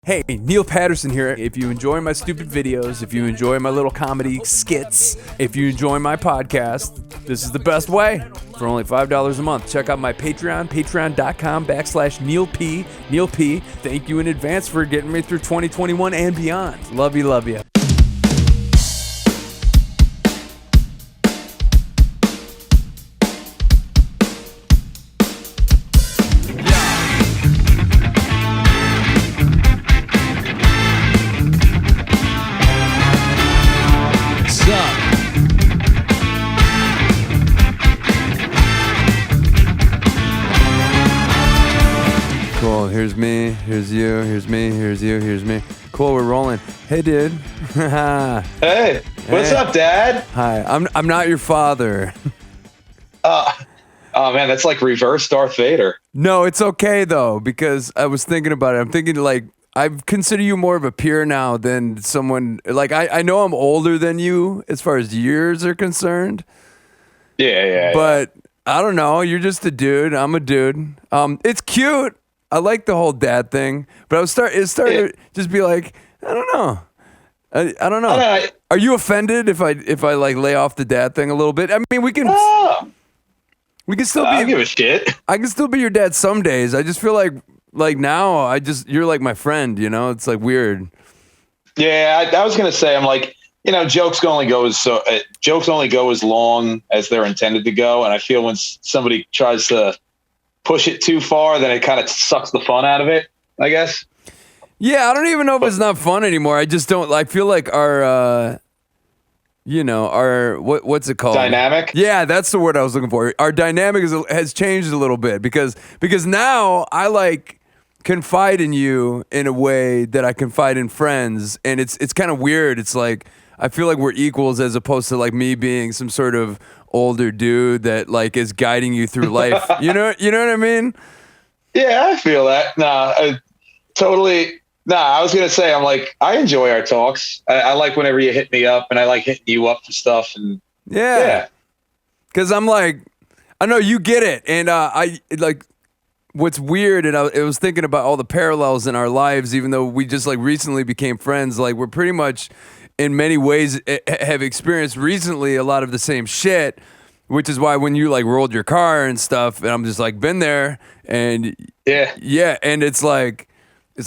Hey, Neil Patterson here. If you enjoy my stupid videos, if you enjoy my little comedy skits, if you enjoy my podcast, this is the best way. For only $5 a month, check out my Patreon, patreon.com/Neil P. Neil P. Thank you in advance for getting me through 2021 and beyond. Love you, love you. Here's me, here's you, here's me, here's you, here's me. Cool, we're rolling. Hey, dude. Hey, what's up, Dad? Hi, I'm not your father. Oh man, that's like reverse Darth Vader. No, it's okay though, because I was thinking about it. I'm thinking like I consider you more of a peer now than someone like I know I'm older than you as far as years are concerned. Yeah. But I don't know. You're just a dude. I'm a dude. It's cute. I like the whole dad thing, but it started to just be like, I don't know. I don't know. Are you offended if I like lay off the dad thing a little bit? I mean, we can still be. I don't give a shit. I can still be your dad some days. I just feel like now you're like my friend. You know, it's like weird. Yeah, I was gonna say, I'm like, you know, jokes only go as long as they're intended to go, and I feel when somebody tries to push it too far, then it kind of sucks the fun out of it, I guess. Yeah, I don't even know if it's not fun anymore. I just don't. I feel like our what's it called? Dynamic. Yeah, that's the word I was looking for. Our dynamic has changed a little bit because now I like confide in you in a way that I confide in friends, and it's kind of weird. It's like I feel like we're equals as opposed to like me being some sort of older dude that like is guiding you through life. You know what I mean? Yeah, I feel that. Totally. I was gonna say, I'm like, I enjoy our talks. I like whenever you hit me up, and I like hitting you up for stuff. And yeah. Because I'm like, I know you get it, and I like. What's weird, and I was thinking about all the parallels in our lives, even though we just like recently became friends. Like we're pretty much, in many ways, have experienced recently a lot of the same shit, which is why when you like rolled your car and stuff, and I'm just like been there, and yeah, and it's like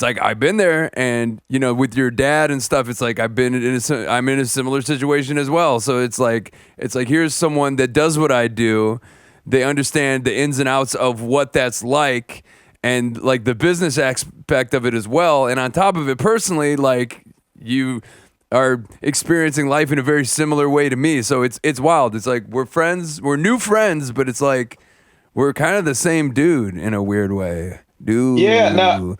I've been there, and you know, with your dad and stuff, it's like I'm in a similar situation as well. So it's like here's someone that does what I do. They understand the ins and outs of what that's like, and like the business aspect of it as well. And on top of it, personally, like you are experiencing life in a very similar way to me. So it's wild. It's like we're friends, we're new friends, but it's like we're kind of the same dude in a weird way. Dude. Yeah, no.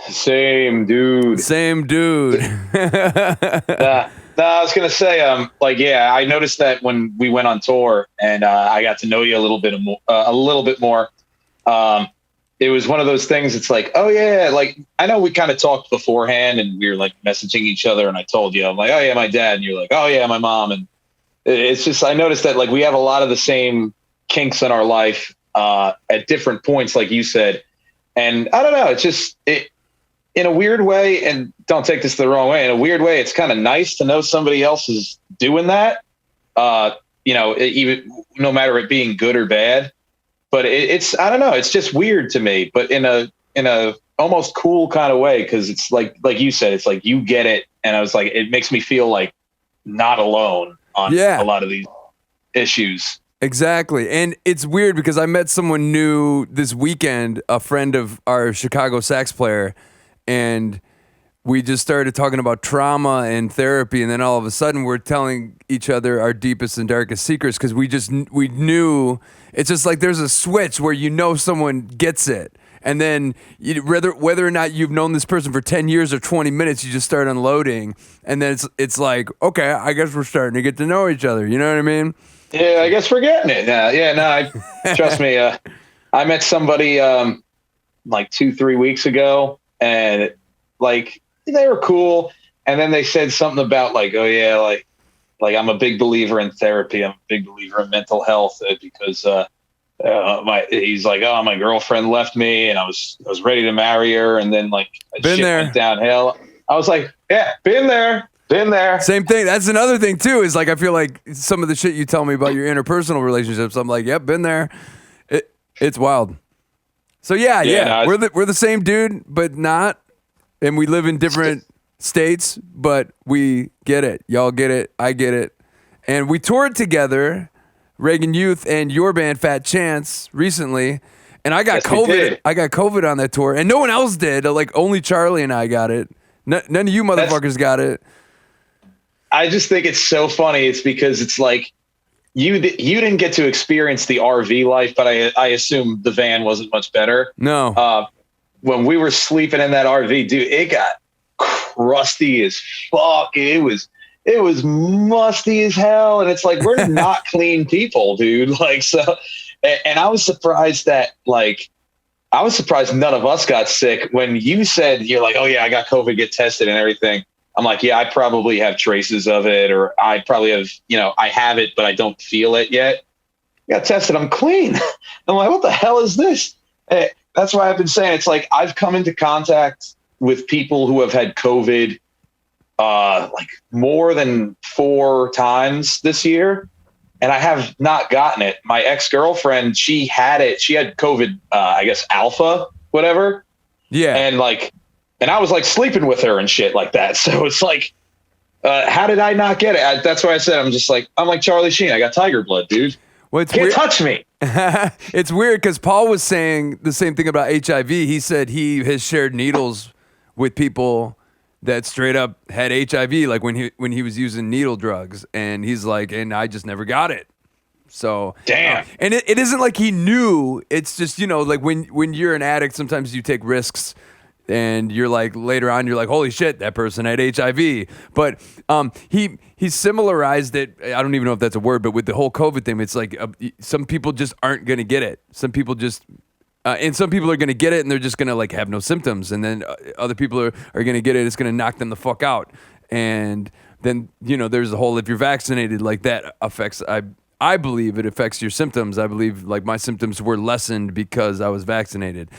Same dude. No, I was gonna say, I noticed that when we went on tour and I got to know you a little bit more. It was one of those things. It's like, oh yeah, like I know we kind of talked beforehand and we were like messaging each other, and I told you, I'm like, oh yeah, my dad, and you're like, oh yeah, my mom, and it's just I noticed that like we have a lot of the same kinks in our life at different points, like you said, and I don't know, it's just in a weird way, and don't take this the wrong way, in a weird way, it's kind of nice to know somebody else is doing that, even no matter it being good or bad. But it's I don't know, it's just weird to me, but in a almost cool kind of way, because it's like you said, it's like you get it, and I was like, it makes me feel like not alone on a lot of these issues. Exactly. And it's weird because I met someone new this weekend, a friend of our Chicago sax player, and we just started talking about trauma and therapy, and then all of a sudden we're telling each other our deepest and darkest secrets because we knew it's just like there's a switch where you know someone gets it, and then whether or not you've known this person for 10 years or 20 minutes, you just start unloading, and then it's like, okay, I guess we're starting to get to know each other. You know what I mean? Yeah, I guess we're getting it. Trust me. I met somebody like 2-3 weeks ago, and like they were cool, and then they said something about like, oh yeah, like I'm a big believer in therapy. I'm a big believer in mental health because he's like, oh, my girlfriend left me, and I was ready to marry her, and then like Been shit there. went downhill. I was like, yeah, been there. Same thing. That's another thing too. Is like I feel like some of the shit you tell me about your interpersonal relationships, I'm like, yep, been there. It's wild. So yeah, no, we're the same dude, but not, and we live in different states, but we get it. Y'all get it. I get it. And we toured together, Reagan Youth and your band Fat Chance recently, and I got COVID. I got COVID on that tour, and no one else did. Like only Charlie and I got it. None of you motherfuckers got it. I just think it's so funny. It's because it's like you didn't get to experience the RV life, but I assume the van wasn't much better. No. When we were sleeping in that RV, dude, it got crusty as fuck. It was musty as hell, and it's like we're not clean people, dude. Like so, and I was surprised that none of us got sick. When you said you're like, oh yeah, I got COVID, get tested and everything. I'm like, yeah, I probably have traces of it, or I probably have, I have it, but I don't feel it yet. I got tested. I'm clean. I'm like, what the hell is this? That's why I've been saying it's like I've come into contact with people who have had COVID like more than 4 times this year, and I have not gotten it. My ex-girlfriend, she had it. She had COVID, I guess alpha, whatever. Yeah. And I was like sleeping with her and shit like that. So it's like, how did I not get it? That's why I said I'm like Charlie Sheen. I got tiger blood, dude. Well, it's Can't weird. touch me. It's weird because Paul was saying the same thing about HIV. He said he has shared needles with people that straight up had HIV, like when he was using needle drugs, and he's like, and I just never got it. So damn. And it isn't like he knew. It's just like when you're an addict, sometimes you take risks. And you're like later on, you're like, holy shit, that person had HIV. But he similarized it. I don't even know if that's a word, but with the whole COVID thing, it's like some people just aren't gonna get it. Some people just, and some people are gonna get it, and they're just gonna like have no symptoms. And then other people are gonna get it. It's gonna knock them the fuck out. And then there's the whole if you're vaccinated, like that affects. I believe it affects your symptoms. I believe like my symptoms were lessened because I was vaccinated.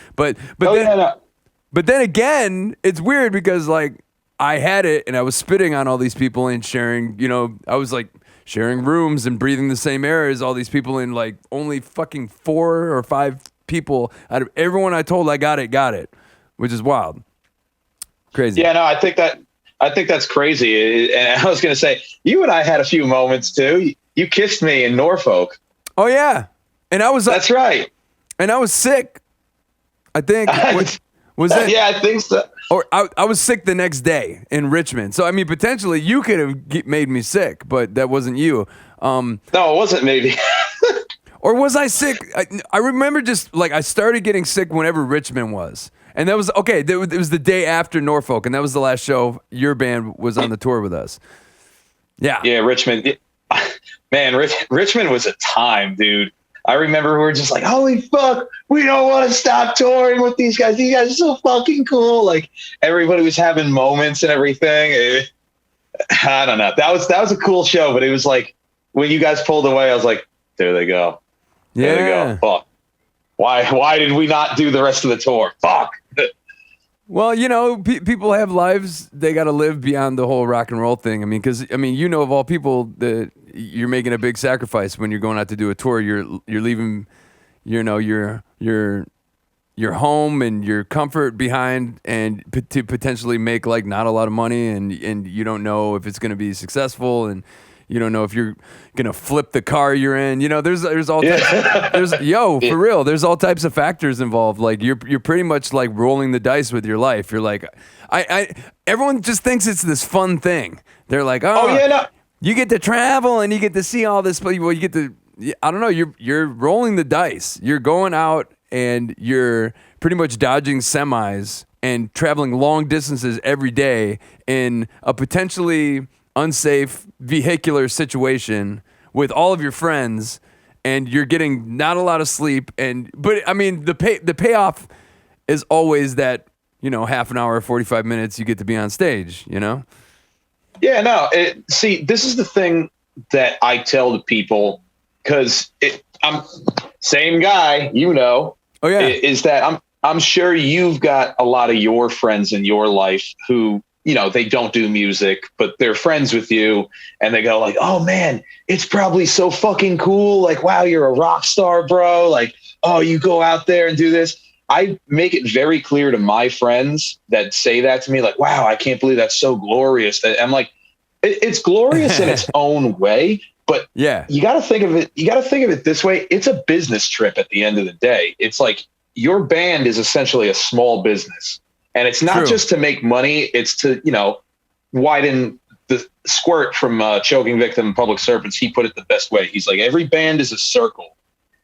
But then again, it's weird because like I had it and I was spitting on all these people and sharing, I was like sharing rooms and breathing the same air as all these people, and like only fucking 4 or 5 people out of everyone I told I got it, which is wild. Crazy. Yeah, no, I think that's crazy. And I was going to say, you and I had a few moments too. You kissed me in Norfolk. Oh yeah. And I was That's right. And I was sick. I think was that? Yeah, I think so. Or I was sick the next day in Richmond. So, I mean, potentially you could have made me sick, but that wasn't you. No, it wasn't maybe. Or was I sick? I remember just like I started getting sick whenever Richmond was. And that was, okay, it was the day after Norfolk, and that was the last show your band was on the tour with us. Yeah. Yeah, Richmond. Man, Richmond was a time, dude. I remember we were just like, holy fuck, we don't want to stop touring with these guys. These guys are so fucking cool. Like everybody was having moments and everything. I don't know. That was a cool show, but it was like when you guys pulled away, I was like, there they go. There they go. Fuck. Why did we not do the rest of the tour? Fuck. Well, people have lives they got to live beyond the whole rock and roll thing. I mean, because of all people that you're making a big sacrifice when you're going out to do a tour. You're leaving, your home and your comfort behind, and to potentially make like not a lot of money, and you don't know if it's going to be successful, and you don't know if you're gonna flip the car you're in. There's all types, for real. There's all types of factors involved. Like you're pretty much like rolling the dice with your life. You're like, everyone just thinks it's this fun thing. They're like, you get to travel and you get to see all this. Well, you get to, I don't know. You're rolling the dice. You're going out and you're pretty much dodging semis and traveling long distances every day in a potentially unsafe vehicular situation with all of your friends, and you're getting not a lot of sleep. But I mean, the payoff is always that, half an hour, 45 minutes, you get to be on stage, Yeah, no. See, this is the thing that I tell the people, because same guy, Oh yeah. is that I'm sure you've got a lot of your friends in your life who, they don't do music, but they're friends with you, and they go like, oh man, it's probably so fucking cool. Like, wow, you're a rock star, bro. Like, oh, you go out there and do this. I make it very clear to my friends that say that to me, like, wow, I can't believe that's so glorious. I'm like, it's glorious in its own way, but yeah, you got to think of it this way. It's a business trip at the end of the day. It's like your band is essentially a small business. And it's not just to make money. It's to, widen the Squirt from Choking Victim, Public Serpents. He put it the best way. He's like, every band is a circle,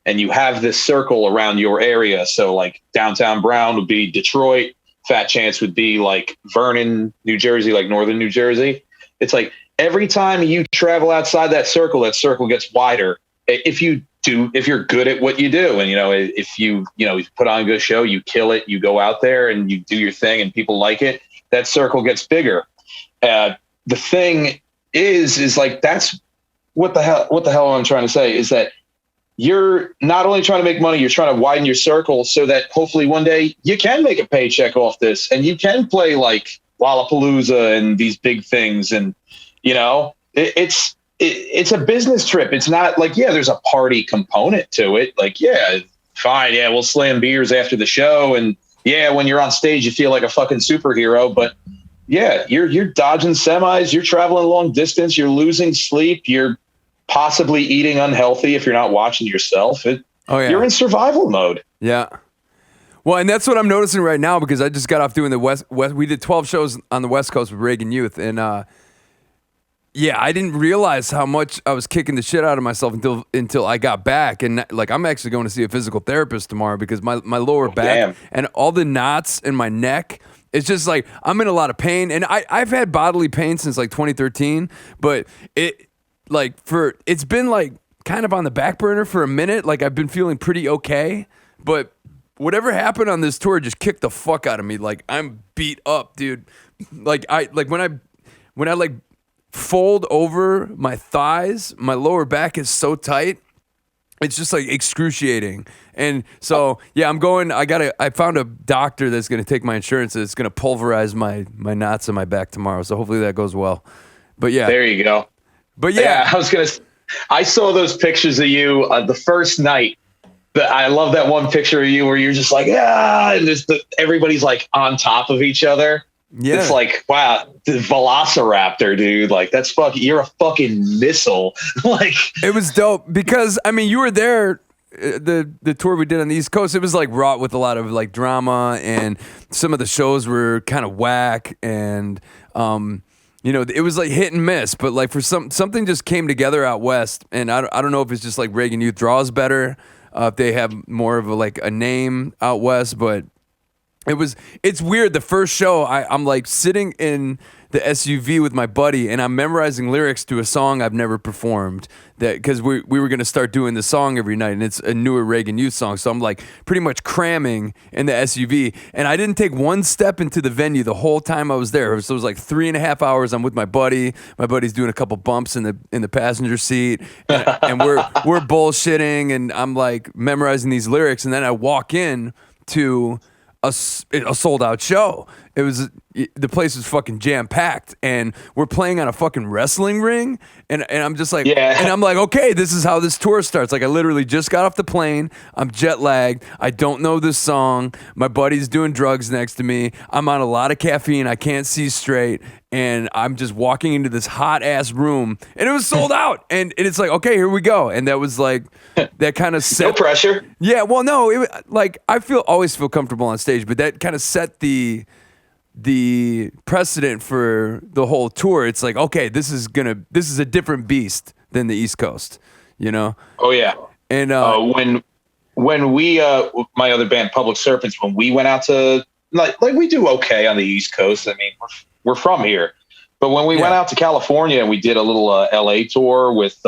and you have this circle around your area. So like downtown Brown would be Detroit. Fat Chance would be like Vernon, New Jersey, like northern New Jersey. It's like every time you travel outside that circle gets wider. If you're good at what you do, and if you put on a good show, you kill it, you go out there and you do your thing and people like it, that circle gets bigger. The thing is like, that's what the hell I'm trying to say is that you're not only trying to make money, you're trying to widen your circle so that hopefully one day you can make a paycheck off this and you can play like Lollapalooza and these big things. And, it's a business trip. It's not like, yeah, there's a party component to it. Like, yeah, fine. Yeah, we'll slam beers after the show. And yeah, when you're on stage, you feel like a fucking superhero. But yeah, you're dodging semis. You're traveling a long distance. You're losing sleep. You're possibly eating unhealthy if you're not watching yourself. You're in survival mode. Yeah. Well, and that's what I'm noticing right now because I just got off doing the West. We did 12 shows on the West Coast with Reagan Youth. And, yeah, I didn't realize how much I was kicking the shit out of myself until I got back. And like, I'm actually going to see a physical therapist tomorrow because my lower back and all the knots in my neck, it's just like, I'm in a lot of pain. And I've had bodily pain since like 2013, but it's been like kind of on the back burner for a minute. Like I've been feeling pretty okay, but whatever happened on this tour just kicked the fuck out of me. Like I'm beat up, dude. Like when I fold over my thighs, my lower back is so tight. It's just like excruciating. And so, yeah, I found a doctor that's going to take my insurance that's going to pulverize my knots in my back tomorrow. So hopefully that goes well. But yeah. There you go. But yeah. I saw those pictures of you the first night. I love that one picture of you where you're just like, and everybody's like on top of each other. Yeah. It's like, wow, the Velociraptor, dude. Like, you're a fucking missile. Like, it was dope because, I mean, you were there, the tour we did on the East Coast, it was like wrought with a lot of like drama and some of the shows were kind of whack and, it was like hit and miss, but like for something just came together out West. And I don't know if it's just like Reagan Youth draws better, if they have more of a name out West, but it's weird. The first show, I'm like sitting in the SUV with my buddy and I'm memorizing lyrics to a song I've never performed because we were going to start doing the song every night and it's a newer Reagan Youth song. So I'm like pretty much cramming in the SUV and I didn't take one step into the venue the whole time I was there. So it was like 3.5 hours. I'm with my buddy. My buddy's doing a couple bumps in the passenger seat and we're bullshitting and I'm like memorizing these lyrics and then I walk in to a sold out show. The place was fucking jam packed and we're playing on a fucking wrestling ring and I'm just like, and I'm like, okay, this is how this tour starts. Like I literally just got off the plane. I'm jet lagged. I don't know this song. My buddy's doing drugs next to me. I'm on a lot of caffeine. I can't see straight. And I'm just walking into this hot ass room and it was sold out. And it's like, okay, here we go. And that was like, that kind of set. No pressure. Yeah. Well, no, I always feel comfortable on stage, but that kind of set the precedent for the whole tour. It's like, okay, this is a different beast than the East Coast, Oh yeah. And when we my other band Public Serpents, when we went out to like we do okay on the East Coast. I mean, we're from here, but when we went out to California and we did a little LA tour with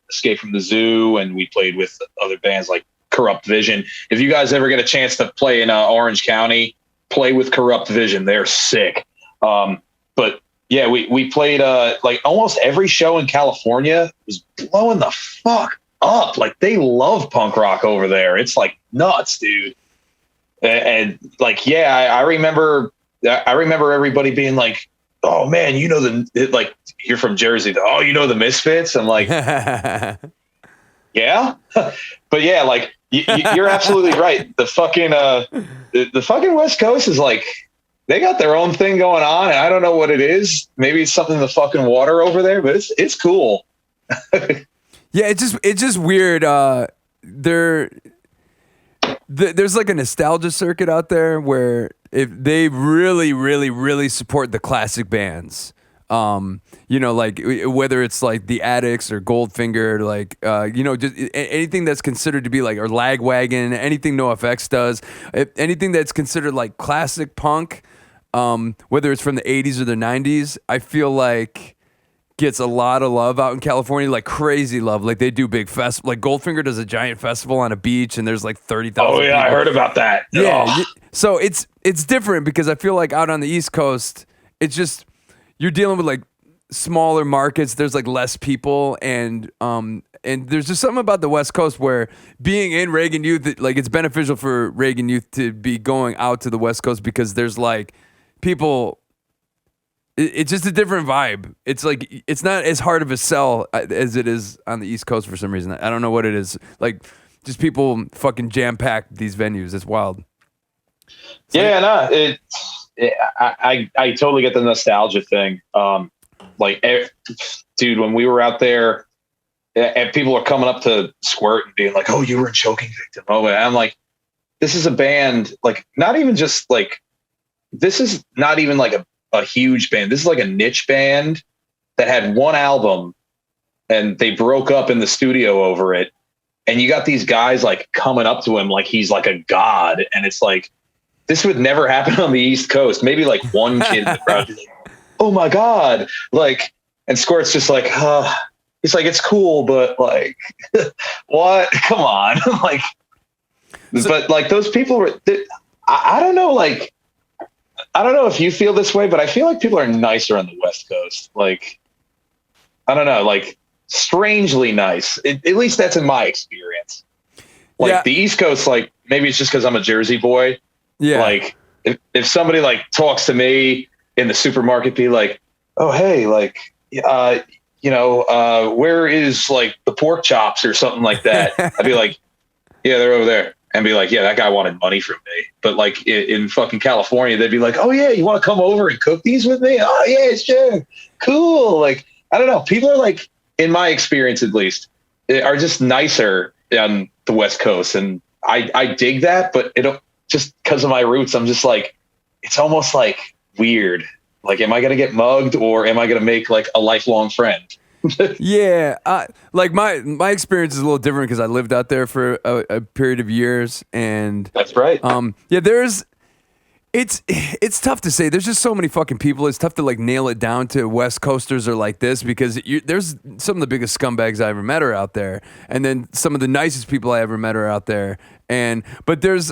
Escape from the Zoo, and we played with other bands like Corrupt Vision. If you guys ever get a chance to play in Orange County, play with Corrupt Vision. They're sick. But yeah, we played like almost every show in California was blowing the fuck up. Like they love punk rock over there. It's like nuts, dude. And like, yeah, I remember everybody being like, oh man, you know, like you're from Jersey. Oh, you know, the Misfits. I'm like, yeah, but yeah, like you're absolutely right. The fucking, the fucking West Coast is like, they got their own thing going on. And I don't know what it is. Maybe it's something in the fucking water over there, but it's cool. Yeah. It's just weird. There's like a nostalgia circuit out there where if they really, really, really support the classic bands, you know, like whether it's like the Addicts or Goldfinger, like, you know, just anything that's considered to be like, or Lagwagon, anything NoFX does, anything that's considered like classic punk, whether it's from the 80s or the 90s, I feel like gets a lot of love out in California, like crazy love. Like they do big fest, like Goldfinger does a giant festival on a beach, and there's like 30,000. Oh yeah, people. I heard about that. Yeah, Oh. so it's different because I feel like out on the East Coast, it's just you're dealing with like smaller markets. There's like less people, and there's just something about the West Coast where being in Reagan Youth, like it's beneficial for Reagan Youth to be going out to the West Coast because there's like people. It's just a different vibe. It's like it's not as hard of a sell as it is on the East Coast for some reason. I don't know what it is. Like just people fucking jam pack these venues. It's wild. Yeah, no, I totally get the nostalgia thing. Dude, when we were out there, and people are coming up to Squirt and being like, "Oh, you were in Choking Victim." Oh, and I'm like, this is a band. Like, not even just like, this is not even like a huge band. This is like a niche band that had one album and they broke up in the studio over it. And you got these guys like coming up to him like he's like a god. And it's like, this would never happen on the East Coast. Maybe like one kid in the crowd be like, oh my God. Like, and Squirt's just like, he's like, it's cool, but like, what? Come on. Like, but like those people were, I don't know, like, I don't know if you feel this way, but I feel like people are nicer on the West Coast. Like, I don't know, like strangely nice. At least that's in my experience. Like yeah. The East Coast, like maybe it's just because I'm a Jersey boy. Yeah. Like if somebody like talks to me in the supermarket, be like, oh, hey, like, where is like the pork chops or something like that? I'd be like, yeah, they're over there. And be like, yeah, that guy wanted money from me. But like in fucking California, they'd be like, oh yeah, you want to come over and cook these with me? Oh yeah, sure. Cool. Like, I don't know. People are like, in my experience at least, are just nicer on the West Coast. And I dig that, but just because of my roots, I'm just like, it's almost like weird. Like, am I going to get mugged or am I going to make like a lifelong friend? Yeah, like my experience is a little different because I lived out there for a period of years, and that's right. Yeah, it's tough to say. There's just so many fucking people. It's tough to like nail it down to West Coasters are like this because there's some of the biggest scumbags I ever met are out there, and then some of the nicest people I ever met are out there, but there's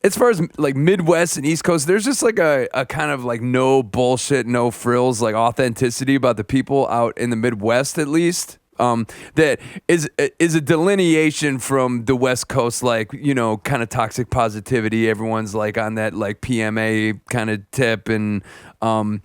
as far as like Midwest and East Coast, there's just like a kind of like no bullshit, no frills, like authenticity about the people out in the Midwest, at least. That is a delineation from the West Coast, like, you know, kind of toxic positivity. Everyone's like on that like PMA kind of tip, and you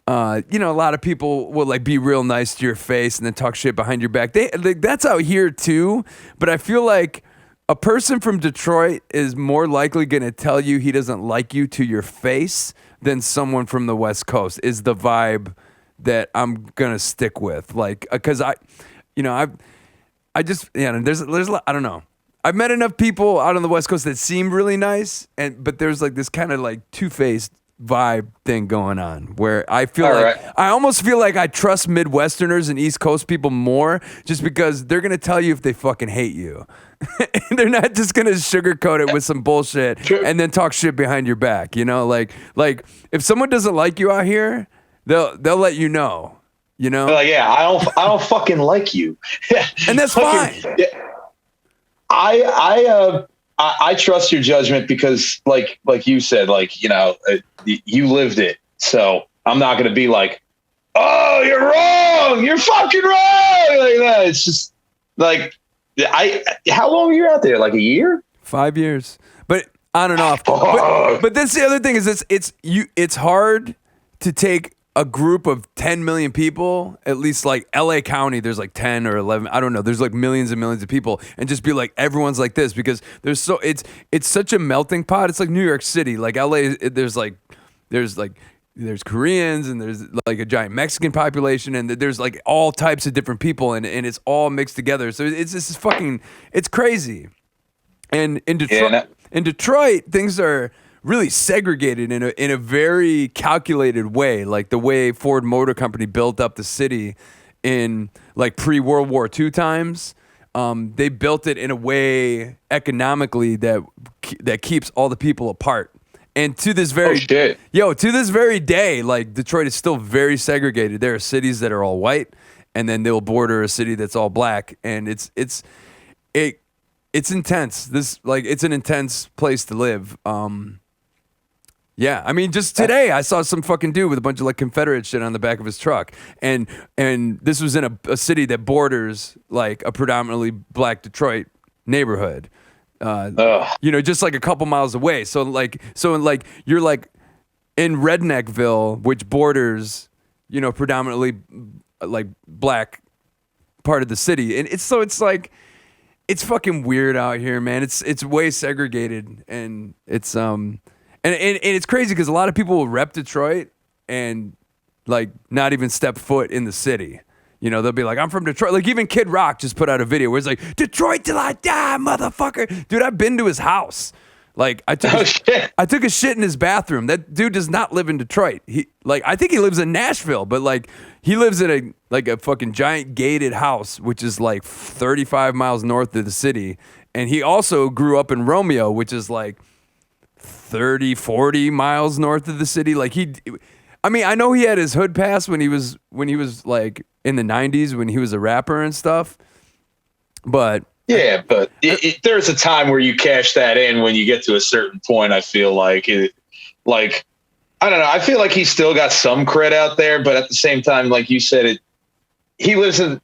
know, a lot of people will like be real nice to your face and then talk shit behind your back. That's out here too, but I feel like a person from Detroit is more likely going to tell you he doesn't like you to your face than someone from the West Coast is the vibe that I'm going to stick with. Like, cause I just, yeah, there's I don't know. I've met enough people out on the West Coast that seem really nice, but there's like this kind of like two-faced vibe thing going on where I feel I almost feel like I trust Midwesterners and East Coast people more just because they're going to tell you if they fucking hate you. They're not just going to sugarcoat it with some bullshit and then talk shit behind your back, you know? Like if someone doesn't like you out here, they'll let you know, you know? Like, yeah, I don't fucking like you. And that's fine. Yeah. I trust your judgment because like you said, like, you know, you lived it. So I'm not going to be like, oh, you're wrong. You're fucking wrong. Like that. It's just, Like, how long were you out there? Like a year? 5 years, but on and off. But that's the other thing is it's hard to take a group of 10 million people, at least like LA County, there's like 10 or 11, I don't know, there's like millions and millions of people, and just be like, everyone's like this, because it's such a melting pot. It's like New York City, like LA, there's Koreans, and there's like a giant Mexican population, and there's like all types of different people, and it's all mixed together. So it's crazy. And in Detroit, things are really segregated in a very calculated way, like the way Ford Motor Company built up the city in like pre-World War II times. They built it in a way economically that keeps all the people apart. And to this very day, like Detroit is still very segregated. There are cities that are all white, and then they'll border a city that's all black, and it's intense. It's an intense place to live. Yeah, I mean, just today I saw some fucking dude with a bunch of like Confederate shit on the back of his truck, and this was in a city that borders like a predominantly black Detroit neighborhood. Just like a couple miles away. So you're like in Redneckville, which borders, predominantly like black part of the city, and it's fucking weird out here, man. It's way segregated, and it's And it's crazy because a lot of people will rep Detroit and like not even step foot in the city. They'll be like, I'm from Detroit. Like even Kid Rock just put out a video where it's like, Detroit till I die, motherfucker. Dude, I've been to his house. Like I took a shit in his bathroom. That dude does not live in Detroit. I think he lives in Nashville, but like he lives in a fucking giant gated house, which is like 35 miles north of the city. And he also grew up in Romeo, which is like 30, 40 miles north of the city. Like I know he had his hood pass when he was like in the 90s when he was a rapper and stuff. But yeah, but there's a time where you cash that in when you get to a certain point. I feel like I don't know. I feel like he's still got some cred out there, but at the same time, like you said, he lives in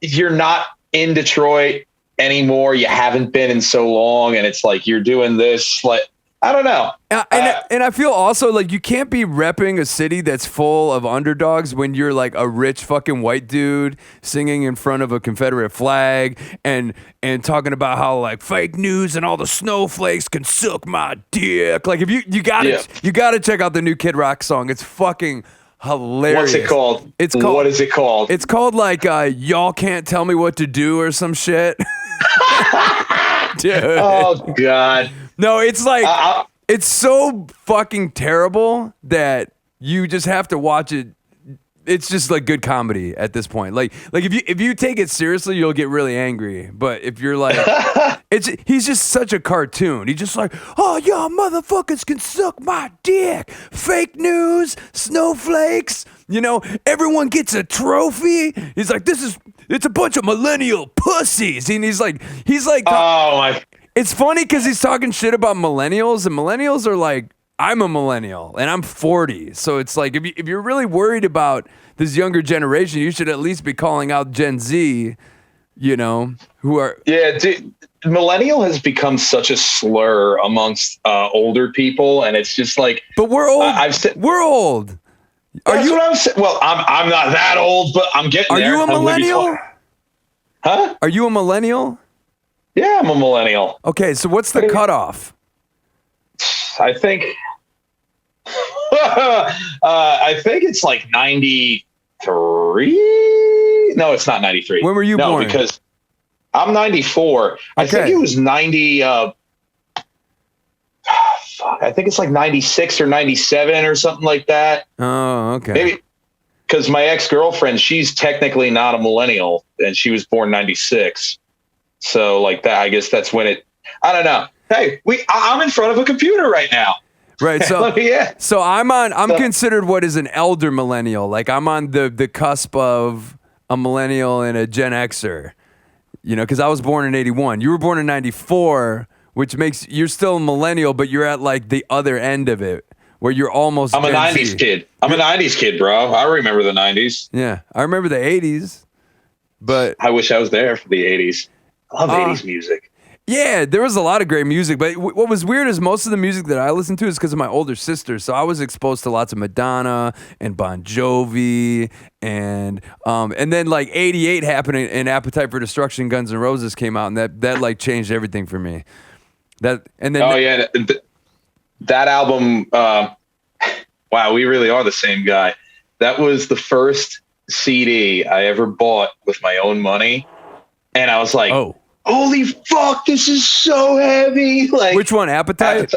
you're not in Detroit anymore. You haven't been in so long, and it's like you're doing this. Like I don't know. And I feel also like you can't be repping a city that's full of underdogs when you're like a rich fucking white dude singing in front of a Confederate flag and talking about how like fake news and all the snowflakes can suck my dick. Like if you gotta check out the new Kid Rock song. It's fucking hilarious. What's it called? What is it called? It's called like Y'all Can't Tell Me What to Do or some shit. Dude. Oh God. No, it's like it's so fucking terrible that you just have to watch it. It's just like good comedy at this point. Like if you take it seriously, you'll get really angry. But if you're like, he's just such a cartoon. He's just like, oh y'all motherfuckers can suck my dick. Fake news, snowflakes. Everyone gets a trophy. He's like, it's a bunch of millennial pussies. And he's like, oh my. It's funny because he's talking shit about millennials, and millennials are like, I'm a millennial, and I'm 40. So it's like, if you're really worried about this younger generation, you should at least be calling out Gen Z, who are... Yeah, dude, millennial has become such a slur amongst older people, and it's just like... But we're old. We're old. That's what I'm saying. Well, I'm not that old, but I'm getting there. Are you a millennial? Huh? Are you a millennial? Yeah, I'm a millennial. Okay, so what's the cutoff? I think it's like 93. No, it's not 93. When were you born? No, because I'm 94. Okay. I think it was 90. I think it's like 96 or 97 or something like that. Oh, okay. Maybe because my ex-girlfriend, she's technically not a millennial, and she was born 96. So like that, I guess that's when I don't know. Hey, I'm in front of a computer right now. Right. So, so I'm considered what is an elder millennial. Like I'm on the cusp of a millennial and a Gen Xer, because I was born in 81. You were born in 94, which makes you're still a millennial, but you're at like the other end of it where you're almost I'm a 90s kid. I'm a 90s kid, bro. I remember the 90s. Yeah. I remember the 80s. But I wish I was there for the 80s. I love 80s music. Yeah, there was a lot of great music, but what was weird is most of the music that I listened to is because of my older sister. So I was exposed to lots of Madonna and Bon Jovi, and then like '88 happened, and Appetite for Destruction, Guns N' Roses came out, and that like changed everything for me. That album. Wow, we really are the same guy. That was the first CD I ever bought with my own money, and I was like, oh. Holy fuck, this is so heavy. Like, which one? Appetite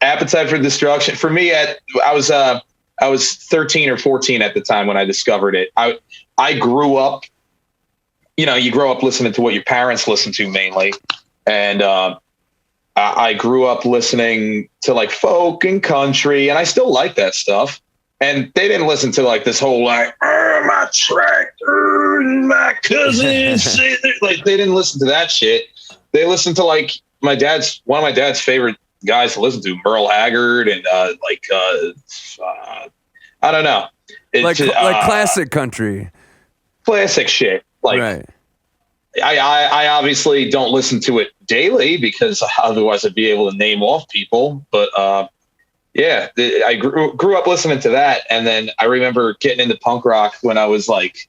for Destruction. For me, I was 13 or 14 at the time when I discovered it. I grew up, you grow up listening to what your parents listen to mainly. And I grew up listening to like folk and country, and I still like that stuff. And they didn't listen to like this whole like, my tractor and my cousins. Like, they didn't listen to that shit. They listened to like one of my dad's favorite guys to listen to, Merle Haggard, and I don't know. Like classic country. Classic shit. Like, right. I obviously don't listen to it daily because otherwise I'd be able to name off people. But yeah, I grew up listening to that, and then I remember getting into punk rock when I was like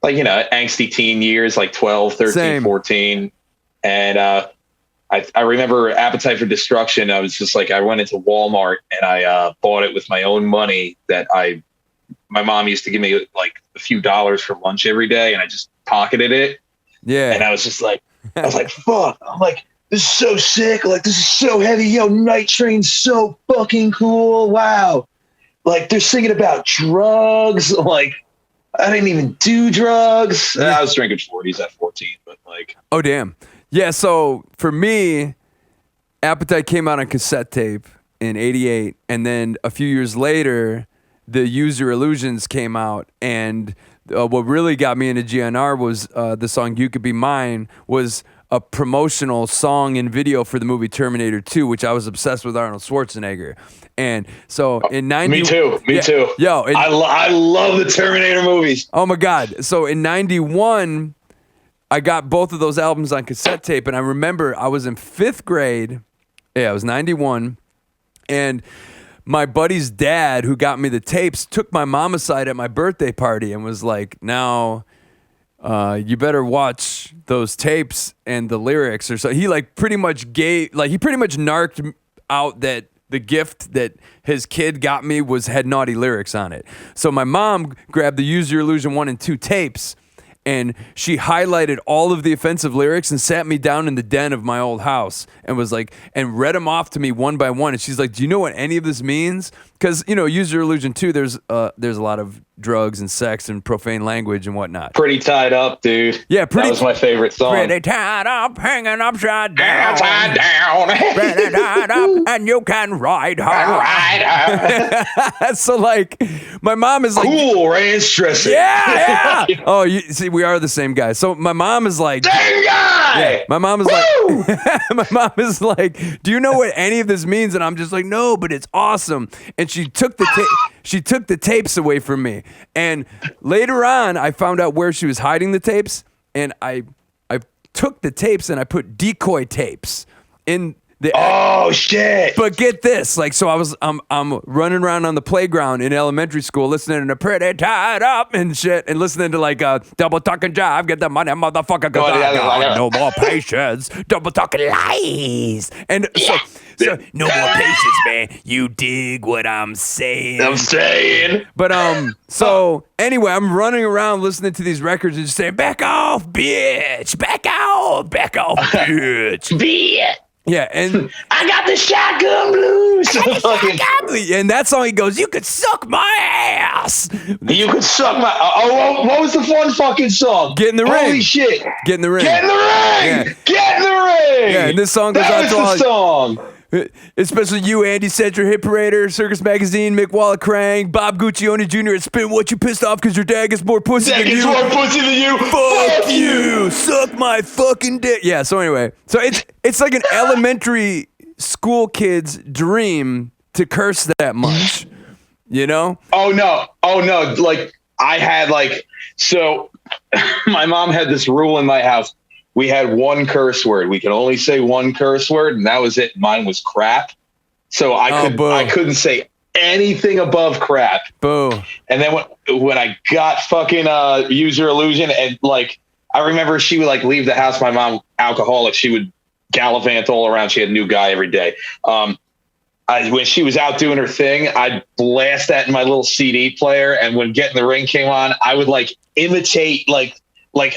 angsty teen years, like 12, 13, Same. 14, and I remember Appetite for Destruction. I was just like, I went into Walmart and I bought it with my own money that my mom used to give me like a few dollars for lunch every day, and I just pocketed it. Yeah, and I was just like, fuck. I'm like, this is so sick. Like, this is so heavy. Yo, Night Train's so fucking cool. Wow. Like, they're singing about drugs. Like, I didn't even do drugs. I was drinking 40s at 14, but like. Oh, damn. Yeah, so for me, Appetite came out on cassette tape in '88, and then a few years later, the Use Your Illusions came out, and what really got me into GNR was the song You Could Be Mine was a promotional song and video for the movie Terminator 2, which I was obsessed with Arnold Schwarzenegger. And so in 90... Me too. Yo, I love the Terminator movies. Oh my God. So in 91, I got both of those albums on cassette tape, and I remember I was in 5th grade. Yeah, I was 91. And my buddy's dad, who got me the tapes, took my mom aside at my birthday party and was like, now... you better watch those tapes and the lyrics, or so. He pretty much narked out that the gift that his kid got me had naughty lyrics on it. So my mom grabbed the Use Your Illusion 1 and 2 tapes, and she highlighted all of the offensive lyrics and sat me down in the den of my old house and was like, and read them off to me one by one. And she's like, do you know what any of this means? Because, Use Your Illusion 2, there's a lot of drugs and sex and profane language and whatnot. Pretty Tied Up, dude. Yeah, that was my favorite song. Pretty tied up, hanging upside down. Upside down. Pretty tied up, and you can ride her. So my mom is like, cool ranch dressing. Yeah. Oh, you see, we are the same guy. So my mom is like, same guy. Yeah, my mom is like, do you know what any of this means? And I'm just like, no, but it's awesome. And she took the tapes away from me. And later on, I found out where she was hiding the tapes, and I took the tapes and I put decoy tapes in the. Oh shit! But get this, so I'm running around on the playground in elementary school, listening to Pretty Tied Up and shit, and listening to double talking jive, get the money, motherfucker, 'cause I got no more patience, double talking lies, and so no more patience, man. You dig what I'm saying? But so anyway, I'm running around listening to these records and just saying, "Back off, bitch! Back off, bitch!" Bitch. Yeah, and I got the shotgun blues. And that song, he goes, "You could suck my ass. You could suck my." What was the fun fucking song? Get in the ring. Holy shit! Get in the ring. Get in the ring. Yeah. Get in the ring. Yeah, and this song goes out to all. Song. Especially you, Andy Central, Hit Parader, Circus Magazine, Mick Wallacrang, Bob Guccione Jr. at Spin What You Pissed Off because your dad gets more pussy than you. Fuck you. Suck my fucking dick. Yeah, so anyway. So it's like an elementary school kid's dream to curse that much. You know? Oh no. Like I had so my mom had this rule in my house. We had one curse word. We could only say one curse word, and that was it. Mine was crap. So I couldn't say anything above crap. Boo. And then when I got fucking Use Your Illusion, and like I remember she would like leave the house. My mom, alcoholic, she would gallivant all around. She had a new guy every day. When she was out doing her thing, I'd blast that in my little CD player. And when Get in the Ring came on, I would like imitate like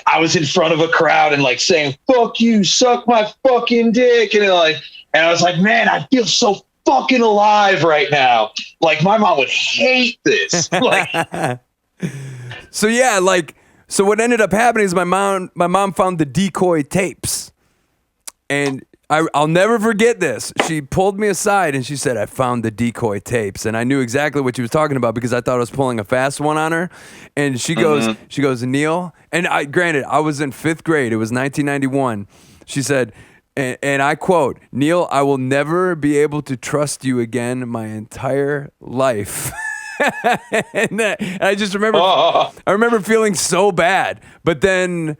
I was in front of a crowd and like saying, "Fuck you, suck my fucking dick." And I was like, man, I feel so fucking alive right now. Like my mom would hate this. Like, so yeah, so what ended up happening is my mom found the decoy tapes, and I'll never forget this. She pulled me aside and she said, "I found the decoy tapes," and I knew exactly what she was talking about because I thought I was pulling a fast one on her. And she goes, "Neil," and granted, I was in 5th grade. It was 1991. She said, and I quote, "Neil, I will never be able to trust you again my entire life." And I just remember, I remember feeling so bad. But then,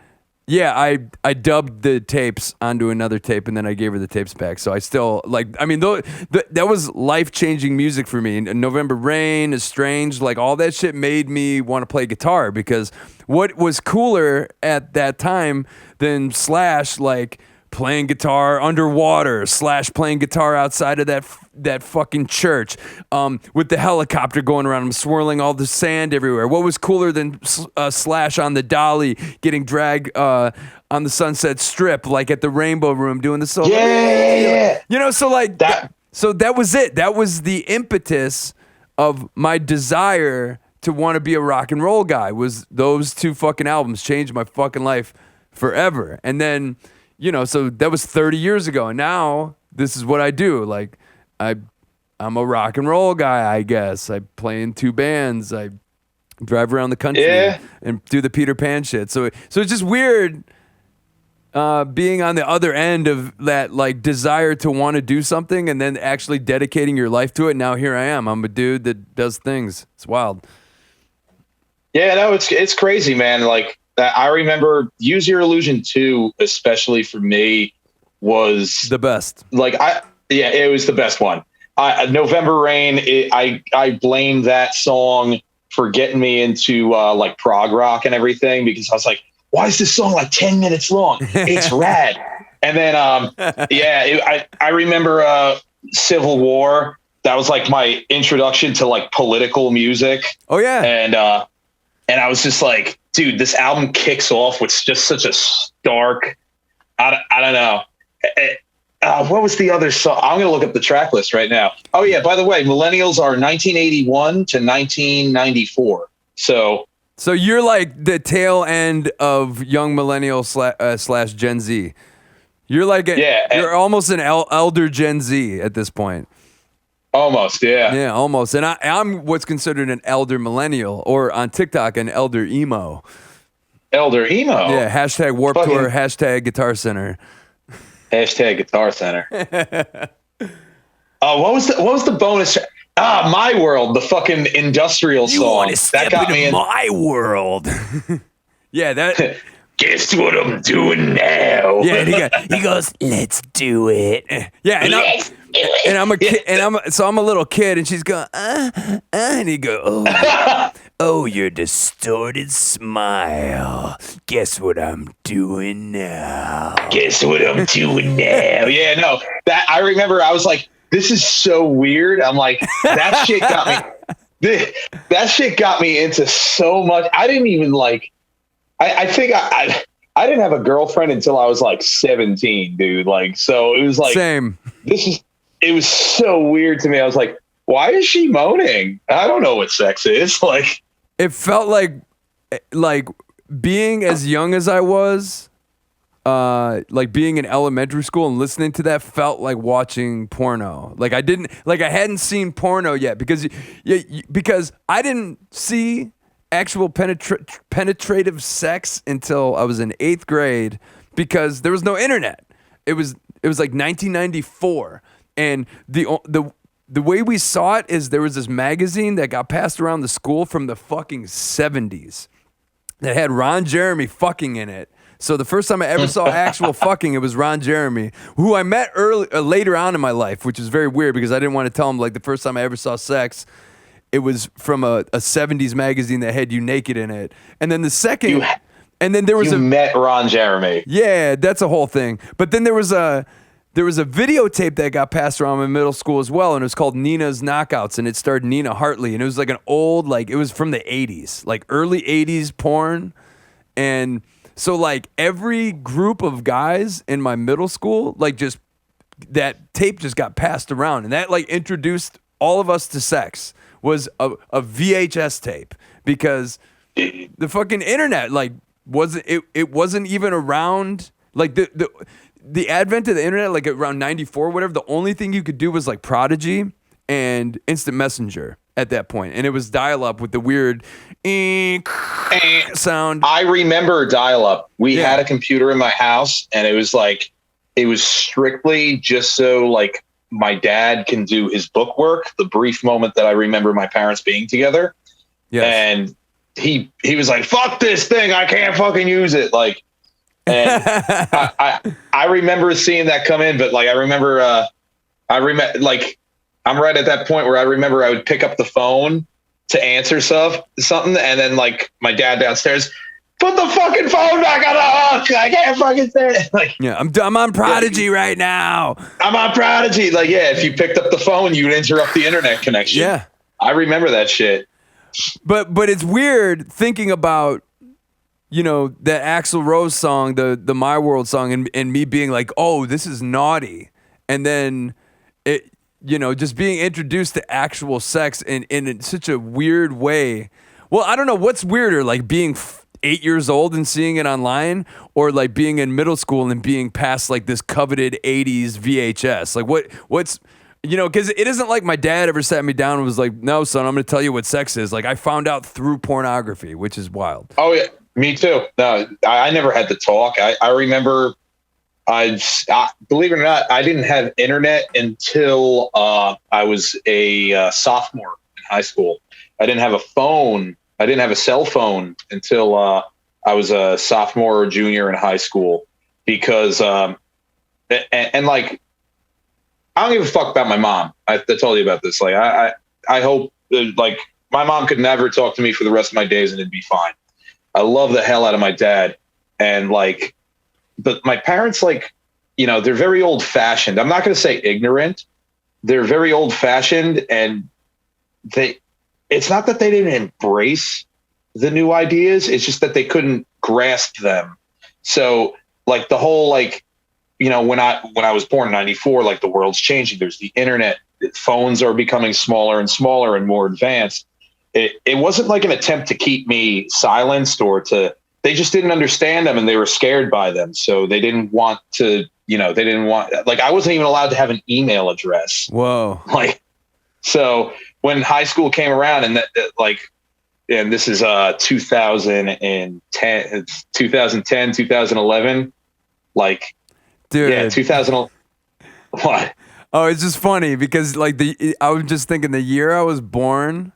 yeah, I dubbed the tapes onto another tape, and then I gave her the tapes back. So I still that was life-changing music for me. And November Rain, Estranged, like all that shit made me want to play guitar, because what was cooler at that time than Slash, like playing guitar underwater, Slash playing guitar outside of that fucking church, with the helicopter going around him, swirling all the sand everywhere. What was cooler than Slash on the dolly getting dragged on the Sunset Strip, like at the Rainbow Room doing the solo? Yeah. You know, so like that. So that was it. That was the impetus of my desire to want to be a rock and roll guy. Was those 2 fucking albums changed my fucking life forever. And then, you know, so that was 30 years ago. And now this is what I do. Like, I'm a rock and roll guy, I guess. I play in 2 bands. I drive around the country and do the Peter Pan shit. So it's just weird being on the other end of that, like, desire to want to do something and then actually dedicating your life to it. Now here I am. I'm a dude that does things. It's wild. Yeah, no, it's crazy, man. Like, I remember Use Your Illusion 2, especially for me, was the best. Like, it was the best one. November Rain, I blame that song for getting me into like prog rock and everything, because I was like, why is this song like 10 minutes long? It's rad. And then, I remember Civil War. That was like my introduction to like political music. Oh yeah. And I was just like, dude, this album kicks off with just such a stark, I don't know. What was the other song? I'm going to look up the track list right now. Oh yeah. By the way, millennials are 1981 to 1994. So you're like the tail end of young millennial slash Gen Z. You're like, you're almost an elder Gen Z at this point. Almost, yeah. Yeah, almost. And I'm what's considered an elder millennial, or on TikTok, an elder emo. Elder emo? Yeah, hashtag Warped Tour, hashtag Guitar Center. Hashtag Guitar Center. What was the bonus? My World, the fucking industrial song. You want to step into my world. Yeah, that... Guess what I'm doing now? Yeah, and he goes, let's do it. Yeah, and I'm a kid, and I'm a little kid, and she's going, and he goes, oh, your distorted smile. Guess what I'm doing now? Guess what I'm doing now? Yeah, no, that I remember. I was like, this is so weird. I'm like, that shit got me. That shit got me into so much. I didn't even like. I think I didn't have a girlfriend until I was like 17, dude. Like, so it was like, same. It was so weird to me. I was like, why is she moaning? I don't know what sex is. Like, it felt like being as young as I was, like being in elementary school and listening to that felt like watching porno. Like I hadn't seen porno yet because I didn't see actual penetrative sex until I was in 8th grade, because there was no internet. It was like 1994, and the way we saw it is there was this magazine that got passed around the school from the fucking 70s, that had Ron Jeremy fucking in it. So the first time I ever saw actual fucking, it was Ron Jeremy, who I met later on in my life, which is very weird because I didn't want to tell him like the first time I ever saw sex, it was from a 70s magazine that had you naked in it. And then the second, and then there was you met Ron Jeremy. Yeah, that's a whole thing. But then there was a videotape that got passed around in middle school as well, and it was called Nina's Knockouts, and it starred Nina Hartley, and it was like an old, like it was from the 80s, like early 80s porn. And so like every group of guys in my middle school, like just that tape just got passed around, and that like introduced all of us to sex, was a VHS tape, because the fucking internet like wasn't even around, like the advent of the internet, like around 94 or whatever. The only thing you could do was like Prodigy and Instant Messenger at that point, and it was dial-up with the weird sound. I remember dial-up. We had a computer in my house, and it was strictly just so like my dad can do his book work. The brief moment that I remember my parents being together, and he was like, "Fuck this thing! I can't fucking use it!" Like, and I remember seeing that come in, but like I remember like I'm right at that point where I remember I would pick up the phone to answer something, and then like my dad downstairs, put the fucking phone back on the hook. I can't fucking say it. Like, yeah, I'm on Prodigy right now. I'm on Prodigy. Like, yeah, if you picked up the phone, you'd interrupt the internet connection. Yeah, I remember that shit. But it's weird thinking about, you know, that Axl Rose song, the My World song, and me being like, oh, this is naughty, and then it, you know, just being introduced to actual sex in such a weird way. Well, I don't know what's weirder, like being 8 years old and seeing it online, or like being in middle school and being past like this coveted 80s VHS. Like what's, you know, because it isn't like my dad ever sat me down and was like, no, son, I'm going to tell you what sex is. Like I found out through pornography, which is wild. Oh, yeah, me too. No, I never had to talk. I remember, believe it or not, I didn't have internet until I was a sophomore in high school. I didn't have a phone. I didn't have a cell phone until I was a sophomore or junior in high school, because and like, I don't give a fuck about my mom. I told you about this. Like, I hope like my mom could never talk to me for the rest of my days and it'd be fine. I love the hell out of my dad. And like, but my parents, like, you know, they're very old fashioned. I'm not going to say ignorant. They're very old fashioned, and it's not that they didn't embrace the new ideas. It's just that they couldn't grasp them. So like the whole, like, you know, when I was born in 94, like the world's changing. There's the internet. Phones are becoming smaller and smaller and more advanced. It wasn't like an attempt to keep me silenced they just didn't understand them, and they were scared by them. So they didn't want to, you know, like I wasn't even allowed to have an email address. Whoa. Like, so when high school came around, and and this is 2010, 2011, like, dude, yeah, 2000. What? Oh, it's just funny because like I was just thinking the year I was born,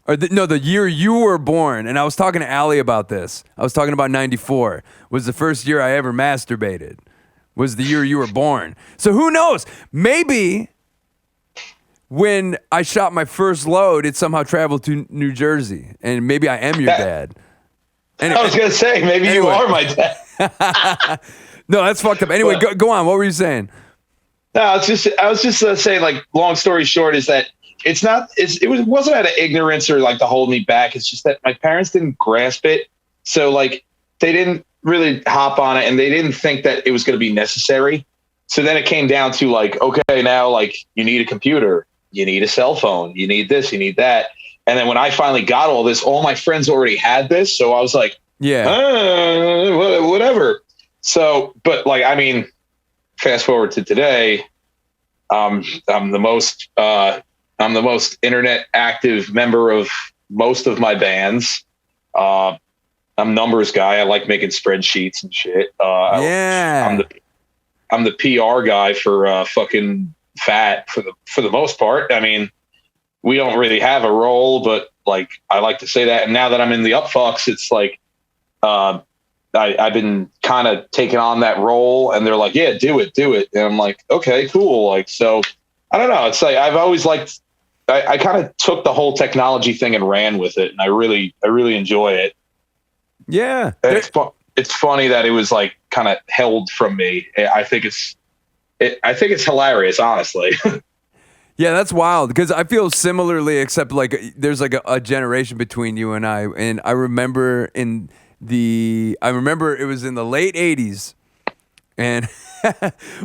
or the year you were born, and I was talking to Allie about this. I was talking about 94 was the first year I ever masturbated. Was the year you were born. So who knows? Maybe when I shot my first load, it somehow traveled to New Jersey, and maybe I am your dad. I was gonna say maybe you are my dad. No, that's fucked up. Anyway, go on. What were you saying? No, I was just saying, like, long story short is that it wasn't out of ignorance or like to hold me back. It's just that my parents didn't grasp it. So like they didn't really hop on it, and they didn't think that it was going to be necessary. So then it came down to like, okay, now like you need a computer, you need a cell phone, you need this, you need that. And then when I finally got all this, all my friends already had this. So I was like, whatever. So, but like, I mean, fast forward to today, I'm the most internet active member of most of my bands. I'm numbers guy. I like making spreadsheets and shit. I'm the PR guy for fucking Fat for the most part. I mean, we don't really have a role, but like I like to say that. And now that I'm in the Upfux, it's like I've been kind of taking on that role, and they're like, yeah, do it. And I'm like, okay, cool. Like, so I don't know. It's like, I've always liked, I kind of took the whole technology thing and ran with it. And I really enjoy it. Yeah. It's funny that it was like kind of held from me. I think it's hilarious, honestly. Yeah, that's wild because I feel similarly, except like there's like a generation between you and I. And I remember it was in the late 80s, and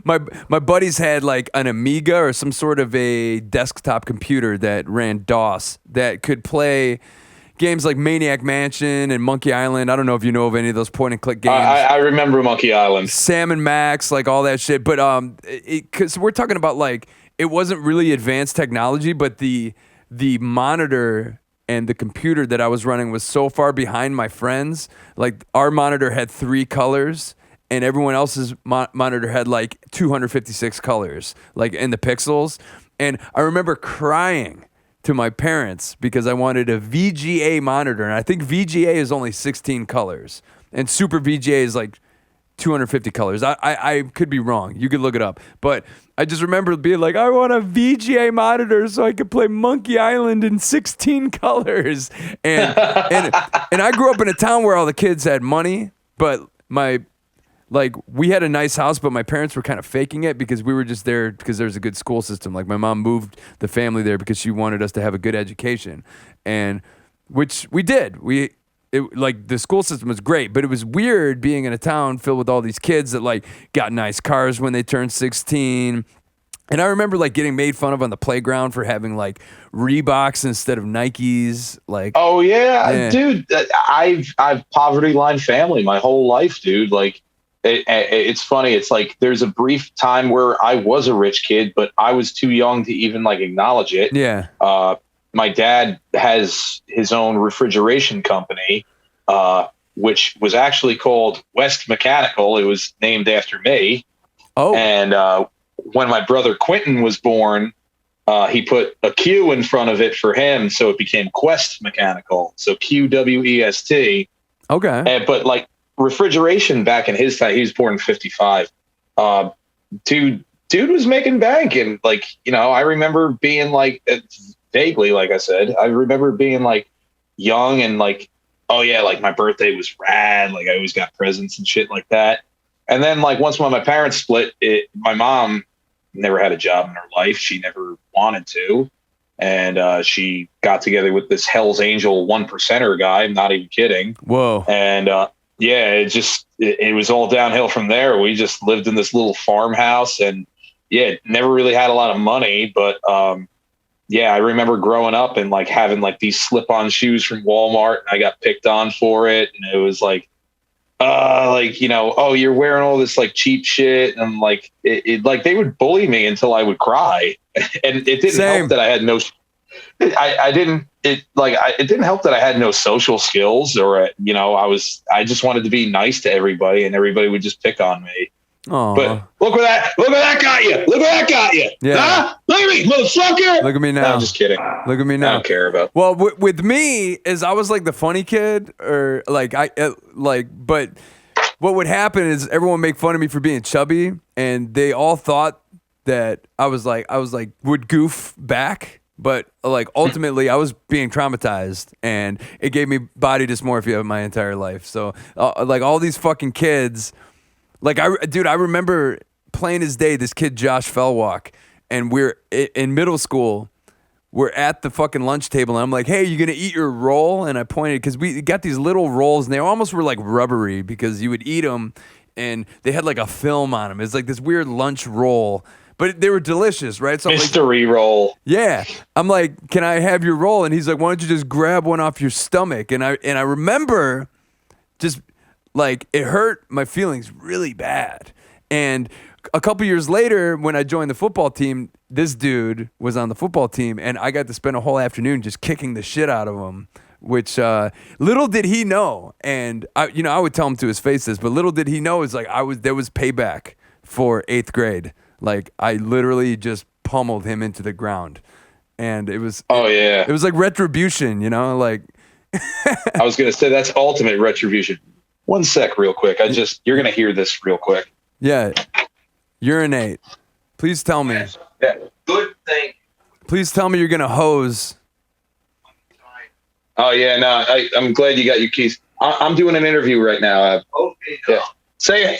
my buddies had like an Amiga or some sort of a desktop computer that ran DOS that could play games like Maniac Mansion and Monkey Island. I don't know if you know of any of those point and click games. I remember Monkey Island. Sam and Max, like all that shit. But because we're talking about like, it wasn't really advanced technology, but the monitor and the computer that I was running was so far behind my friends. Like our monitor had 3 colors and everyone else's monitor had like 256 colors, like in the pixels. And I remember crying to my parents because I wanted a VGA monitor. And I think VGA is only 16 colors and Super VGA is like 250 colors. I could be wrong. You could look it up. But I just remember being like, I want a VGA monitor so I could play Monkey Island in 16 colors. And I grew up in a town where all the kids had money, but we had a nice house, but my parents were kind of faking it because we were just there because there's a good school system. Like my mom moved the family there because she wanted us to have a good education, and which we did. Like the school system was great, but it was weird being in a town filled with all these kids that like got nice cars when they turned 16. And I remember like getting made fun of on the playground for having like Reeboks instead of Nikes. Like, oh yeah, dude, I've poverty line family my whole life, dude. Like it's funny. It's like there's a brief time where I was a rich kid, but I was too young to even like acknowledge it. Yeah. My dad has his own refrigeration company, which was actually called West Mechanical. It was named after me. Oh. And when my brother Quentin was born, he put a Q in front of it for him, so it became Quest Mechanical. So QWEST. Okay. But like refrigeration back in his time, he was born in 55. Dude was making bank, and like, you know, I remember being like, vaguely, like I said, I remember being like young and like, oh yeah, like my birthday was rad. Like I always got presents and shit like that. And then like once when my parents split, my mom never had a job in her life. She never wanted to. And she got together with this Hell's Angel 1%er guy. I'm not even kidding. Whoa. And yeah, it was all downhill from there. We just lived in this little farmhouse, and yeah, never really had a lot of money, but yeah, I remember growing up and like having like these slip-on shoes from Walmart, and I got picked on for it. And it was like, you know, oh, you're wearing all this like cheap shit. And like, it like they would bully me until I would cry. And it didn't help that I had no, it didn't help that I had no social skills, or, you know, I just wanted to be nice to everybody, and everybody would just pick on me. Aww. But look where that got you. Look where that got you. Yeah. Huh? Look at me, motherfucker. Look at me now. No, I'm just kidding. Look at me now. I don't care about. Well, with me is I was like the funny kid, or like but what would happen is everyone make fun of me for being chubby, and they all thought that I was like would goof back. But like ultimately, I was being traumatized, and it gave me body dysmorphia my entire life. So like all these fucking kids. Like, I remember plain as day, this kid, Josh Fellwalk, and we're in middle school. We're at the fucking lunch table, and I'm like, hey, you going to eat your roll? And I pointed, because we got these little rolls, and they almost were like rubbery, because you would eat them, and they had like a film on them. It's like this weird lunch roll, but they were delicious, right? So mystery roll. Yeah. I'm like, can I have your roll? And he's like, why don't you just grab one off your stomach? And I remember just... like, it hurt my feelings really bad. And a couple years later, when I joined the football team, this dude was on the football team, and I got to spend a whole afternoon just kicking the shit out of him, which little did he know. And I would tell him to his face this, but little did he know is like there was payback for 8th grade. Like, I literally just pummeled him into the ground, and it was it was like retribution, you know, like. I was gonna say that's ultimate retribution. One sec, real quick. You're gonna hear this real quick. Yeah. Urinate. Please tell me. Yeah. Good thing. Please tell me you're gonna hose. Oh yeah, no. I'm glad you got your keys. I'm doing an interview right now. Okay. Yeah. Say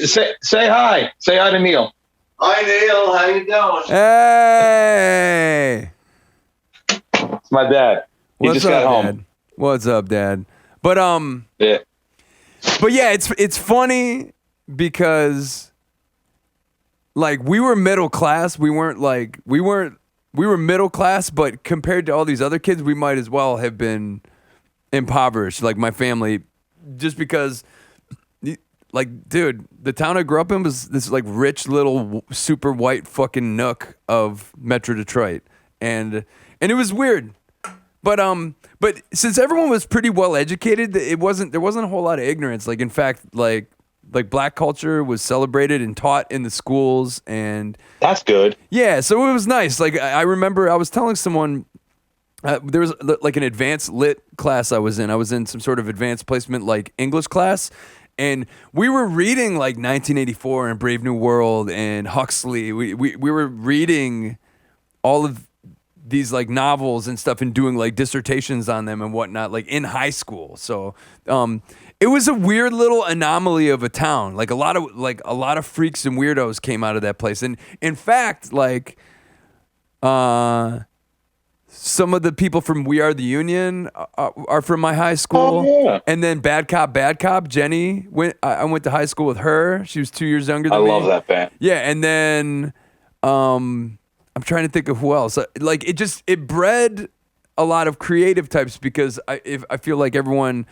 hi. Say hi to Neil. Hi Neil, how you doing? Hey. It's my dad. He What's just up, got home. Dad? What's up, Dad? But Yeah. But yeah, it's funny because like we were middle class. We were middle class, but compared to all these other kids, we might as well have been impoverished. Like my family, just because, like, dude, the town I grew up in was this like rich little super white fucking nook of Metro Detroit, and it was weird. But since everyone was pretty well educated, there wasn't a whole lot of ignorance. Like in fact, like black culture was celebrated and taught in the schools, and That's good. yeah, so it was nice. Like I remember I was telling someone there was like an advanced lit class I was in. I was in some sort of advanced placement like English class, and we were reading like 1984 and Brave New World and Huxley. We were reading all of these like novels and stuff and doing like dissertations on them and whatnot, like in high school. So it was a weird little anomaly of a town. Like a lot of freaks and weirdos came out of that place. And in fact, like some of the people from We Are the Union are from my high school. Oh, yeah. And then Bad Cop, Jenny I went to high school with her. She was 2 years younger than me. I love that band. Yeah, and then I'm trying to think of who else. Like it bred a lot of creative types because I feel like everyone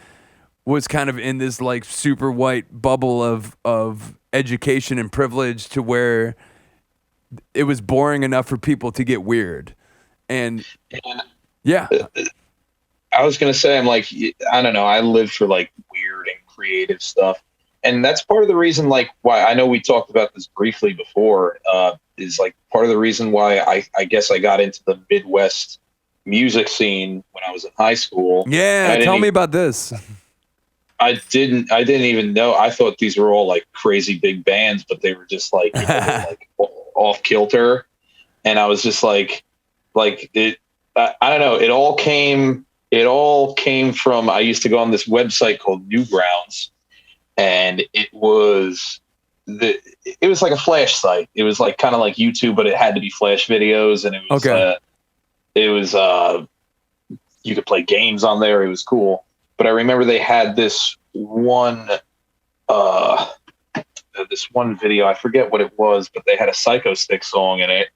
was kind of in this like super white bubble of education and privilege to where it was boring enough for people to get weird. And yeah. I was gonna say, I'm like, I don't know. I live for like weird and creative stuff, and that's part of the reason, like, why I know we talked about this briefly before. Is like part of the reason why I guess I got into the Midwest music scene when I was in high school. Yeah, tell me about this. I didn't even know. I thought these were all like crazy big bands, but they were just like, you know, like off kilter, and I was just like it. I don't know. It all came from, I used to go on this website called Newgrounds, and it was like a Flash site. It was like kind of like YouTube, but it had to be Flash videos, and it was you could play games on there. It was cool. But I remember they had this one video. I forget what it was, but they had a Psycho Stick song in it,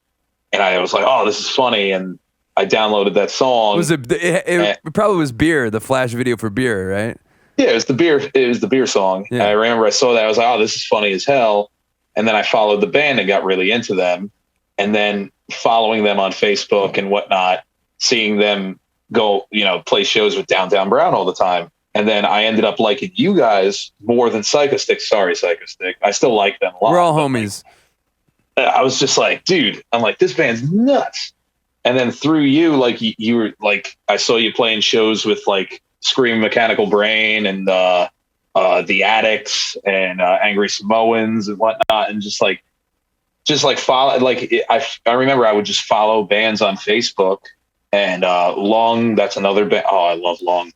and I was like, "Oh, this is funny," and I downloaded that song. It probably was Beer, the Flash video for Beer, right? Yeah, it was the beer. It was the Beer song. Yeah. And I remember I saw that. I was like, "Oh, this is funny as hell." And then I followed the band and got really into them. And then following them on Facebook and whatnot, seeing them go, you know, play shows with Downtown Brown all the time. And then I ended up liking you guys more than Psycho Stick. Sorry, Psycho Stick. I still like them a lot. We're all homies. Like, I was just like, dude, I'm like, this band's nuts. And then through you, like you were like, I saw you playing shows with like Scream Mechanical Brain and the Addicts and Angry Samoans and whatnot, and just like follow. Like I remember I would just follow bands on Facebook, and Lung. That's another band. Oh, I love Lung.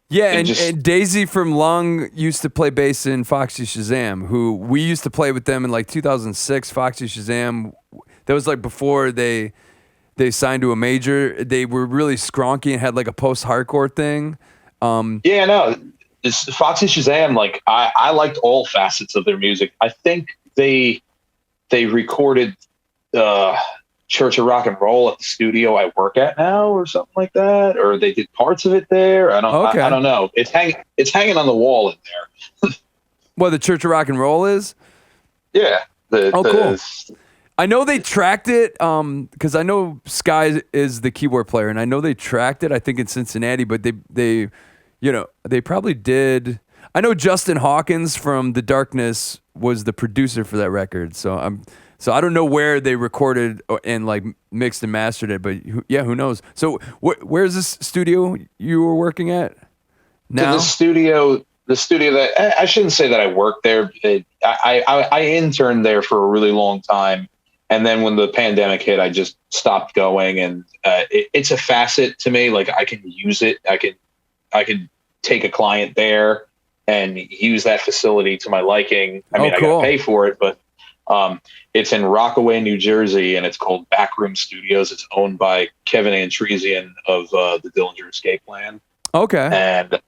Yeah, and Daisy from Lung used to play bass in Foxy Shazam, who we used to play with them in like 2006. Foxy Shazam, that was like before they signed to a major. They were really skronky and had like a post-hardcore thing. Yeah, no, it's Foxy Shazam. Like I liked all facets of their music. I think they recorded Church of Rock and Roll at the studio I work at now, or something like that, or they did parts of it there. I don't know. It's hanging on the wall in there. What, the Church of Rock and Roll is? Yeah. Cool. I know they tracked it because I know Sky is the keyboard player, and I know they tracked it. I think in Cincinnati, but they probably did. I know Justin Hawkins from The Darkness was the producer for that record, so I don't know where they recorded and like mixed and mastered it, but who knows? So where's this studio you were working at now? So the studio that I shouldn't say that I worked there. I interned there for a really long time. And then when the pandemic hit, I just stopped going. And it's a facet to me. Like I can use it. I can take a client there and use that facility to my liking. I mean, cool. I got to pay for it, but it's in Rockaway, New Jersey, and it's called Backroom Studios. It's owned by Kevin Antresian of the Dillinger Escape Plan. Okay. And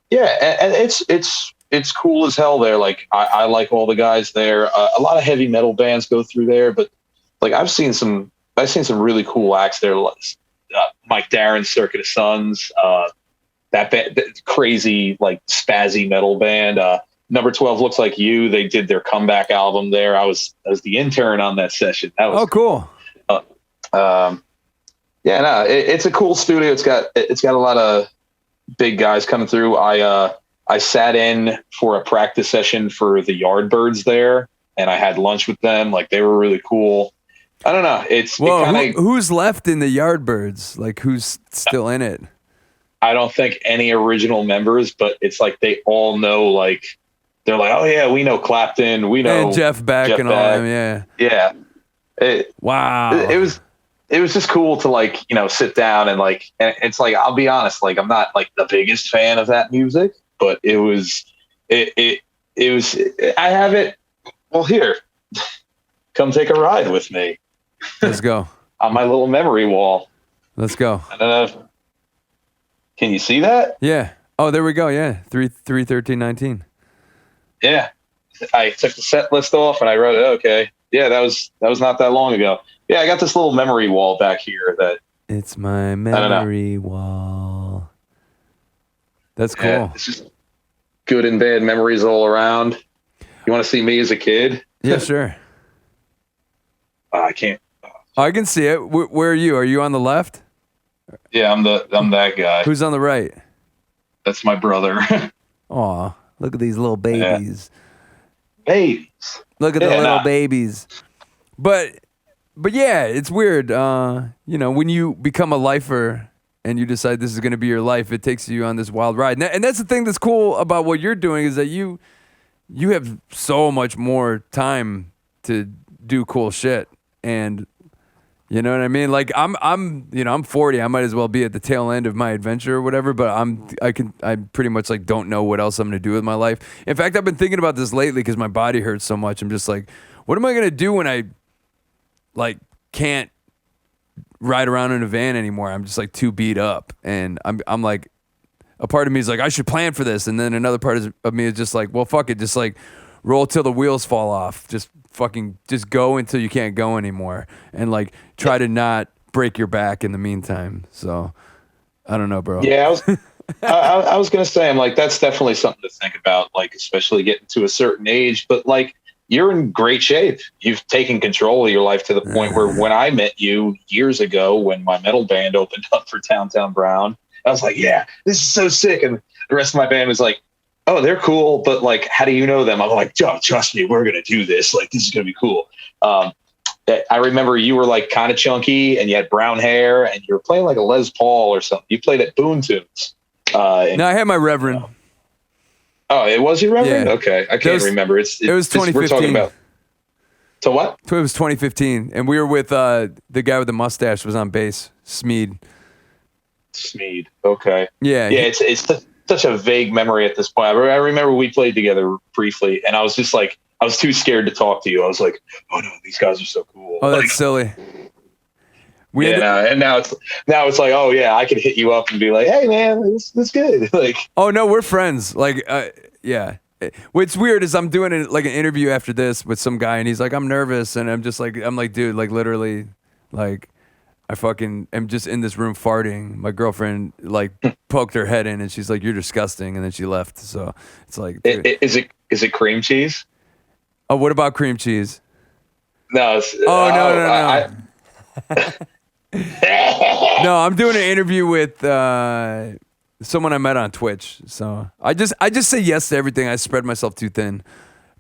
yeah, and it's cool as hell there. Like I like all the guys there. A lot of heavy metal bands go through there, but like I've seen some really cool acts there. Mike Darren's Circuit of Suns, that crazy like spazzy metal band. Number 12 Looks Like You. They did their comeback album there. I was the intern on that session. That was cool. Yeah, no, it's a cool studio. It's got a lot of big guys coming through. I sat in for a practice session for the Yardbirds there, and I had lunch with them. Like they were really cool. I don't know. Who's left in the Yardbirds? Like who's still in it? I don't think any original members, but it's like they all know. Like they're like, oh yeah, we know Clapton, we know and Jeff Beck and all them. Yeah. Wow. It was just cool to like sit down and like, and it's like I'll be honest, like I'm not like the biggest fan of that music, but it was I have it. Well, here, come take a ride with me. Let's go. On my little memory wall. Let's go. I don't know. Can you see that? Yeah. Oh, there we go. Yeah. 3/13/19. Yeah. I took the set list off and I wrote it. Okay. Yeah, that was not that long ago. Yeah, I got this little memory wall back here that it's my memory wall. That's cool. Yeah, it's just good and bad memories all around. You want to see me as a kid? Yeah, sure. I can't. I can see it. Where are you? Are you on the left? Yeah, I'm that guy. Who's on the right? That's my brother. Aw, look at these little babies. Yeah. Babies. Look at the little babies. But yeah, it's weird. When you become a lifer and you decide this is going to be your life, it takes you on this wild ride. And that's the thing that's cool about what you're doing is that you have so much more time to do cool shit. And you know what I mean? Like I'm 40. I might as well be at the tail end of my adventure or whatever, but I pretty much like don't know what else I'm going to do with my life. In fact, I've been thinking about this lately cuz my body hurts so much. I'm just like, what am I going to do when I like can't ride around in a van anymore? I'm just like too beat up, and I'm like, a part of me is like, I should plan for this, and then another part of me is just like, well, fuck it, just like roll till the wheels fall off, just go until you can't go anymore, and like try to not break your back in the meantime. So I don't know, bro. Yeah, I was gonna say, I'm like, that's definitely something to think about, like especially getting to a certain age, but like you're in great shape. You've taken control of your life to the point where when I met you years ago, when my metal band opened up for Downtown Brown, I was like, yeah, this is so sick. And the rest of my band was like, oh, they're cool, but like, how do you know them? I'm like, oh, trust me, we're going to do this. Like, this is going to be cool. I remember you were like kind of chunky and you had brown hair and you were playing like a Les Paul or something. You played at Boone Tunes. No, I had my Reverend. Oh, it was your Reverend? Yeah. Okay. I can't remember. It was 2015. We're talking about. So what? It was 2015. And we were with the guy with the mustache was on bass, Smeed. Okay. Yeah. Yeah, it's such a vague memory at this point. I remember we played together briefly, and I was just like, I was too scared to talk to you. I was like, oh no, these guys are so cool. Oh, that's silly. And now it's like, oh yeah, I could hit you up and be like, hey man, this good. Like, oh no, we're friends. Like, yeah. What's weird is I'm doing an interview after this with some guy, and he's like, I'm nervous, and I'm like, dude, like literally, like, I fucking am just in this room farting. My girlfriend like poked her head in, and she's like, you're disgusting, and then she left. So it's like, is it cream cheese? Oh, what about cream cheese? No. No. No, I'm doing an interview with someone I met on Twitch. So I just say yes to everything. I spread myself too thin.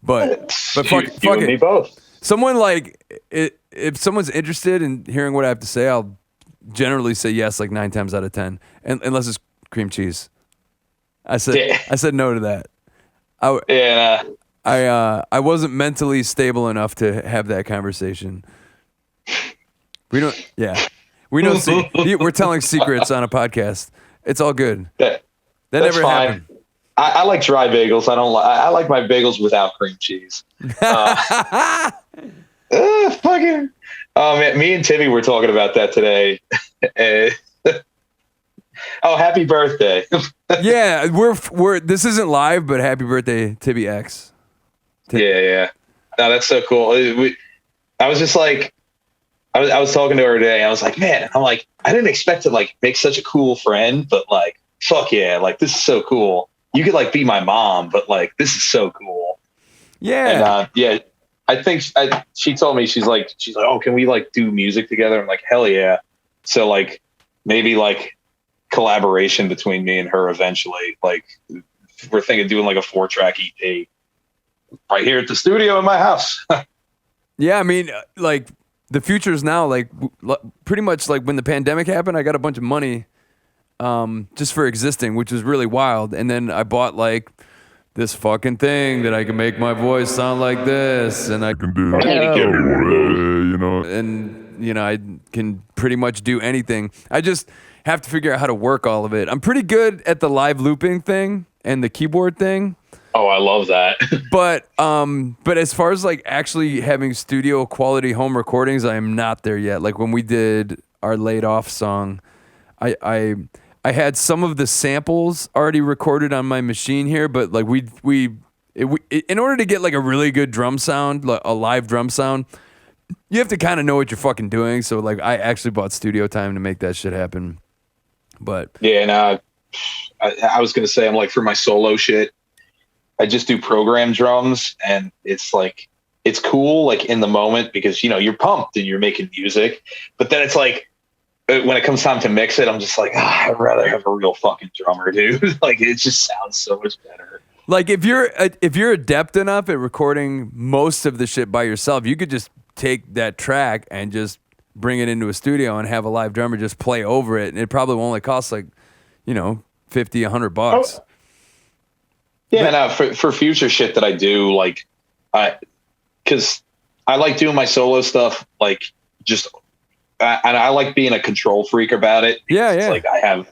But fuck it. Me both. Someone like if someone's interested in hearing what I have to say, I'll generally say yes like 9 times out of 10, and unless it's cream cheese. I said no to that. Yeah. I wasn't mentally stable enough to have that conversation. We don't. Yeah, we don't see. We're telling secrets on a podcast. It's all good. That That's never fine. happened. I like dry bagels. I like my bagels without cream cheese. Fucking. Oh man, me and Timmy were talking about that today. Oh, happy birthday! Yeah, we're. This isn't live, but happy birthday, Tibby X. Yeah. No, that's so cool. I was just like, I was talking to her today. I was like, man, I didn't expect to like make such a cool friend, but like, fuck yeah, like this is so cool. You could like be my mom, but like this is so cool. Yeah. And I think she told me she's like, oh, can we like do music together? I'm like, hell yeah. So like maybe like collaboration between me and her eventually. Like we're thinking doing like a 4-track EP right here at the studio in my house. Yeah, I mean, like the future is now. Like pretty much like when the pandemic happened, I got a bunch of money just for existing, which was really wild. And then I bought like this fucking thing that I can make my voice sound like this, and I can do, and I can pretty much do anything. I just have to figure out how to work all of it. I'm pretty good at the live looping thing and the keyboard thing. Oh, I love that. But as far as like actually having studio quality home recordings, I am not there yet. Like when we did our Laid Off song, I had some of the samples already recorded on my machine here, but like we in order to get like a really good drum sound, like a live drum sound, you have to kind of know what you're fucking doing. So like I actually bought studio time to make that shit happen. But yeah, and I was gonna say, I'm like, for my solo shit, I just do program drums, and it's like, it's cool like in the moment because you're pumped and you're making music, but then it's like when it comes time to mix it, I'm just like, I'd rather have a real fucking drummer, dude. Like it just sounds so much better. Like if you're adept enough at recording most of the shit by yourself, you could just take that track and just bring it into a studio and have a live drummer just play over it, and it probably will only cost like, $50, $100. Oh. Yeah, now for future shit that I do, like, because I like doing my solo stuff, like just, and I like being a control freak about it. Yeah. It's like I have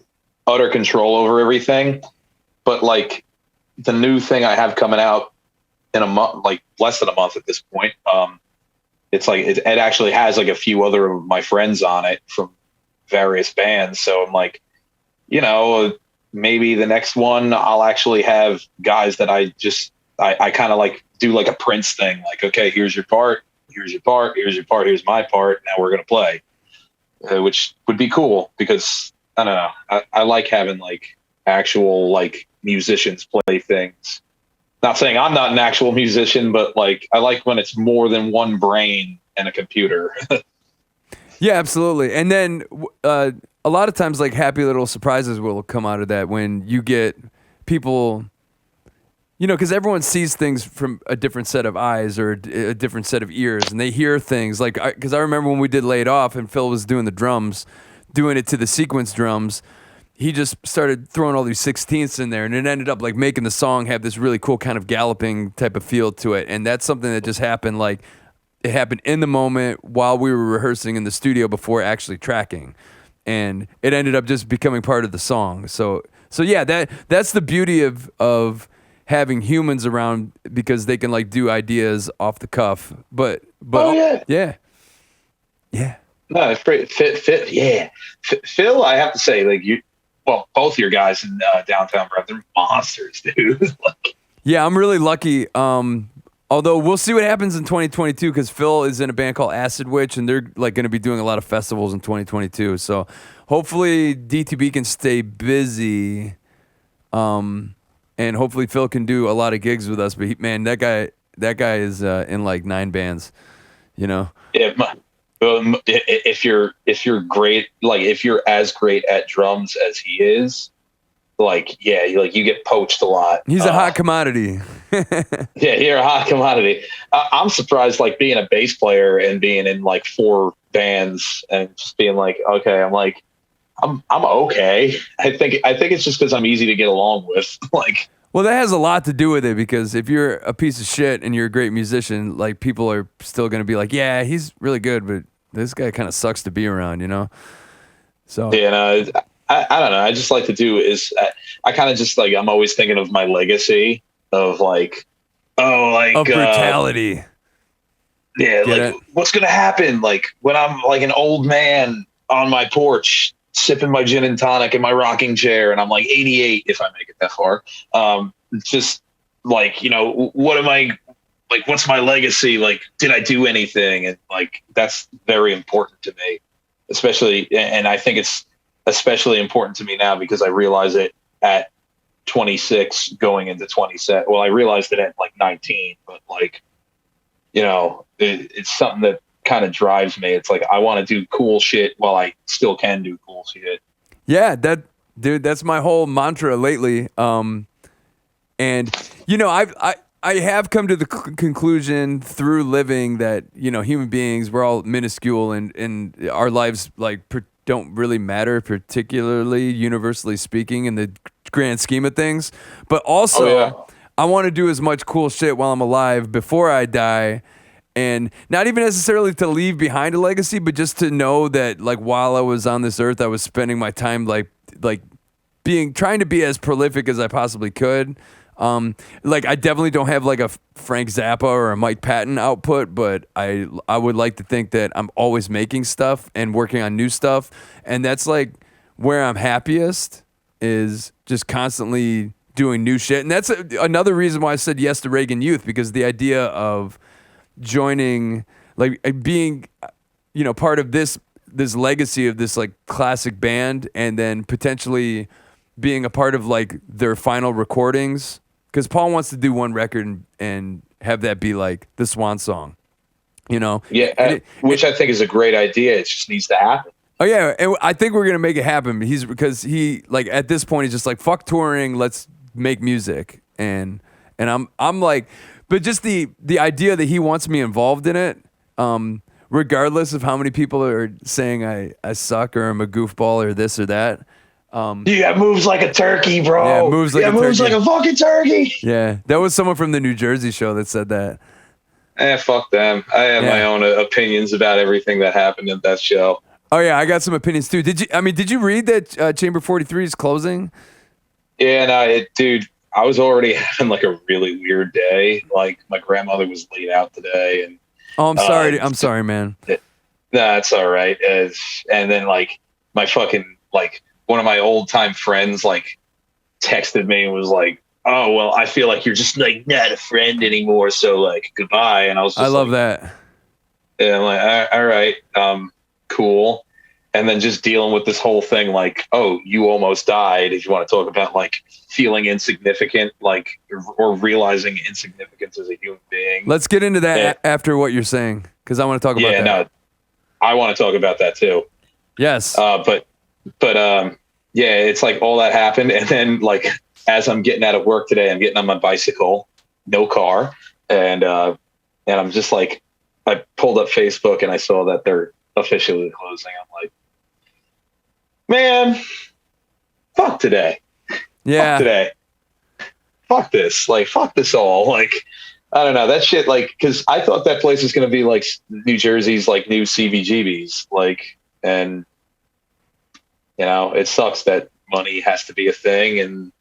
utter control over everything. But like the new thing I have coming out in a month, like less than a month at this point, it's like it actually has like a few other of my friends on it from various bands. So I'm like, maybe the next one I'll actually have guys that I kind of like do like a Prince thing. Like, okay, here's your part, here's your part, here's your part, here's my part. Now we're going to play, which would be cool because I don't know. I like having like actual like musicians play things. Not saying I'm not an actual musician, but like I like when it's more than one brain and a computer. Yeah, absolutely. And then a lot of times like happy little surprises will come out of that when you get people, because everyone sees things from a different set of eyes or a different set of ears, and they hear things like, because I remember when we did Laid Off and Phil was doing the drums, doing it to the sequence drums, he just started throwing all these 16ths in there, and it ended up like making the song have this really cool kind of galloping type of feel to it. And that's something that just happened, like it happened in the moment while we were rehearsing in the studio before actually tracking, and it ended up just becoming part of the song. So yeah, that's the beauty of having humans around, because they can like do ideas off the cuff. But oh, yeah. No, fit. Yeah, Phil. I have to say, like both your guys in downtown, bro, they're monsters, dude. Like, yeah, I'm really lucky. Although we'll see what happens in 2022, because Phil is in a band called Acid Witch, and they're like going to be doing a lot of festivals in 2022. So hopefully DTB can stay busy, and hopefully Phil can do a lot of gigs with us. But that guy is in like 9 bands, Yeah. If you're great, like if you're as great at drums as he is, like, yeah, like you get poached a lot. He's a hot commodity. Yeah, you're a hot commodity. I'm surprised, like being a bass player and being in like 4 bands and just being like, okay, I'm okay. I think it's just because I'm easy to get along with. Like, Well, that has a lot to do with it because if you're a piece of shit and you're a great musician, like people are still going to be like, yeah, he's really good, but this guy kind of sucks to be around, you know? So Yeah, no, I don't know. I just like to do is I kind of just like I'm always thinking of my legacy of like of brutality. Yeah, Get like it? what's gonna happen? Like when I'm like an old man on my porch sipping my gin and tonic in my rocking chair, and I'm like 88 if I make it that far. Just like what am I like? What's my legacy? Like, did I do anything? And like that's very important to me, especially. And I think it's especially important to me now because I realize it at 26 going into 27. Well, I realized it at like 19, but like, it's something that kind of drives me. It's like, I want to do cool shit while I still can do cool shit. Yeah, that's my whole mantra lately. And I have come to the conclusion through living that, human beings, we're all minuscule and our lives don't really matter, particularly universally speaking in the grand scheme of things. But also I want to do as much cool shit while I'm alive before I die. And not even necessarily to leave behind a legacy, but just to know that like while I was on this earth, I was spending my time trying to be as prolific as I possibly could. Like I definitely don't have like a Frank Zappa or a Mike Patton output, but I would like to think that I'm always making stuff and working on new stuff. And that's like where I'm happiest is just constantly doing new shit. And that's another reason why I said yes to Reagan Youth, because the idea of joining, like being, part of this legacy of this like classic band, and then potentially being a part of like their final recordings. Because Paul wants to do one record and have that be like the swan song, Yeah, which I think is a great idea. It just needs to happen. Oh yeah, and I think we're gonna make it happen. Because he like at this point he's just like fuck touring, let's make music, and I'm like, but just the idea that he wants me involved in it, regardless of how many people are saying I suck or I'm a goofball or this or that. Yeah, moves like a turkey, bro. Yeah, moves like a fucking turkey. Yeah, that was someone from the New Jersey show that said that. Fuck them. I have my own opinions about everything that happened at that show. Oh yeah, I got some opinions too. Did you read that Chamber 43 is closing? Yeah, no, dude, I was already having like a really weird day. Like my grandmother was laid out today, and oh, I'm sorry. I'm sorry, man. That's all right. And then like my fucking like one of my old time friends like texted me and was like, "Oh well, I feel like you're just like not a friend anymore. So like goodbye." And I was just I love that. Yeah, I'm like, all right, cool. And then just dealing with this whole thing, like, oh, you almost died. If you want to talk about like feeling insignificant, like, or realizing insignificance as a human being. Let's get into that after what you're saying, because I want to talk about that. Yeah, no, I want to talk about that too. Yes. But yeah, it's like all that happened, and then like as I'm getting out of work today, I'm getting on my bicycle, no car, and I'm just like, I pulled up Facebook and I saw that they're officially closing. I'm like, man, fuck today. Yeah. Fuck today. Fuck this. Like, fuck this all. Like, I don't know. That shit, like, because I thought that place was going to be like New Jersey's like new CBGB's. Like, and, it sucks that money has to be a thing. And,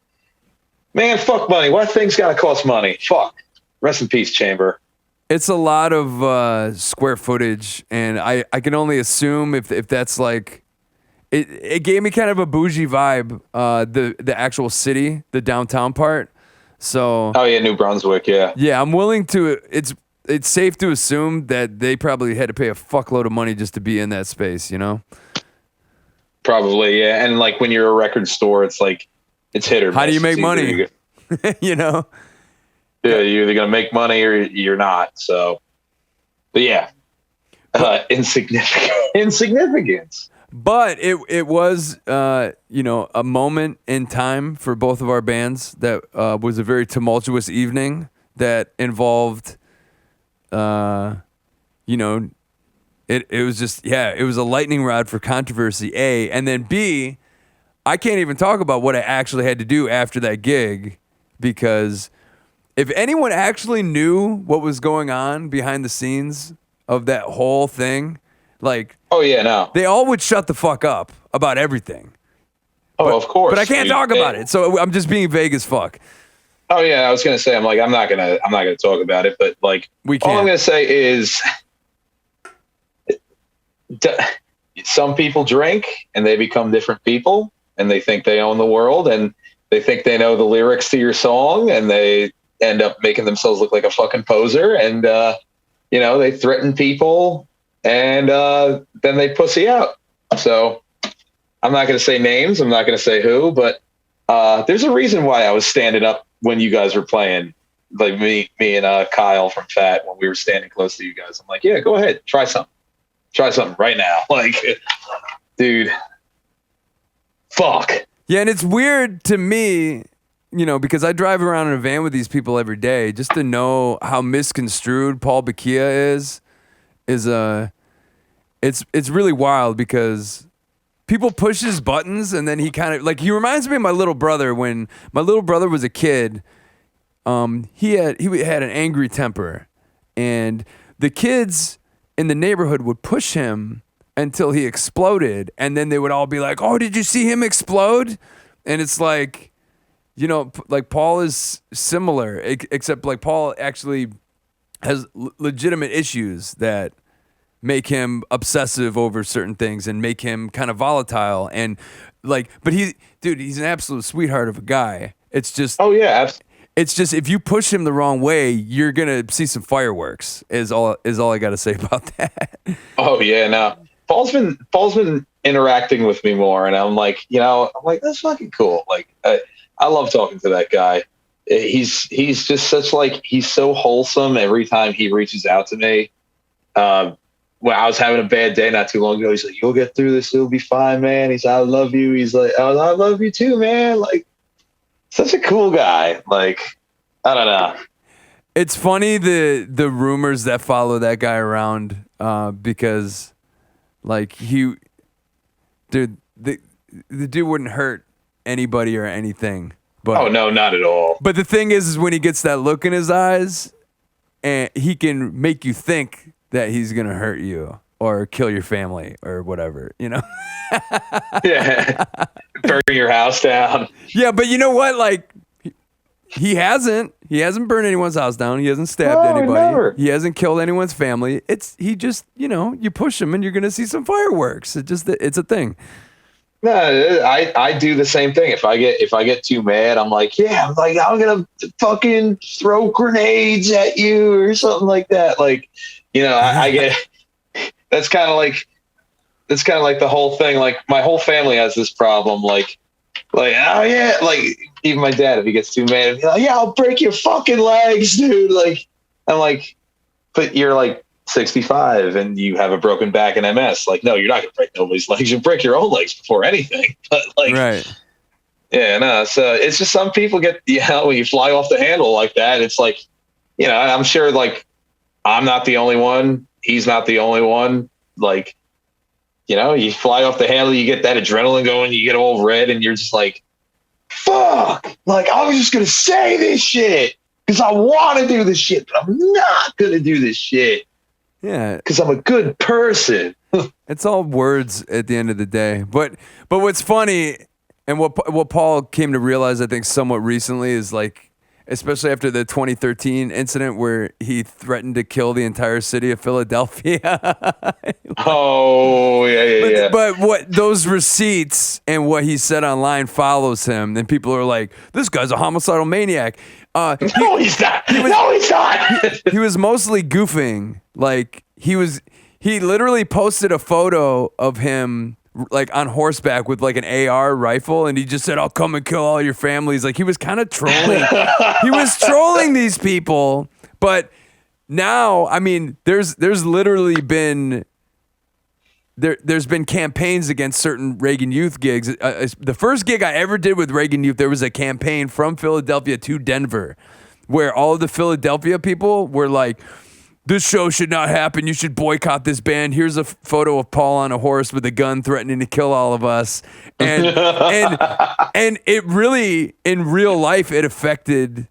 man, fuck money. Why things got to cost money? Fuck. Rest in peace, Chamber. It's a lot of square footage, and I can only assume if that's like, it gave me kind of a bougie vibe, the actual city, the downtown part. So oh yeah, New Brunswick, yeah. Yeah, I'm willing to. It's safe to assume that they probably had to pay a fuckload of money just to be in that space, Probably, yeah. And like when you're a record store, it's like it's hit or miss. How do you make money? Yeah, you're either gonna make money or you're not. So, but yeah, insignificance. But it was a moment in time for both of our bands that was a very tumultuous evening that involved it was just it was a lightning rod for controversy, A, and then B, I can't even talk about what I actually had to do after that gig because if anyone actually knew what was going on behind the scenes of that whole thing, like, oh yeah, no, they all would shut the fuck up about everything. Oh, of course. But I can't talk about it, so I'm just being vague as fuck. Oh yeah, I was gonna say, I'm not gonna talk about it, but like, all I'm gonna say is, some people drink and they become different people, and they think they own the world, and they think they know the lyrics to your song, and they end up making themselves look like a fucking poser, and they threaten people, and then they pussy out. So I'm not gonna say names. I'm not gonna say who, but there's a reason why I was standing up when you guys were playing, like me and Kyle from Fat, when we were standing close to you guys. I'm like, yeah, go ahead, try something right now. Like, dude, fuck. Yeah, and it's weird to me, because I drive around in a van with these people every day, just to know how misconstrued Paul Bacchia is it's really wild, because people push his buttons, and then he kind of, like, he reminds me of my little brother. When my little brother was a kid, he had an angry temper, and the kids in the neighborhood would push him until he exploded, and then they would all be like, "Oh, did you see him explode?" And it's like, like, Paul is similar, except like Paul actually has legitimate issues that make him obsessive over certain things and make him kind of volatile, and like, but he's an absolute sweetheart of a guy. It's just, oh yeah, it's just, if you push him the wrong way, you're gonna see some fireworks. Is all I got to say about that. Oh yeah, no. Paul's been interacting with me more, and I'm like, that's fucking cool. Like, I love talking to that guy. He's just such, like, he's so wholesome every time he reaches out to me. When I was having a bad day not too long ago, he's like, "You'll get through this. It'll be fine, man." He's like, "I love you." He's like, "Oh, I love you too, man." Like, such a cool guy. Like, I don't know. It's funny the rumors that follow that guy around, because, like, the dude wouldn't hurt anybody or anything. But, oh no, not at all. But the thing is when he gets that look in his eyes, and he can make you think that he's gonna hurt you or kill your family or whatever, Yeah, burn your house down. Yeah, but you know what? Like, he hasn't burned anyone's house down. He hasn't stabbed anybody. Never. He hasn't killed anyone's family. He just, you push him and you're gonna see some fireworks. It's a thing. No, I do the same thing. If I get too mad, I'm like, I'm gonna fucking throw grenades at you or something like that. Like, I get, that's kind of like the whole thing. Like, my whole family has this problem. Like, oh yeah, like, even my dad, if he gets too mad, he'll be like, "Yeah, I'll break your fucking legs, dude." Like, I'm like, but you're like 65 and you have a broken back and MS. Like, no, you're not gonna break nobody's legs. You break your own legs before anything. But, like, right. Yeah, no. So it's just, some people get, when you fly off the handle like that, it's like, I'm sure, like, I'm not the only one. He's not the only one. Like, you fly off the handle, you get that adrenaline going, you get all red, and you're just like, fuck. Like, I was just going to say this shit because I want to do this shit, but I'm not going to do this shit. Yeah. Because I'm a good person. It's all words at the end of the day. But what's funny, and what Paul came to realize, I think, somewhat recently, is, like, especially after the 2013 incident where he threatened to kill the entire city of Philadelphia. Oh, yeah. But what those receipts and what he said online follows him, and people are like, "This guy's a homicidal maniac." No, he's not. He's not. He was mostly goofing. Like, he literally posted a photo of him, like, on horseback with, like, an AR rifle, and he just said, "I'll come and kill all your families." Like, he was kind of trolling. He was trolling these people. But now, I mean, there's literally been there's been campaigns against certain Reagan Youth gigs. The first gig I ever did with Reagan Youth, there was a campaign from Philadelphia to Denver where all of the Philadelphia people were like, this show should not happen. You should boycott this band. Here's a photo of Paul on a horse with a gun threatening to kill all of us. And it really, in real life, it affected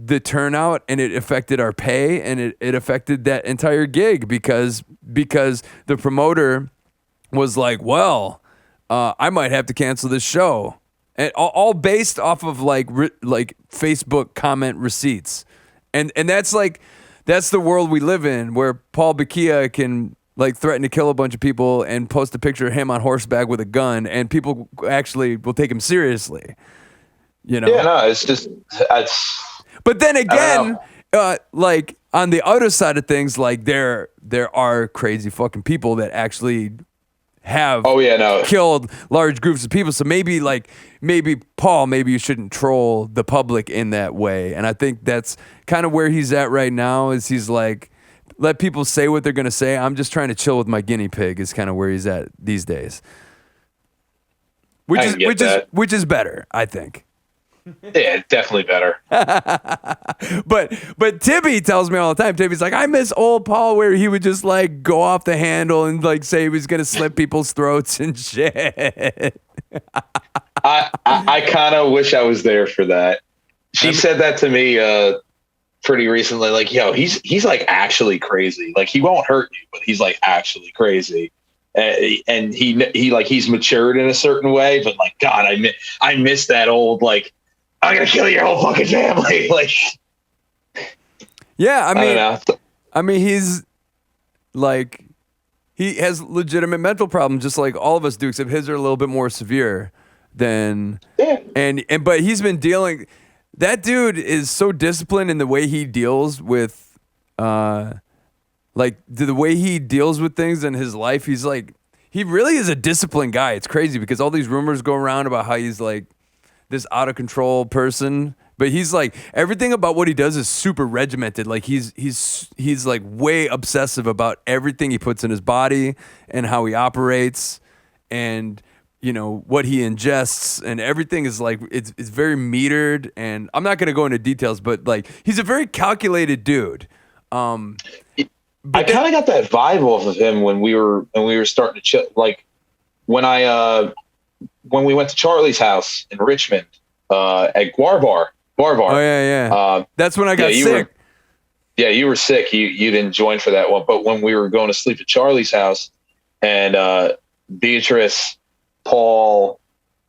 the turnout, and it affected our pay, and it affected that entire gig because the promoter was like, well, I might have to cancel this show. And all based off of like Facebook comment receipts. And that's the world we live in, where Paul Bakia can like threaten to kill a bunch of people and post a picture of him on horseback with a gun, and people actually will take him seriously. You know? Yeah, no, it's. But then again, like on the other side of things, like there are crazy fucking people that actually have killed large groups of people. So maybe Paul, maybe you shouldn't troll the public in that way. And I think that's kind of where he's at right now, is he's like, let people say what they're going to say. I'm just trying to chill with my guinea pig is kind of where he's at these days. Which is better, I think. Yeah, definitely better. But Tibby tells me all the time. Tibby's like, I miss old Paul, where he would just like go off the handle and like say he was gonna slit people's throats and shit. I kind of wish I was there for that. She said that to me pretty recently. Like, yo, he's like actually crazy. Like, he won't hurt you, but he's like actually crazy. And he like, he's matured in a certain way. But like, God, I miss that old like, I'm gonna kill your whole fucking family. Like, yeah, I mean, he's like, he has legitimate mental problems, just like all of us do, except his are a little bit more severe than. Yeah. And but he's been dealing. That dude is so disciplined in the way he deals with, like the way he deals with things in his life. He's like, he really is a disciplined guy. It's crazy because all these rumors go around about how he's like this out of control person, but he's like, everything about what he does is super regimented. Like he's like way obsessive about everything he puts in his body and how he operates, and you know what he ingests, and everything is like it's very metered. And I'm not gonna go into details, but like he's a very calculated dude. I kind of got that vibe off of him when we were starting to chill. Like when we went to Charlie's house in Richmond at Guarbar. Oh yeah. That's when I got sick. You were sick. You didn't join for that one. But when we were going to sleep at Charlie's house, and Beatrice, Paul,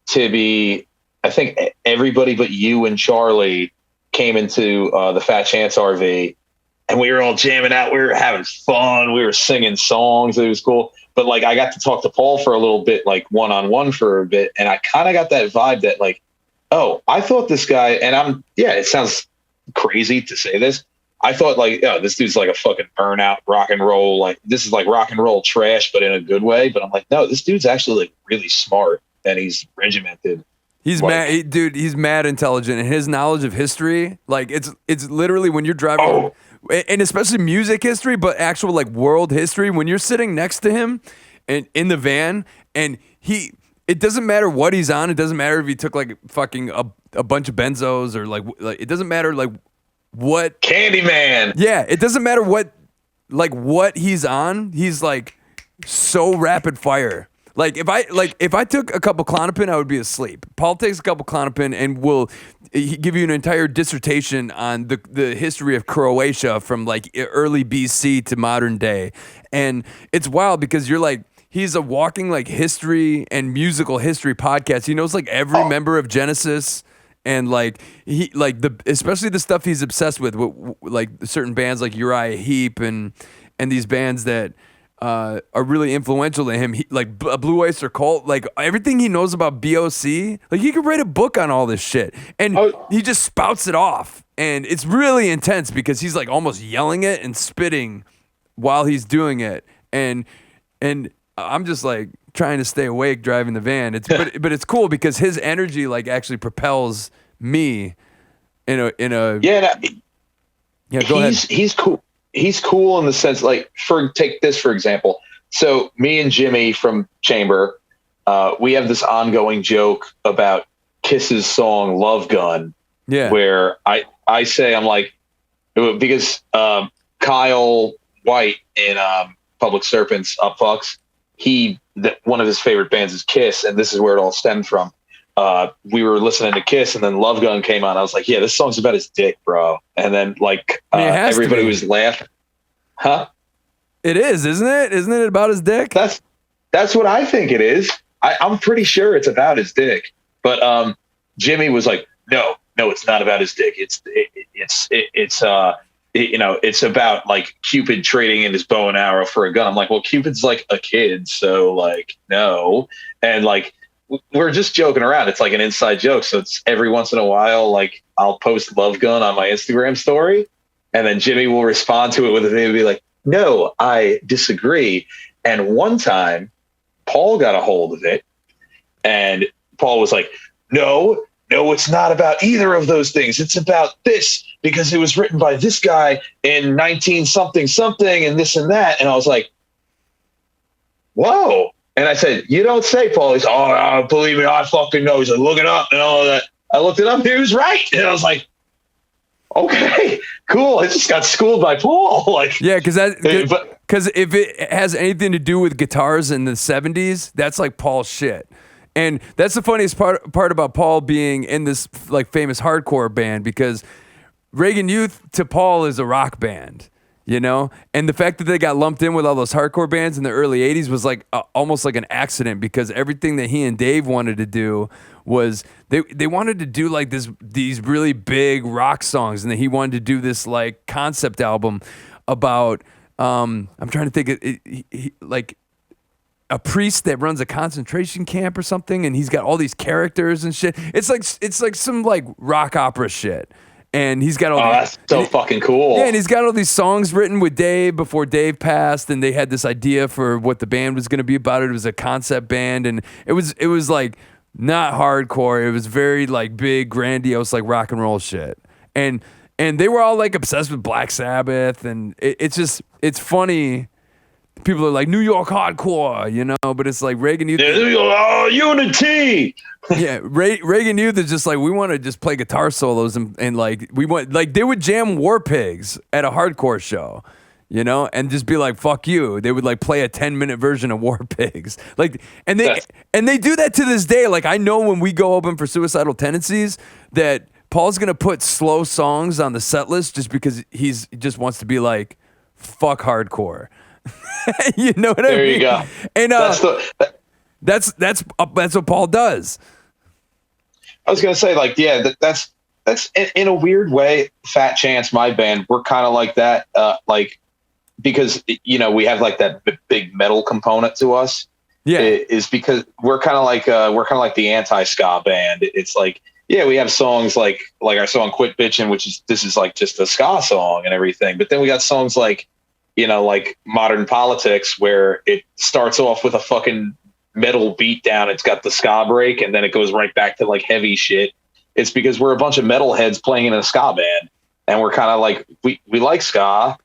Tibby, I think everybody but you and Charlie came into the Fat Chance RV, and we were all jamming out. We were having fun. We were singing songs. It was cool. But like, I got to talk to Paul for a little bit, like one-on-one for a bit. And I kind of got that vibe that like, oh, I thought this guy, and it sounds crazy to say this. I thought like, oh, this dude's like a fucking burnout rock and roll. Like, this is like rock and roll trash, but in a good way. But I'm like, no, this dude's actually like really smart, and he's regimented. He's mad, dude. He's mad intelligent, and his knowledge of history, like it's literally when you're driving. Oh. And especially music history, but actual like world history, when you're sitting next to him and in the van, and it doesn't matter what he's on. It doesn't matter if he took like fucking a bunch of benzos, or like it doesn't matter like what Candyman. Yeah, it doesn't matter what he's on. He's like so rapid fire. Like if I took a couple Klonopin, I would be asleep. Paul takes a couple Klonopin and will give you an entire dissertation on the history of Croatia from like early BC to modern day. And it's wild because you're like, he's a walking like history and musical history podcast. He knows like every member of Genesis, and like he like especially the stuff he's obsessed with like certain bands like Uriah Heep and these bands that are really influential to him. Like Blue Oyster Cult, like everything he knows about BOC, like he could write a book on all this shit, and he just spouts it off, and it's really intense because he's like almost yelling it and spitting while he's doing it, and I'm just like trying to stay awake driving the van. But it's cool because his energy like actually propels me in a yeah. Go ahead. He's cool. He's cool in the sense, like, take this for example. So me and Jimmy from Chamber, we have this ongoing joke about Kiss's song Love Gun, where I say, I'm like, because Kyle White in Public Serpents, Upfux, one of his favorite bands is Kiss, and this is where it all stemmed from. We were listening to Kiss, and then Love Gun came on. I was like, yeah, this song's about his dick, bro. And then everybody was laughing. Huh? It is, isn't it? Isn't it about his dick? That's what I think it is. I'm pretty sure it's about his dick. But Jimmy was like, no, it's not about his dick. It's about like Cupid trading in his bow and arrow for a gun. I'm like, well, Cupid's like a kid, so like no. And like we're just joking around. It's like an inside joke. So it's every once in a while, like I'll post Love Gun on my Instagram story, and then Jimmy will respond to it with a thing and be like, no, I disagree. And one time Paul got a hold of it, and Paul was like, no, it's not about either of those things. It's about this because it was written by this guy in 19 something and this and that. And I was like, whoa. And I said, you don't say, Paul. He's, believe me, I fucking know. He's like, look it up and all of that. I looked it up and he was right. And I was like, okay, cool. I just got schooled by Paul. Like, yeah, because if it has anything to do with guitars in the 70s, that's like Paul's shit. And that's the funniest part about Paul being in this like famous hardcore band, because Reagan Youth to Paul is a rock band, you know? And the fact that they got lumped in with all those hardcore bands in the early 80s was like almost like an accident, because everything that he and Dave wanted to do was they wanted to do like these really big rock songs, and then he wanted to do this like concept album about I'm trying to think like a priest that runs a concentration camp or something, and he's got all these characters and shit. It's like some like rock opera shit. And he's got all that's so fucking cool. Yeah, and he's got all these songs written with Dave before Dave passed, and they had this idea for what the band was going to be about. It was a concept band, and it was like not hardcore. It was very like big, grandiose, like rock and roll shit. And they were all like obsessed with Black Sabbath, and it's funny. People are like New York hardcore, you know, but it's like Reagan Youth. Unity. Yeah, Reagan Youth is just like, we want to just play guitar solos and like we want, like they would jam War Pigs at a hardcore show, you know, and just be like, fuck you. They would like play a 10-minute version of War Pigs, like, and they do that to this day. Like I know when we go open for Suicidal Tendencies that Paul's gonna put slow songs on the set list just because he just wants to be like, fuck hardcore. You know what I mean? There you go. And that's what Paul does. I was gonna say, like, yeah, that's in a weird way. Fat Chance, my band, we're kind of like that, like because you know we have like that big metal component to us. Yeah, is because we're kind of like the anti-ska band. It's like, yeah, we have songs like our song "Quit Bitchin'," which is like just a ska song and everything. But then we got songs like, you know, like Modern Politics, where it starts off with a fucking metal beat down. It's got the ska break, and then it goes right back to like heavy shit. It's because we're a bunch of metalheads playing in a ska band, and we're kind of like, we like ska,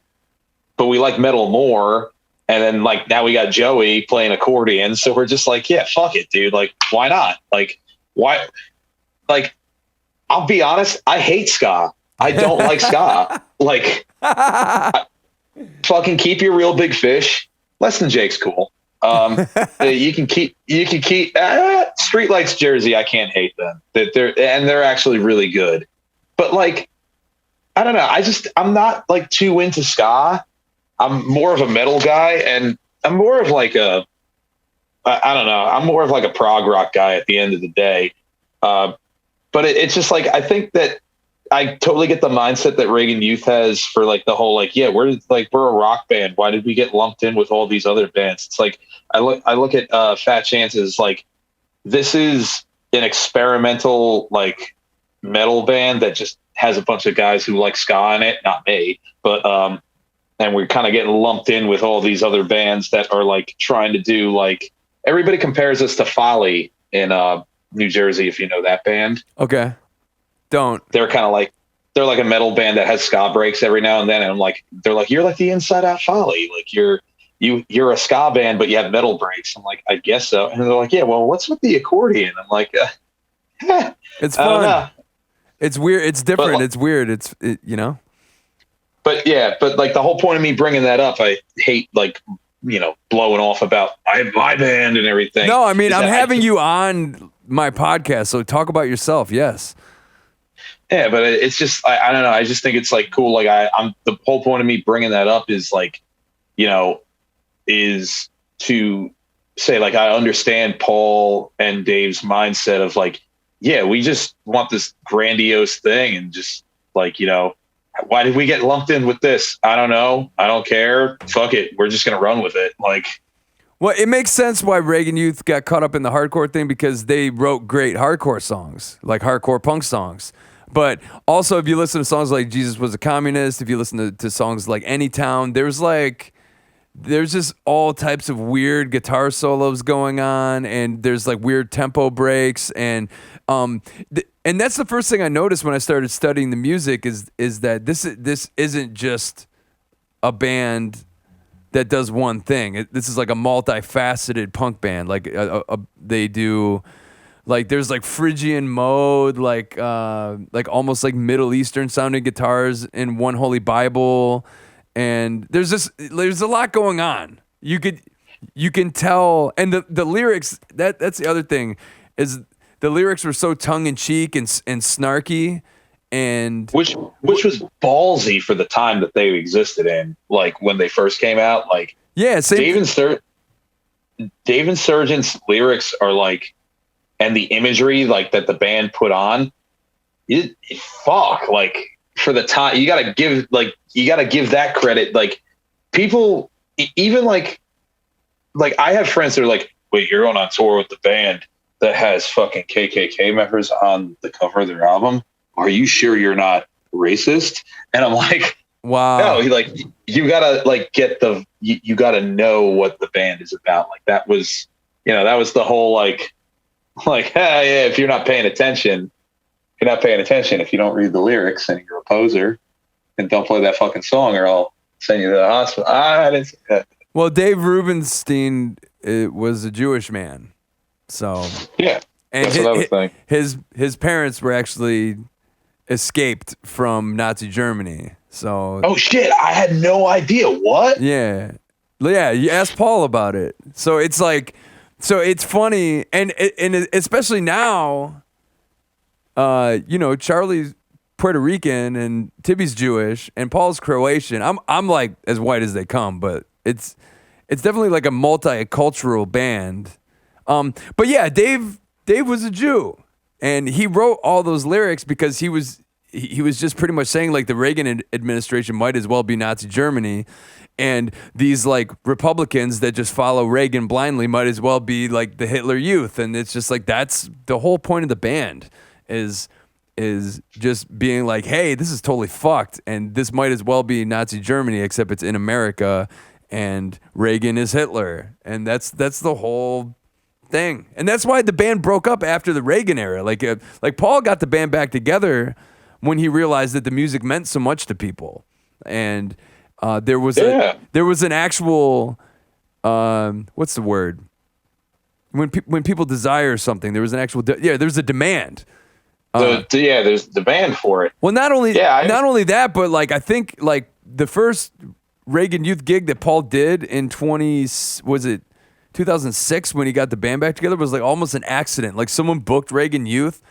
but we like metal more. And then like now we got Joey playing accordion, so we're just like, yeah, fuck it, dude. Like, why not? Like, why? Like, I'll be honest, I hate ska. I don't like ska. Like, fucking keep your Real Big Fish. Less Than Jake's cool. You can keep Streetlights Jersey. I can't hate them. They're actually really good. But like, I don't know. I'm not like too into ska. I'm more of a metal guy, and I'm more of like I don't know. I'm more of like a prog rock guy at the end of the day. But it's just like, I think that I totally get the mindset that Reagan Youth has for like the whole, like, yeah, we're a rock band. Why did we get lumped in with all these other bands? It's like, I look at Fat Chance's, like, this is an experimental like metal band that just has a bunch of guys who like ska in it, not me, but and we're kind of getting lumped in with all these other bands that are like trying to do, like, everybody compares us to Folly in New Jersey, if you know that band. Okay. Don't. They're kind of like, they're like a metal band that has ska breaks every now and then. And I'm like, they're like, you're like the Inside Out Folly. Like you're a ska band, but you have metal breaks. I'm like, I guess so. And they're like, yeah, well, what's with the accordion? I'm like, it's fun. It's weird. It's different. It's weird. You know? but like the whole point of me bringing that up, I hate like, blowing off about I have my band and everything. No, I mean, I'm having you on my podcast, so talk about yourself. Yes. Yeah, but it's just, I don't know. I just think it's like cool. Like I'm the whole point of me bringing that up is like, is to say like, I understand Paul and Dave's mindset of like, yeah, we just want this grandiose thing and just like, why did we get lumped in with this? I don't know. I don't care. Fuck it. We're just going to run with it. Like, well, it makes sense why Reagan Youth got caught up in the hardcore thing because they wrote great hardcore songs, like hardcore punk songs. But also, if you listen to songs like Jesus Was a Communist, if you listen to songs like Anytown, there's just all types of weird guitar solos going on, and there's like weird tempo breaks, and that's the first thing I noticed when I started studying the music is that this isn't just a band that does one thing. This is like a multifaceted punk band. Like they do, like there's like Phrygian mode, like almost like Middle Eastern sounding guitars in One Holy Bible. And there's a lot going on. You can tell, and the lyrics. That's the other thing, is the lyrics were so tongue in cheek and snarky, and which was ballsy for the time that they existed in. Like when they first came out, like Dave and Surgeon's lyrics are like, and the imagery like that the band put on, like. For the time, you gotta give that credit. Like people, even like I have friends that are like, wait, you're going on tour with the band that has fucking KKK members on the cover of their album. Are you sure you're not racist? And I'm like, wow. No, like you gotta like get you gotta know what the band is about. Like that was the whole like, hey, yeah, if you're not paying attention. You're not paying attention if you don't read the lyrics and you're a poser, and don't play that fucking song or I'll send you to the hospital. I didn't say that. Well, Dave Rubenstein was a Jewish man, so yeah, and that's what I was thinking. His parents were actually escaped from Nazi Germany. So oh shit, I had no idea. What? Yeah. You asked Paul about it. So it's like, it's funny, and especially now. Charlie's Puerto Rican and Tibby's Jewish and Paul's Croatian. I'm like as white as they come, but it's definitely like a multicultural band. But yeah, Dave was a Jew, and he wrote all those lyrics because he was just pretty much saying like the Reagan administration might as well be Nazi Germany, and these like Republicans that just follow Reagan blindly might as well be like the Hitler Youth, and it's just like that's the whole point of the band. Is just being like, hey, this is totally fucked, and this might as well be Nazi Germany, except it's in America, and Reagan is Hitler, and that's the whole thing, and that's why the band broke up after the Reagan era. Like Paul got the band back together when he realized that the music meant so much to people, and there was an actual what's the word when people desire something, there was an actual there's a demand. There's demand for it. Well, not only that, but like I think like the first Reagan Youth gig that Paul did in 2006 when he got the band back together was like almost an accident. Like someone booked Reagan Youth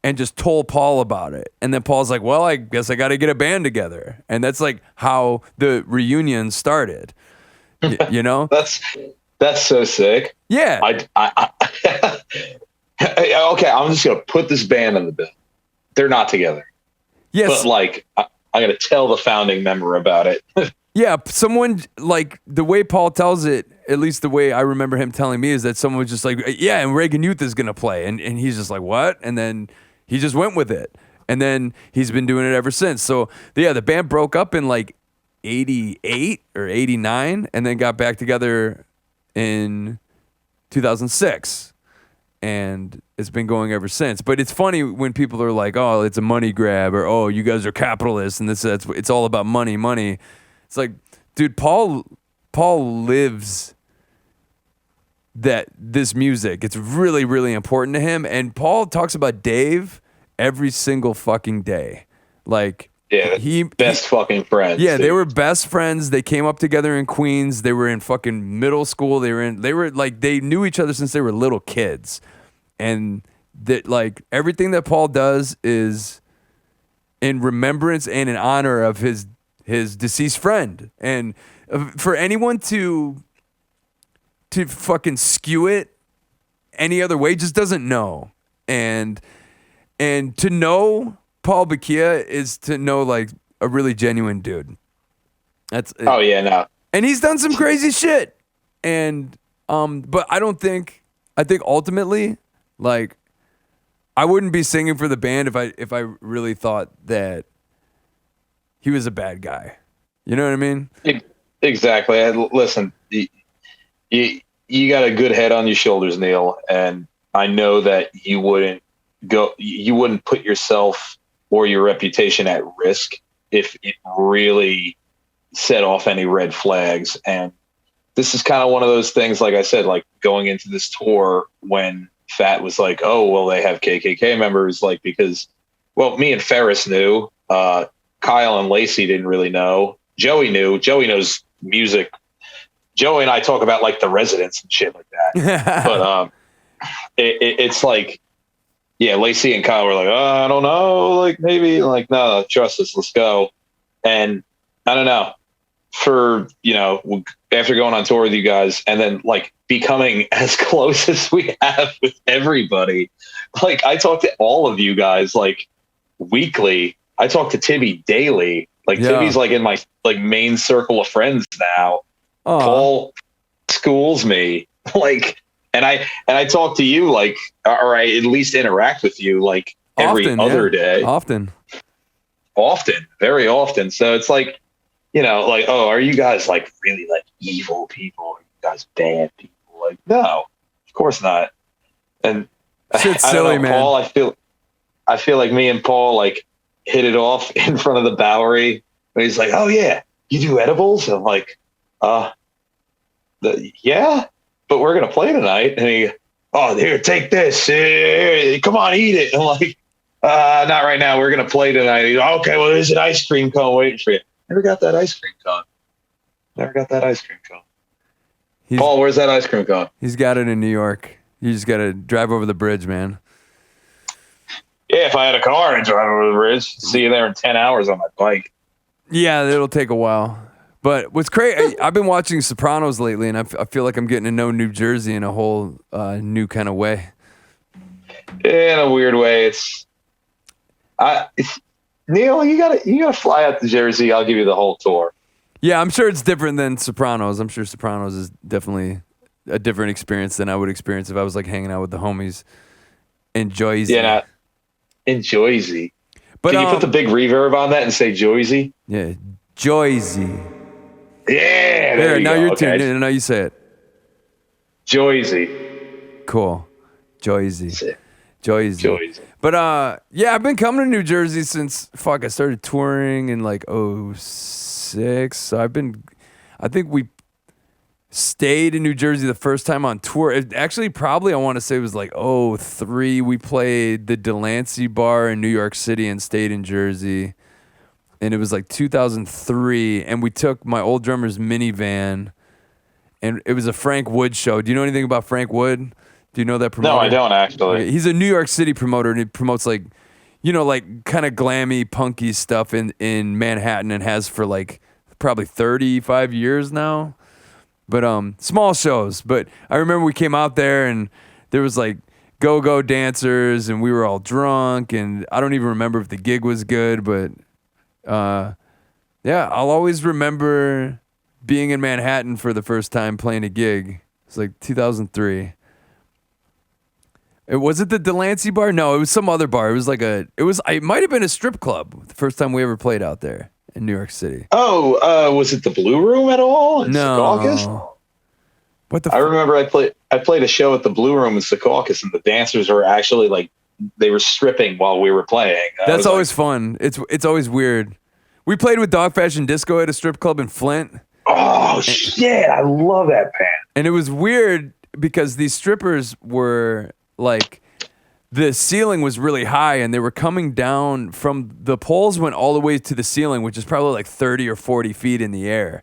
and just told Paul about it, and then Paul's like, "Well, I guess I got to get a band together," and that's like how the reunion started. That's so sick. Yeah. Okay, I'm just gonna put this band in the bill. They're not together. Yes, but like I'm gonna tell the founding member about it. Yeah, someone like the way Paul tells it, at least the way I remember him telling me, is that someone was just like, "Yeah, and Reagan Youth is gonna play," and he's just like, "What?" And then he just went with it, and then he's been doing it ever since. So yeah, the band broke up in like '88 or '89, and then got back together in 2006. And it's been going ever since. But it's funny when people are like, "Oh, it's a money grab," or "Oh, you guys are capitalists," and it's all about money. It's like, dude, Paul lives this music. It's really, really important to him. And Paul talks about Dave every single fucking day. Like, Yeah, best fucking friends. Yeah, dude. they were best friends. They came up together in Queens. They were in fucking middle school. They were like, they knew each other since they were little kids. And that, like, everything that Paul does is in remembrance and in honor of his deceased friend. And for anyone to fucking skew it any other way just doesn't know. And to know Paul Bakia is to know, like, a really genuine dude. Oh yeah, no. And he's done some crazy shit. And but I think ultimately, like, I wouldn't be singing for the band if I really thought that he was a bad guy. You know what I mean? Exactly. Listen, you got a good head on your shoulders, Neil, and I know that you wouldn't put yourself or your reputation at risk if it really set off any red flags. And this is kind of one of those things, like I said, like going into this tour when Fat was like, oh, well, they have KKK members, like, because, well, me and Ferris knew, Kyle and Lacey didn't really know. Joey knew. Joey knows music. Joey and I talk about, like, the Residents and shit like that. But it's like, yeah, Lacey and Kyle were like, oh, I don't know, like, maybe, like, no, trust us, let's go. And I don't know, for, you know, after going on tour with you guys and then, like, becoming as close as we have with everybody, like, I talk to all of you guys, like, weekly. I talk to Tibby daily. Like, yeah. Tibby's, like, in my, like, main circle of friends now. Aww. Paul schools me, like, and I talk to you, like, or I at least interact with you, like, every other day. Often, very often. So it's like, you know, like, oh, are you guys, like, really, like, evil people? Are you guys bad people? Like, no, of course not. And shit's I silly, don't know, man. Paul, I feel like me and Paul, like, hit it off in front of the Bowery. And he's like, oh yeah, you do edibles? And I'm like, yeah, but we're going to play tonight. And he, oh, here, take this. Come on, eat it. I'm like, not right now. We're going to play tonight. He's like, okay, well, there's an ice cream cone waiting for you. Never got that ice cream cone. Paul, where's that ice cream cone? He's got it in New York. You just got to drive over the bridge, man. Yeah, if I had a car and drive over the bridge, see you there in 10 hours on my bike. Yeah, it'll take a while. But what's crazy, I've been watching Sopranos lately, and I feel like I'm getting to know New Jersey in a whole new kind of way. In a weird way, Neil, you gotta fly out to Jersey. I'll give you the whole tour. Yeah, I'm sure it's different than Sopranos. I'm sure Sopranos is definitely a different experience than I would experience if I was, like, hanging out with the homies in Jersey. Yeah, in Jersey. But can you put the big reverb on that and say Jersey? Yeah, Jersey. Yeah, there you now go. You're okay. tuned in. Now you say it. Jersey. Cool. Jersey. But yeah, I've been coming to New Jersey since I started touring in, like, 2006. So I think we stayed in New Jersey the first time on tour. Actually, probably I want to say it was like 2003. We played the Delancey Bar in New York City and stayed in Jersey. And it was like 2003, and we took my old drummer's minivan, and it was a Frank Wood show. Do you know anything about Frank Wood? Do you know that promoter? No, I don't, actually. Okay. He's a New York City promoter, and he promotes, like, you know, like, kind of glammy, punky stuff in Manhattan, and has for, like, probably 35 years now. But small shows. But I remember we came out there, and there was, like, go-go dancers, and we were all drunk, and I don't even remember if the gig was good, but yeah, I'll always remember being in Manhattan for the first time playing a gig. It's like 2003. Was it the Delancey Bar? No, it was some other bar. It was like it might have been a strip club the first time we ever played out there in New York City. Oh, was it the Blue Room at all? No. I remember I played a show at the Blue Room in Secaucus, and the dancers were actually, like, they were stripping while we were playing. That's always fun. It's always weird. We played with Dog Fashion Disco at a strip club in Flint. Oh, shit. I love that band. And it was weird because these strippers were, like, the ceiling was really high, and they were coming down from the poles went all the way to the ceiling, which is probably like 30 or 40 feet in the air.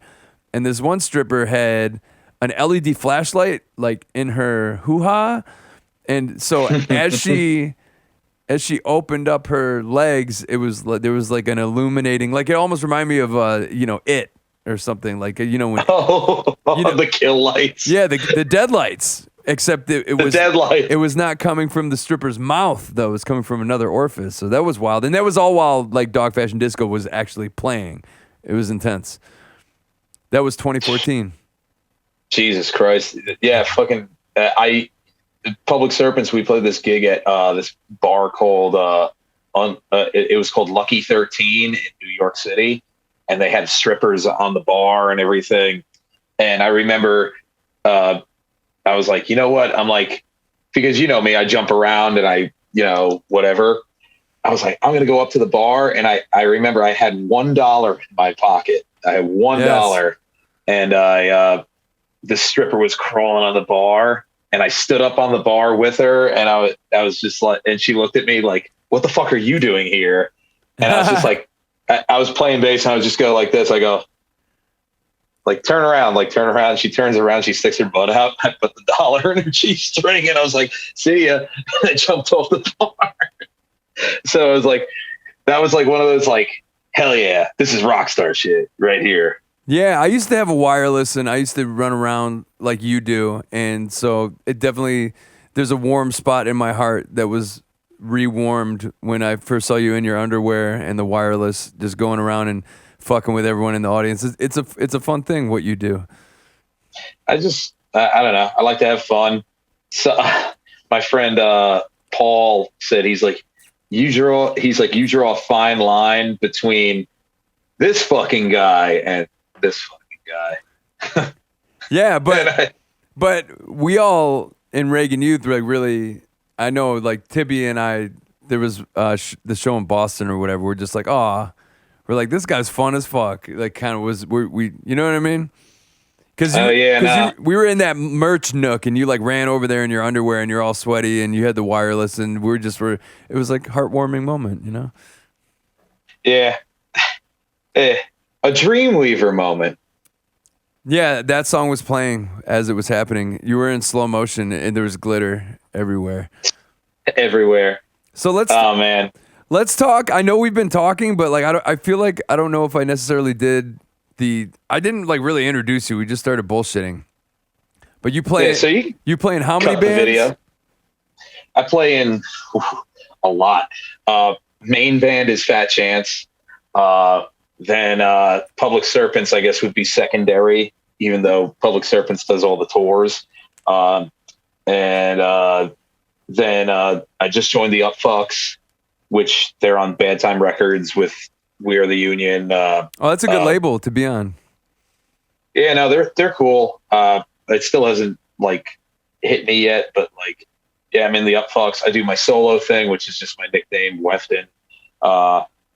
And this one stripper had an LED flashlight like in her hoo-ha. And so as she opened up her legs, there was like an illuminating, like it almost reminded me of It or something, like when the kill lights. Yeah, the dead lights. Except it was dead light. It was not coming from the stripper's mouth, though. It was coming from another orifice. So that was wild. And that was all while like Dog Fashion Disco was actually playing. It was intense. That was 2014. Jesus Christ. Yeah, fucking Public Serpents, we played this gig at this bar called it was called Lucky 13 in New York City, and they had strippers on the bar and everything. And I remember I was like, you know what? I'm like, because you know me, I jump around and I, whatever. I was like, I'm going to go up to the bar. And I remember I had $1 in my pocket. I had $1 Yes. And the stripper was crawling on the bar, and I stood up on the bar with her, and I was just like, and she looked at me like, what the fuck are you doing here? And I was just like, I was playing bass, and I was just go like this. I go, like, turn around. She turns around. She sticks her butt out. I put the $1 in her G-string, and I was like, see ya. And I jumped off the bar. So I was like, that was like one of those like, hell yeah, this is rock star shit right here. Yeah, I used to have a wireless, and I used to run around like you do. And so it definitely, there's a warm spot in my heart that was re-warmed when I first saw you in your underwear and the wireless, just going around and fucking with everyone in the audience. It's a fun thing what you do. I don't know. I like to have fun. So my friend Paul said you draw a fine line between this fucking guy and this fucking guy. Yeah, but we all in Reagan Youth like really, I know like Tibby and I, there was the show in Boston or whatever. We're just like, we're like, this guy's fun as fuck. Like, kind of we you know what I mean? Because we were in that merch nook, and you like ran over there in your underwear, and you're all sweaty, and you had the wireless, and it was like a heartwarming moment, you know? Yeah, a Dreamweaver moment. Yeah, that song was playing as it was happening. You were in slow motion, and there was glitter everywhere. Everywhere. So let's talk. I know we've been talking, but like I feel like I don't know if I necessarily did I didn't like really introduce you. We just started bullshitting. But you play. Yeah, so you play in how many bands? Video. I play in a lot. Main band is Fat Chance. Then Public Serpents, I guess, would be secondary, even though Public Serpents does all the tours. Then I just joined the Upfux, which they're on Bad Time Records with We Are the Union. That's a good label to be on. Yeah, no, they're cool. It still hasn't like hit me yet, but like, yeah, I'm in the Upfux. I do my solo thing, which is just my nickname, Weftin.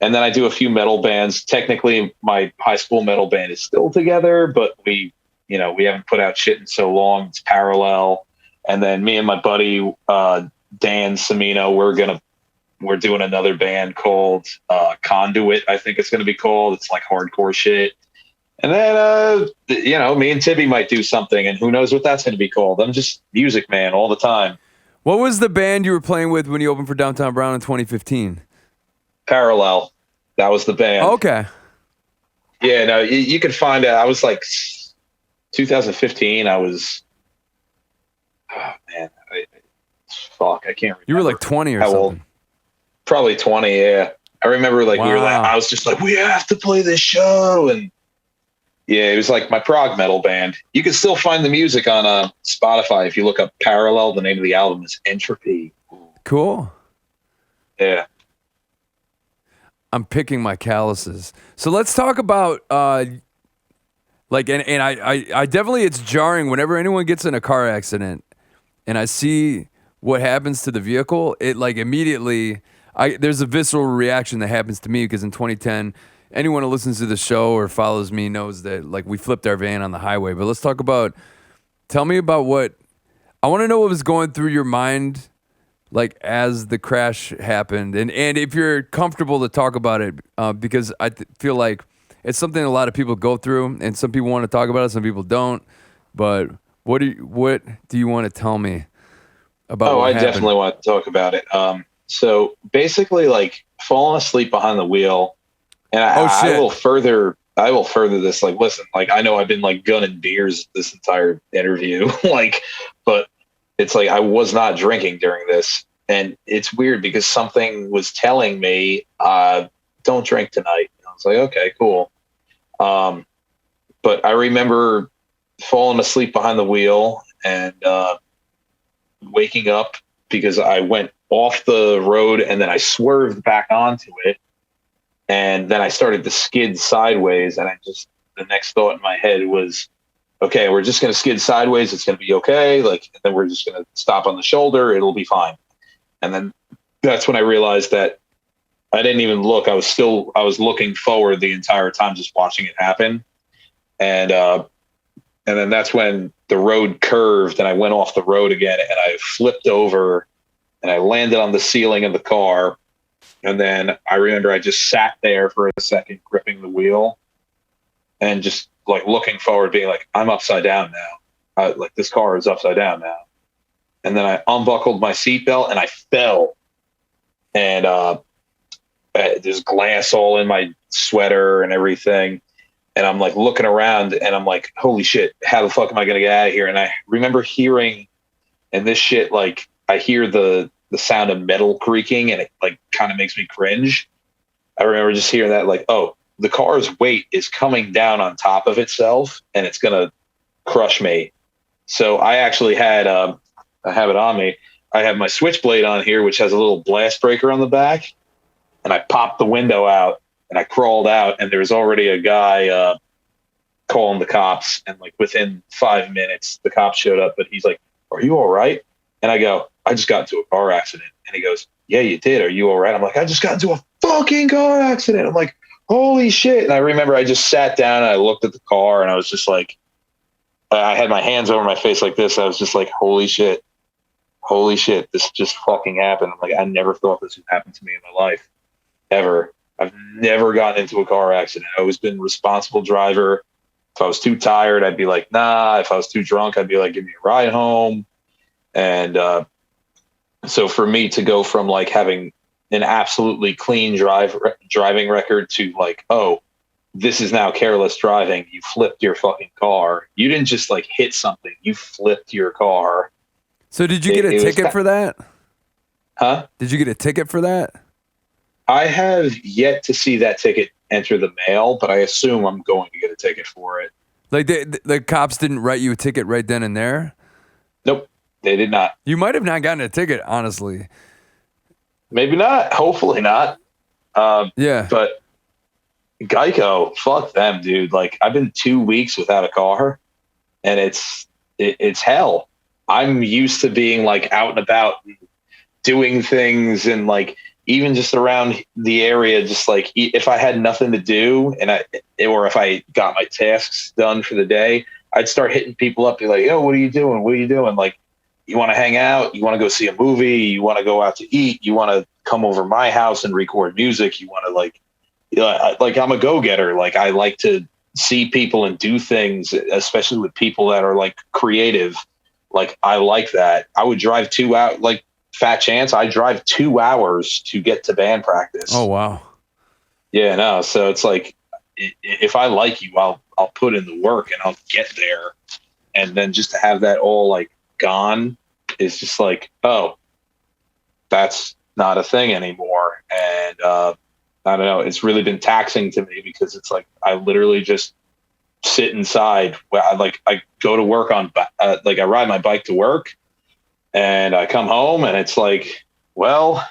And then I do a few metal bands. Technically, my high school metal band is still together, but we haven't put out shit in so long. It's Parallel. And then me and my buddy, Dan Semino, we're doing another band called Conduit, I think it's going to be called. It's like hardcore shit. And then, me and Tibby might do something, and who knows what that's going to be called. I'm just Music Man all the time. What was the band you were playing with when you opened for Downtown Brown in 2015? Parallel. That was the band. Okay. Yeah, no, you can find it. I was like 2015. I was, I can't remember. You were like 20 or how something. old. Probably 20, yeah. I remember like I was just like, we have to play this show. And yeah, it was like my prog metal band. You can still find the music on Spotify. If you look up Parallel, the name of the album is Entropy. Cool. Yeah. I'm picking my calluses. So let's talk about I definitely, it's jarring whenever anyone gets in a car accident and I see what happens to the vehicle. It like immediately, there's a visceral reaction that happens to me because in 2010, anyone who listens to the show or follows me knows that like we flipped our van on the highway. But let's tell me about I want to know what was going through your mind like as the crash happened, and if you're comfortable to talk about it, because I feel like it's something a lot of people go through, and some people want to talk about it, some people don't. But what do you want to tell me about? What happened? Definitely want to talk about it. So basically, like falling asleep behind the wheel, and I will further this. Like, listen, like I know I've been like gunning beers this entire interview, like, but it's like I was not drinking during this, and it's weird because something was telling me, "Don't drink tonight." And I was like, "Okay, cool." But I remember falling asleep behind the wheel and waking up because I went off the road and then I swerved back onto it, and then I started to skid sideways, and the next thought in my head was, okay, we're just going to skid sideways. It's going to be okay. Like, and then we're just going to stop on the shoulder. It'll be fine. And then that's when I realized that I didn't even look. I was looking forward the entire time, just watching it happen. And then that's when the road curved and I went off the road again, and I flipped over and I landed on the ceiling of the car. And then I remember I just sat there for a second, gripping the wheel and just like looking forward, being like, I'm upside down now. Like this car is upside down now. And then I unbuckled my seatbelt and I fell. And there's glass all in my sweater and everything. And I'm like looking around and I'm like, holy shit, how the fuck am I going to get out of here? And I remember hearing, and this shit, like I hear the sound of metal creaking and it like kind of makes me cringe. I remember just hearing that, like, oh, the car's weight is coming down on top of itself and it's going to crush me. So I actually had, I have it on me. I have my switchblade on here, which has a little blast breaker on the back. And I popped the window out and I crawled out, and there was already a guy calling the cops. And like within 5 minutes, the cops showed up, but he's like, are you all right? And I go, I just got into a car accident. And he goes, yeah, you did. Are you all right? I'm like, I just got into a fucking car accident. I'm like, holy shit. And I remember I just sat down and I looked at the car and I was just like, I had my hands over my face like this. I was just like, holy shit, this just fucking happened. I'm like, I never thought this would happen to me in my life, ever. I've never gotten into a car accident. I've always been a responsible driver. If I was too tired, I'd be like, nah. If I was too drunk, I'd be like, give me a ride home. And so for me to go from like having an absolutely clean driving record to like, oh, this is now careless driving. You flipped your fucking car. You didn't just like hit something. You flipped your car. So did you get a ticket for that? Huh? Did you get a ticket for that? I have yet to see that ticket enter the mail, but I assume I'm going to get a ticket for it. Like the cops didn't write you a ticket right then and there? Nope, they did not. You might have not gotten a ticket, honestly. Maybe not. Hopefully not. Yeah. But Geico, fuck them, dude. Like, I've been 2 weeks without a car, and it's hell. I'm used to being like out and about and doing things, and like even just around the area, just like if I had nothing to do or if I got my tasks done for the day, I'd start hitting people up, be like, yo, what are you doing? What are you doing? Like, you want to hang out? You want to go see a movie? You want to go out to eat? You want to come over my house and record music? You want to like I'm a go-getter. Like, I like to see people and do things, especially with people that are like creative. Like, I like that. I would drive 2 hours, like Fat Chance. I drive 2 hours to get to band practice. Oh, wow. Yeah, no. So it's like, if I like you, I'll put in the work and I'll get there. And then just to have that all like gone is just like, oh, that's not a thing anymore. And I don't know. It's really been taxing to me because it's like I literally just sit inside. I go to work on I ride my bike to work, and I come home and it's like, well,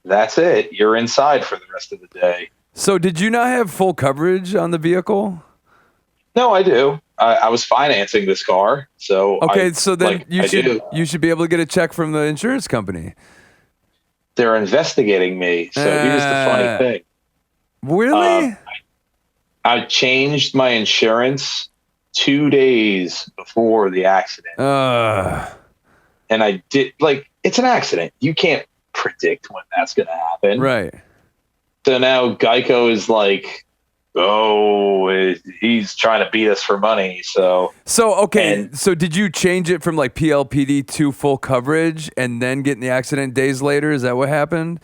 that's it. You're inside for the rest of the day. So did you not have full coverage on the vehicle? No, I do. I was financing this car. So okay, so then you should be able to get a check from the insurance company. They're investigating me. So here's the funny thing. Really? I changed my insurance 2 days before the accident. And I did, like, it's an accident. You can't predict when that's going to happen. Right. So now Geico is like, oh, he's trying to beat us for money. So okay. So did you change it from like PLPD to full coverage and then get in the accident days later? Is that what happened?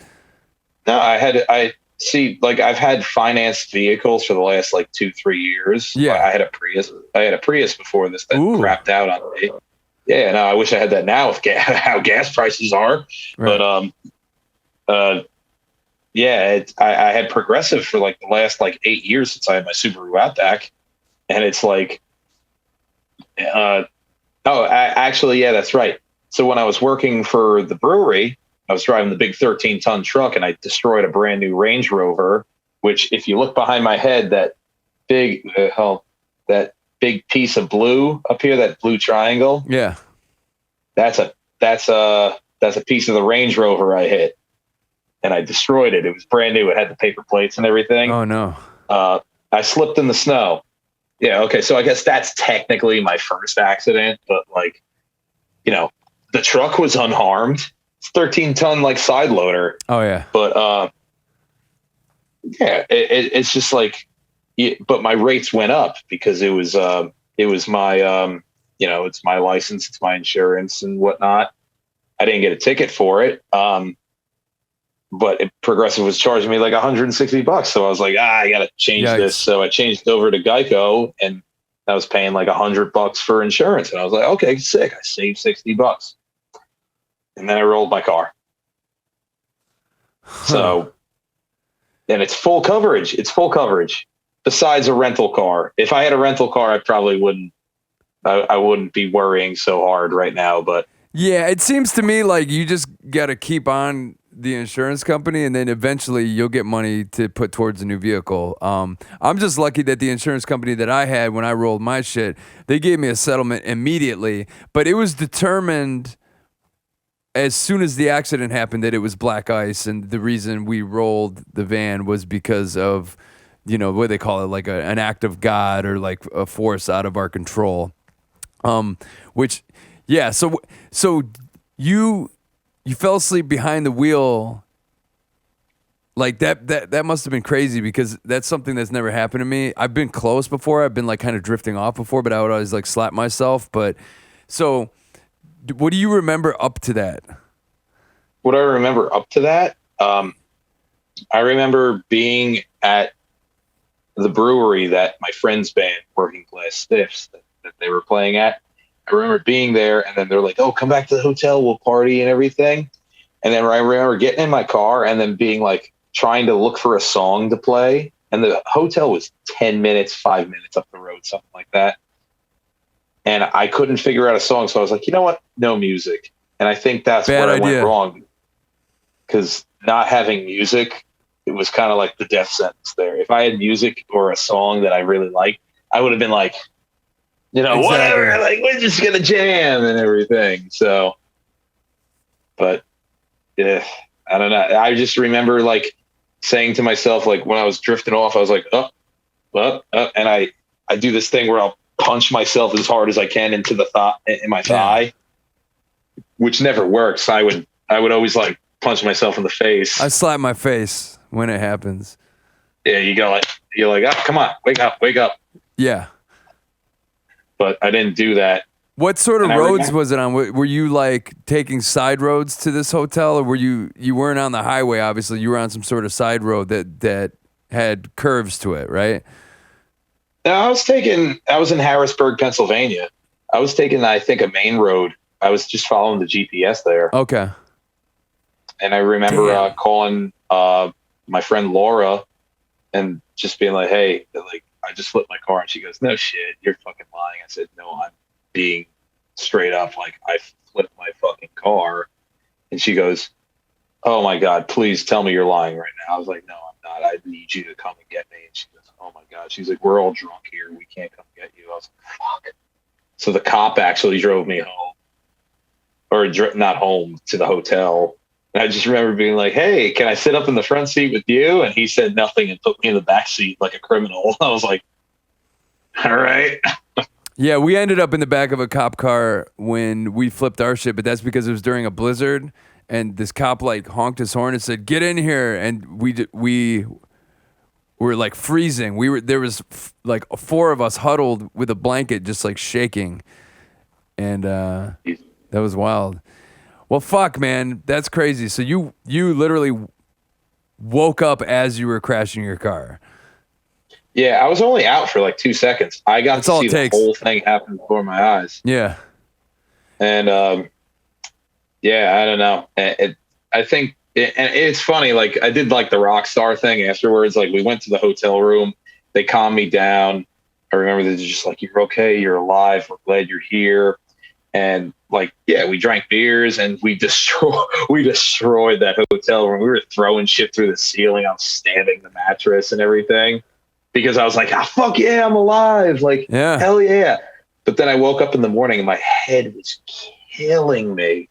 No, I've had financed vehicles for the last like 2-3 years. Yeah. I had a Prius before this that crapped out on me. Yeah, no, I wish I had that now with how gas prices are. Right. But I had Progressive for like the last like 8 years since I had my Subaru Outback, and it's like, actually, yeah, that's right. So when I was working for the brewery, I was driving the big 13-ton truck, and I destroyed a brand new Range Rover. Which, if you look behind my head, that big piece of blue up here, that blue triangle. Yeah, that's a piece of the Range Rover I hit, and I destroyed it. It was brand new. It had the paper plates and everything. Oh no! I slipped in the snow. Yeah. Okay. So I guess that's technically my first accident, but like, the truck was unharmed. It's 13-ton like side loader. Oh yeah. But it's just like. But my rates went up because it was my it's my license, it's my insurance and whatnot. I didn't get a ticket for it, but Progressive was charging me like $160. So I was like, I gotta change this. So I changed over to Geico, and I was paying like $100 for insurance, and I was like, okay, sick. I saved $60, and then I rolled my car. So, and it's full coverage. It's full coverage. Besides a rental car. If I had a rental car, I probably wouldn't. I wouldn't be worrying so hard right now. But yeah, it seems to me like you just got to keep on the insurance company, and then eventually you'll get money to put towards a new vehicle. I'm just lucky that the insurance company that I had when I rolled my shit, they gave me a settlement immediately, but it was determined as soon as the accident happened that it was black ice, and the reason we rolled the van was because of, what they call it, like an act of God or like a force out of our control. So you fell asleep behind the wheel. Like that must have been crazy, because that's something that's never happened to me. I've been close before. I've been like kind of drifting off before, but I would always like slap myself. But so what do you remember up to that? What I remember up to that, I remember being at the brewery that my friend's band, Working Class Stiffs, that they were playing at. I remember being there, and then they're like, oh, come back to the hotel, we'll party and everything. And then I remember getting in my car and then being like, trying to look for a song to play. And the hotel was 10 minutes, 5 minutes up the road, something like that. And I couldn't figure out a song. So I was like, you know what? No music. And I think that's where I went wrong. Because not having music, it was kind of like the death sentence there. If I had music or a song that I really liked, I would have been like, whatever, like, we're just going to jam and everything. So, but yeah, I don't know. I just remember like saying to myself, like when I was drifting off, I was like, and I do this thing where I'll punch myself as hard as I can into my thigh, which never works. I would always like punch myself in the face. I slap my face when it happens. Yeah, you're like, oh, come on, wake up. Yeah. But I didn't do that. What sort of roads was it on? Were you like taking side roads to this hotel, or were you weren't on the highway? Obviously, you were on some sort of side road that had curves to it, right? No, I was in Harrisburg, Pennsylvania. I was taking, I think, a main road. I was just following the GPS there. Okay. And I remember calling my friend Laura and just being like, hey, like, I just flipped my car. And she goes, no shit, you're fucking lying. I said, no, I'm being straight up. Like, I flipped my fucking car. And she goes, oh my God, please tell me you're lying right now. I was like, no, I'm not. I need you to come and get me. And she goes, oh my God. She's like, we're all drunk here. We can't come get you. I was like, fuck. So the cop actually drove me home, or not home, to the hotel. And I just remember being like, hey, can I sit up in the front seat with you? And he said nothing and put me in the back seat like a criminal. I was like, all right. Yeah, we ended up in the back of a cop car when we flipped our shit, but that's because it was during a blizzard, and this cop like honked his horn and said, "Get in here!" And we were like freezing. There was like 4 of us huddled with a blanket, just like shaking, and that was wild. Well, fuck, man, that's crazy. So you literally woke up as you were crashing your car. Yeah, I was only out for like 2 seconds. I got to see the whole thing happen before my eyes. Yeah. And yeah, I don't know. I think, and it's funny, like I did like the rock star thing afterwards. Like we went to the hotel room, they calmed me down. I remember they're just like, "You're okay, you're alive, we're glad you're here." And like, yeah, we drank beers and we destroyed that hotel room. We were throwing shit through the ceiling. I was stabbing the mattress and everything. Because I was like, "Ah, fuck yeah, I'm alive." Like, yeah. Hell yeah. But then I woke up in the morning and my head was killing me.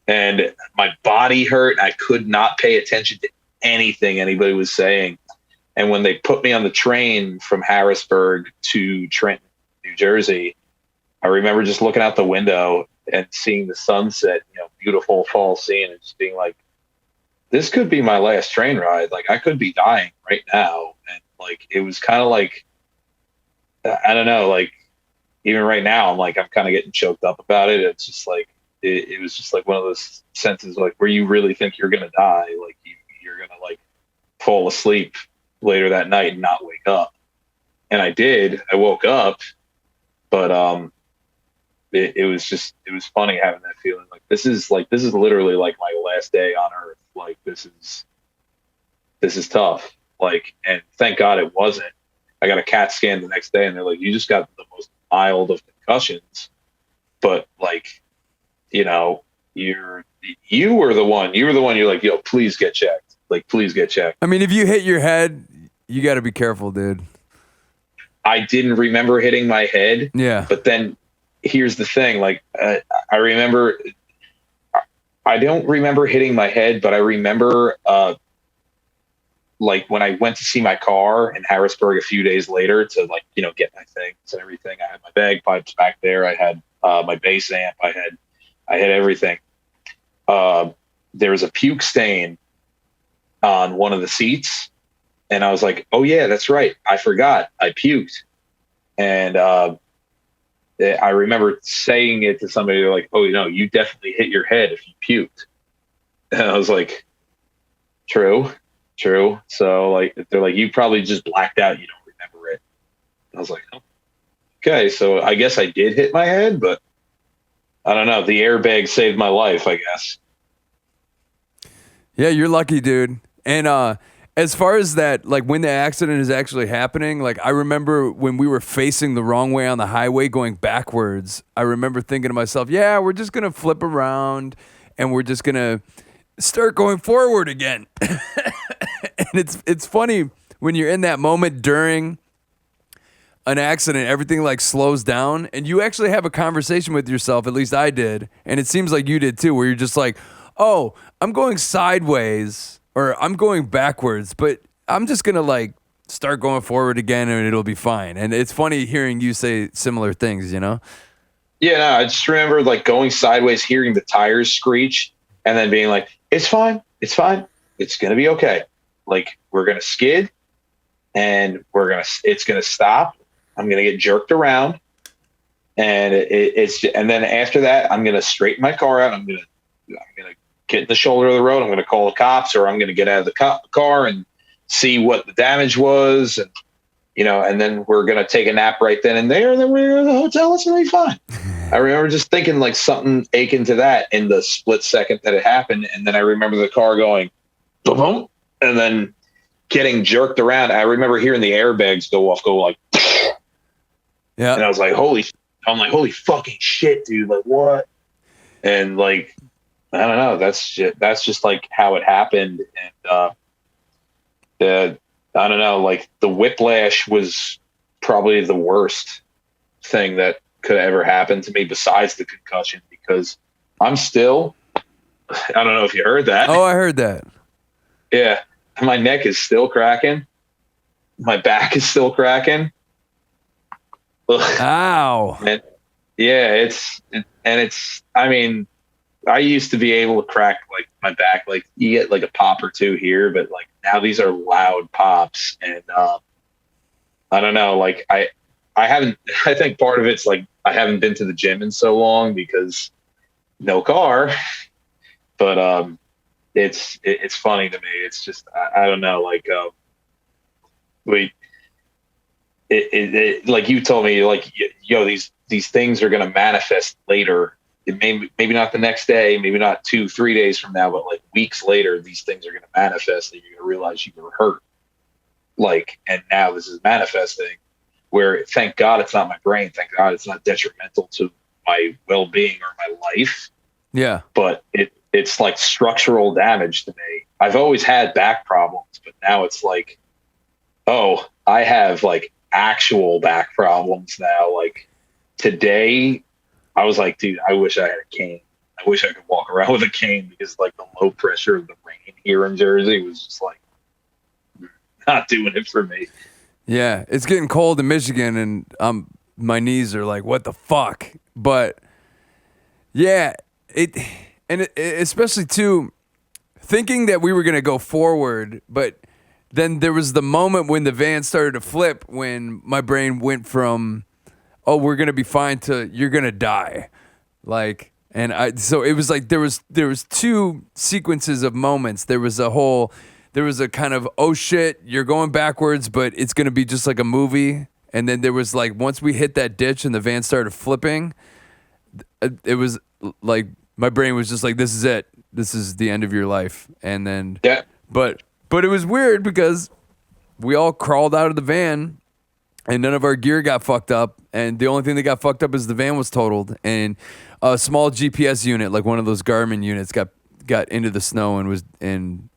And my body hurt. I could not pay attention to anything anybody was saying. And when they put me on the train from Harrisburg to Trenton, New Jersey, I remember just looking out the window and seeing the sunset, beautiful fall scene, and just being like, this could be my last train ride. Like, I could be dying right now. And like, it was kind of like, I don't know, like even right now, I'm kind of getting choked up about it. It's just like, it was just like one of those senses, like where you really think you're going to die. Like you're going to like fall asleep later that night and not wake up. And I did, I woke up, but, it was funny having that feeling. Like, this is literally like my last day on earth. Like, this is tough. Like, and thank God it wasn't. I got a CAT scan the next day and they're like, "You just got the most mild of concussions." But like, you were the one, you're like, "Yo, please get checked. Like, please get checked." I mean, if you hit your head, you got to be careful, dude. I didn't remember hitting my head. Yeah. But then here's the thing. Like, I remember, I don't remember hitting my head, but I remember, like when I went to see my car in Harrisburg a few days later to like, get my things and everything. I had my bagpipes back there. I had my bass amp. I had everything. There was a puke stain on one of the seats. And I was like, "Oh yeah, that's right. I forgot. I puked." And I remember saying it to somebody. They're like, "Oh, you definitely hit your head if you puked." And I was like, True. So like, they're like, "You probably just blacked out. You don't remember it." And I was like, "Oh, okay. So I guess I did hit my head, but I don't know. The airbag saved my life, I guess." Yeah, you're lucky, dude. And as far as that, like when the accident is actually happening, like I remember when we were facing the wrong way on the highway going backwards, I remember thinking to myself, yeah, we're just going to flip around and we're just going to start going forward again. And it's funny when you're in that moment during an accident, everything like slows down and you actually have a conversation with yourself, at least I did, and it seems like you did too, where you're just like, "Oh, I'm going sideways or I'm going backwards, but I'm just going to like start going forward again and it'll be fine." And it's funny hearing you say similar things, Yeah, no, I just remember like going sideways, hearing the tires screech and then being like, it's fine. It's going to be okay. Like, we're going to skid and it's going to stop. I'm going to get jerked around and and then after that, I'm going to straighten my car out. I'm going to get in the shoulder of the road. I'm going to call the cops, or I'm going to get out of the car and see what the damage was. And, and then we're going to take a nap right then and there. And then we're in the hotel. It's going to be fine. I remember just thinking like something akin to that in the split second that it happened. And then I remember the car going boom, and then getting jerked around. I remember hearing the airbags go like, yeah. And I was like, holy fucking shit, dude. Like, what? And like, I don't know. That's just like how it happened. And I don't know. Like, the whiplash was probably the worst thing that could have ever happened to me besides the concussion, because I'm still, I don't know if you heard that. Oh, I heard that. Yeah. My neck is still cracking. My back is still cracking. Ow. And, yeah, I mean, I used to be able to crack like my back, like you get like a pop or two here, but like now these are loud pops. And I don't know, like I think part of it's like I haven't been to the gym in so long because no car. But it's funny to me. It's just I don't know, like like you told me, like these things are going to manifest later. It maybe not the next day, maybe not 2-3 days from now, but like weeks later, these things are going to manifest, and you're going to realize you were hurt. Like, and now this is manifesting. Where thank God it's not my brain. Thank God it's not detrimental to my well-being or my life. Yeah, but it's like structural damage to me. I've always had back problems, but now it's like, oh, I have like actual back problems now. Like today, I was like, dude, I wish I had a cane. I wish I could walk around with a cane because like the low pressure of the rain here in Jersey was just like not doing it for me. Yeah, it's getting cold in Michigan, and my knees are like, what the fuck? But yeah, especially too, thinking that we were gonna go forward, but then there was the moment when the van started to flip, when my brain went from, oh, we're gonna be fine, to you're gonna die, like, so it was like there was two sequences of moments. There was a kind of, oh shit, you're going backwards, but it's gonna be just like a movie. And then there was like, once we hit that ditch and the van started flipping, it was like my brain was just like, this is it. This is the end of your life. And then, yeah. But it was weird because we all crawled out of the van and none of our gear got fucked up. And the only thing that got fucked up is the van was totaled. And a small GPS unit, like one of those Garmin units, got into the snow and was in.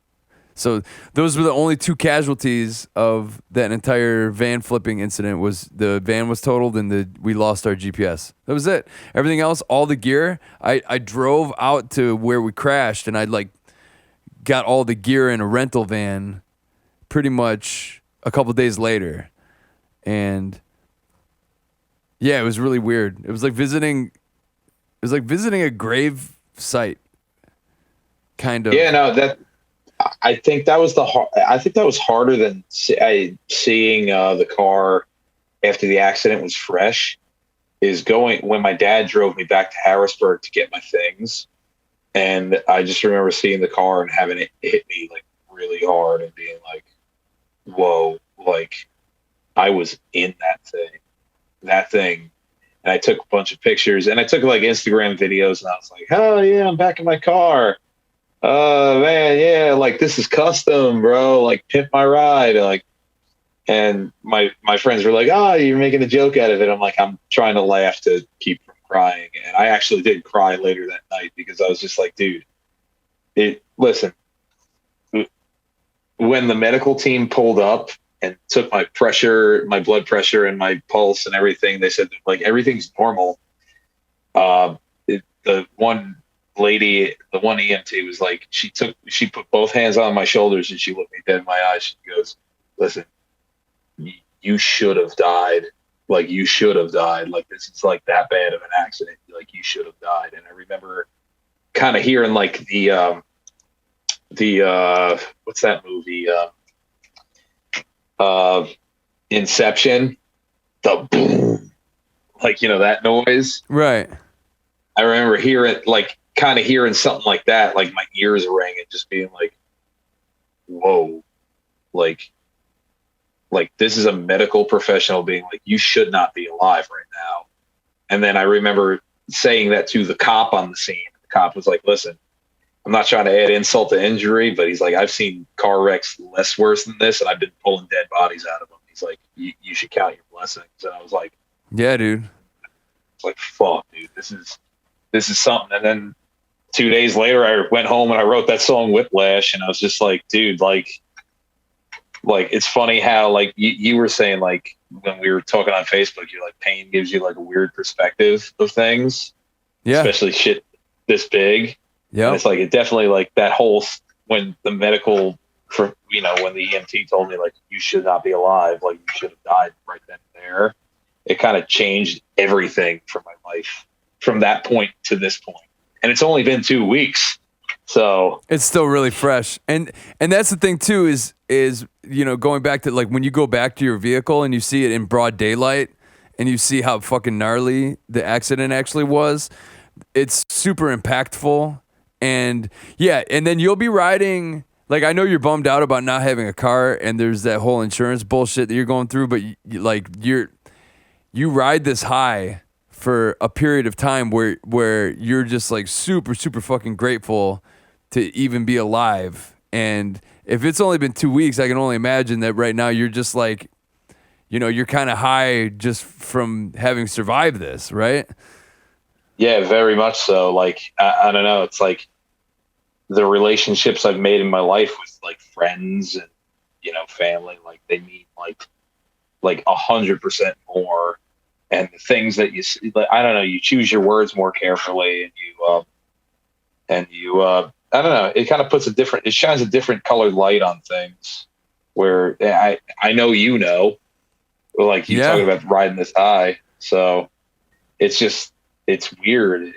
So those were the only two casualties of that entire van flipping incident. Was the van was totaled and we lost our GPS. That was it. Everything else, all the gear, I drove out to where we crashed, and I like got all the gear in a rental van pretty much a couple days later. And yeah, it was really weird. It was like visiting a grave site, kind of. Yeah, no, I think that was harder than seeing the car after the accident was fresh. Is going when my dad drove me back to Harrisburg to get my things, and I just remember seeing the car and having it hit me like really hard and being like, "Whoa!" Like I was in that thing, and I took a bunch of pictures and I took like Instagram videos, and I was like, "Oh yeah, I'm back in my car." Oh man, yeah, like this is custom, bro. Like pimp my ride, like. And my friends were like, "Oh, you're making a joke out of it." I'm like, I'm trying to laugh to keep from crying, and I actually did cry later that night because I was just like, dude, listen. When the medical team pulled up and took my blood pressure, and my pulse and everything, they said like everything's normal. The one lady, the one EMT was like, she put both hands on my shoulders and she looked me dead in my eyes. She goes, "Listen, you should have died. Like you should have died. Like this is like that bad of an accident. Like you should have died." And I remember kind of hearing like the what's that movie? Inception, the boom, like, you know, that noise. Right. I remember hearing something like that, like my ears rang and just being like, whoa, like this is a medical professional being like, you should not be alive right now. And then I remember saying that to the cop on the scene. The cop was like, "Listen, I'm not trying to add insult to injury, but he's like, I've seen car wrecks less worse than this, and I've been pulling dead bodies out of them." He's like, you should count your blessings. And I was like, yeah, dude. It's like, fuck, dude, this is something. And then 2 days later, I went home and I wrote that song Whiplash, and I was just like, dude, like it's funny how like you were saying, like when we were talking on Facebook, you're like, pain gives you like a weird perspective of things, yeah, especially shit this big. Yeah, and it's like it definitely like that whole when the medical, when the EMT told me like you should not be alive, like you should have died right then and there. it kind of changed everything for my life from that point to this point. And it's only been 2 weeks. So it's still really fresh. And that's the thing too, is, going back to like when you go back to your vehicle and you see it in broad daylight and you see how fucking gnarly the accident actually was, it's super impactful. And yeah, and then you'll be riding, like, I know you're bummed out about not having a car and there's that whole insurance bullshit that you're going through, but you ride this high for a period of time where you're just like super, super fucking grateful to even be alive. And if it's only been 2 weeks, I can only imagine that right now you're just like, you're kind of high just from having survived this, right? Yeah, very much so. Like, I don't know. It's like the relationships I've made in my life with like friends and, family, like they mean like 100% more. And the things that you see, like, I don't know, you choose your words more carefully, and you I don't know, it kind of it shines a different colored light on things where I know, like you talking about riding this high. So it's weird.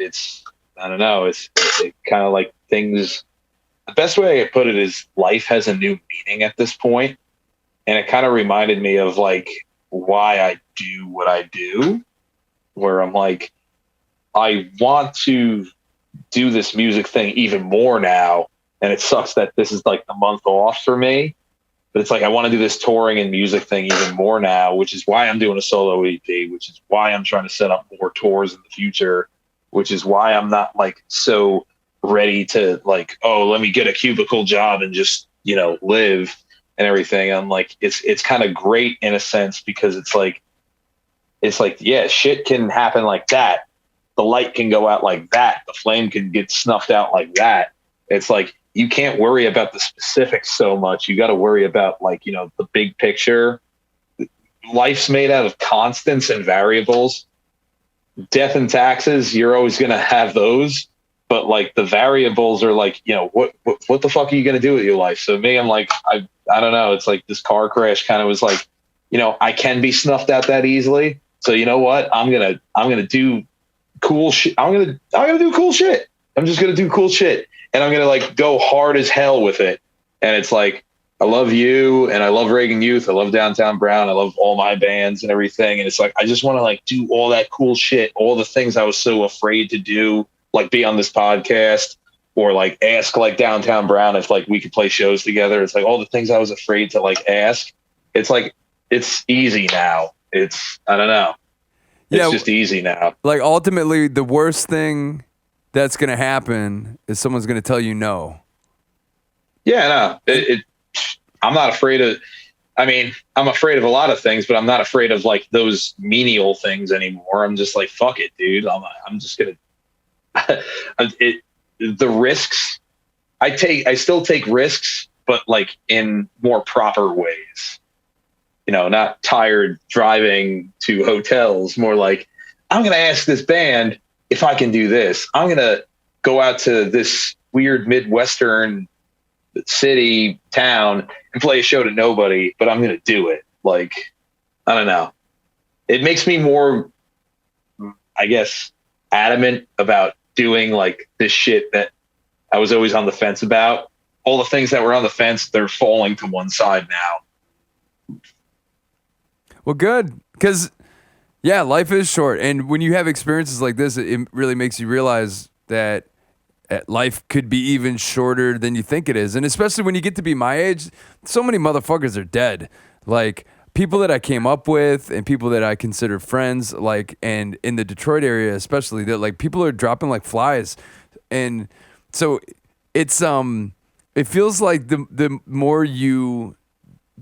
I don't know. It's kind of like things, the best way I could put it is life has a new meaning at this point. And it kind of reminded me of like why I do what I do, where I'm like, I want to do this music thing even more now. And it sucks that this is like the month off for me, but it's like, I want to do this touring and music thing even more now, which is why I'm doing a solo EP, which is why I'm trying to set up more tours in the future, which is why I'm not like so ready to like, oh, let me get a cubicle job and just, live and everything. I'm like, it's kind of great in a sense, because it's like, yeah, shit can happen like that. The light can go out like that. The flame can get snuffed out like that. It's like, you can't worry about the specifics so much. You got to worry about like, the big picture. Life's made out of constants and variables. Death and taxes, you're always going to have those. But like the variables are like, what the fuck are you going to do with your life? So me, I'm like, I don't know. It's like this car crash kind of was like, I can be snuffed out that easily. So you know what? I'm going to do cool shit. I'm going to do cool shit. I'm just going to do cool shit. And I'm going to like go hard as hell with it. And it's like, I love you and I love Reagan Youth. I love Downtown Brown. I love all my bands and everything. And it's like, I just want to like do all that cool shit, all the things I was so afraid to do, like be on this podcast or like ask like Downtown Brown if like we could play shows together. It's like all the things I was afraid to like ask. It's like, it's easy now. I don't know. It's just easy now. Like ultimately the worst thing that's going to happen is someone's going to tell you no. Yeah, no, I'm not afraid of, I'm afraid of a lot of things, but I'm not afraid of like those menial things anymore. I'm just like, fuck it, dude. I'm just going to, the risks I still take risks, but like in more proper ways, not tired driving to hotels, more like I'm going to ask this band if I can do this. I'm going to go out to this weird Midwestern city town and play a show to nobody, but I'm going to do it. Like, I don't know. It makes me more, I guess, adamant about doing like this shit that I was always on the fence about. All the things that were on the fence, they're falling to one side now. Well, good. Because, yeah, life is short. And when you have experiences like this, it really makes you realize that life could be even shorter than you think it is. And especially when you get to be my age, so many motherfuckers are dead. Like, people that I came up with and people that I consider friends, like, and in the Detroit area especially, that like people are dropping like flies. And so it's it feels like the more you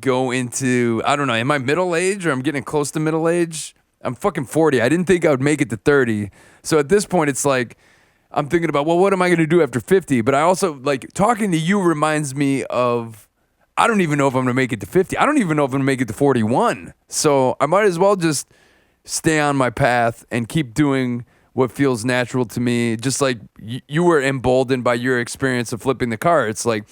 go into, I don't know, am I middle age or I'm getting close to middle age? I'm fucking 40. I didn't think I would make it to 30. So at this point it's like I'm thinking about, well, what am I going to do after 50? But I also, like, talking to you reminds me of, I don't even know if I'm going to make it to 50. I don't even know if I'm going to make it to 41. So I might as well just stay on my path and keep doing what feels natural to me. Just like you were emboldened by your experience of flipping the car. It's like,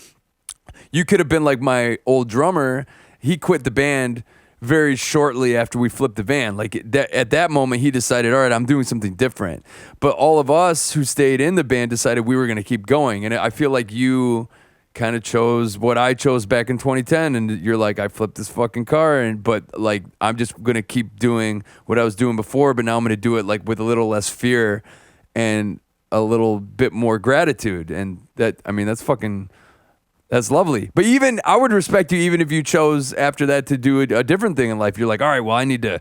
you could have been like my old drummer. He quit the band very shortly after we flipped the van. Like at that moment, he decided, all right, I'm doing something different. But all of us who stayed in the band decided we were going to keep going. And I feel like you kind of chose what I chose back in 2010, and you're like, I flipped this fucking car, but like I'm just going to keep doing what I was doing before, but now I'm going to do it like with a little less fear and a little bit more gratitude. And that's lovely. But even I would respect you even if you chose after that to do a different thing in life. You're like, all right, well, I need to,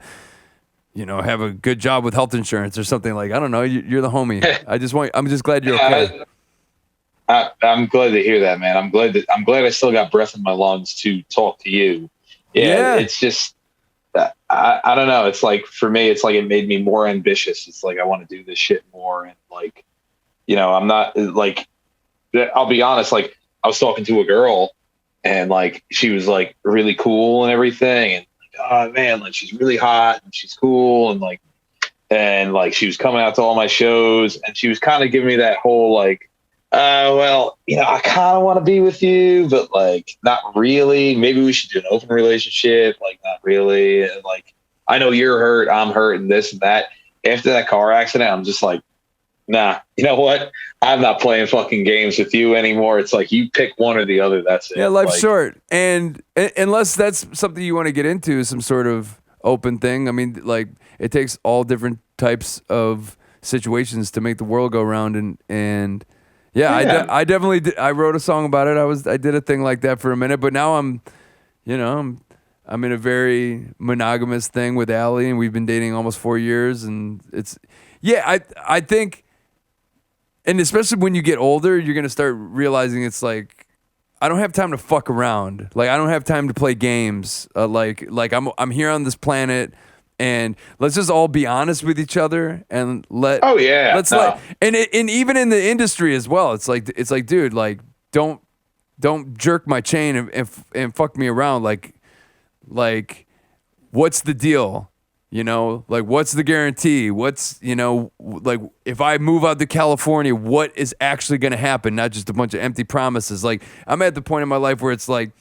have a good job with health insurance or something. Like, I don't know. You're the homie. I'm just glad you're okay. I'm glad to hear that, man. I'm glad I still got breath in my lungs to talk to you. Yeah. It's just, I don't know. It's like, for me, it's like it made me more ambitious. It's like, I want to do this shit more. And like, I'm not like, I'll be honest, like I was talking to a girl and like, she was like really cool and everything. And like, oh man, like she's really hot and she's cool. And like she was coming out to all my shows and she was kind of giving me that whole like, well, I kind of want to be with you, but like, not really. Maybe we should do an open relationship. Like, not really. And like, I know you're hurt. I'm hurt and this and that. After that car accident, I'm just like, nah, you know what? I'm not playing fucking games with you anymore. It's like, you pick one or the other. That's it. Yeah. Life's short. And unless that's something you want to get into, some sort of open thing. I mean, like it takes all different types of situations to make the world go round. And yeah. I definitely did. I wrote a song about it. I did a thing like that for a minute, but now I'm in a very monogamous thing with Allie, and we've been dating almost 4 years, and I think, and especially when you get older, you're gonna start realizing it's like I don't have time to fuck around. Like I don't have time to play games. Like I'm here on this planet. And let's just all be honest with each other and let. Oh yeah. And even in the industry as well. It's like, dude, like don't jerk my chain and fuck me around. Like, what's the deal? Like what's the guarantee? What's like if I move out to California, what is actually going to happen? Not just a bunch of empty promises. Like I'm at the point in my life where it's like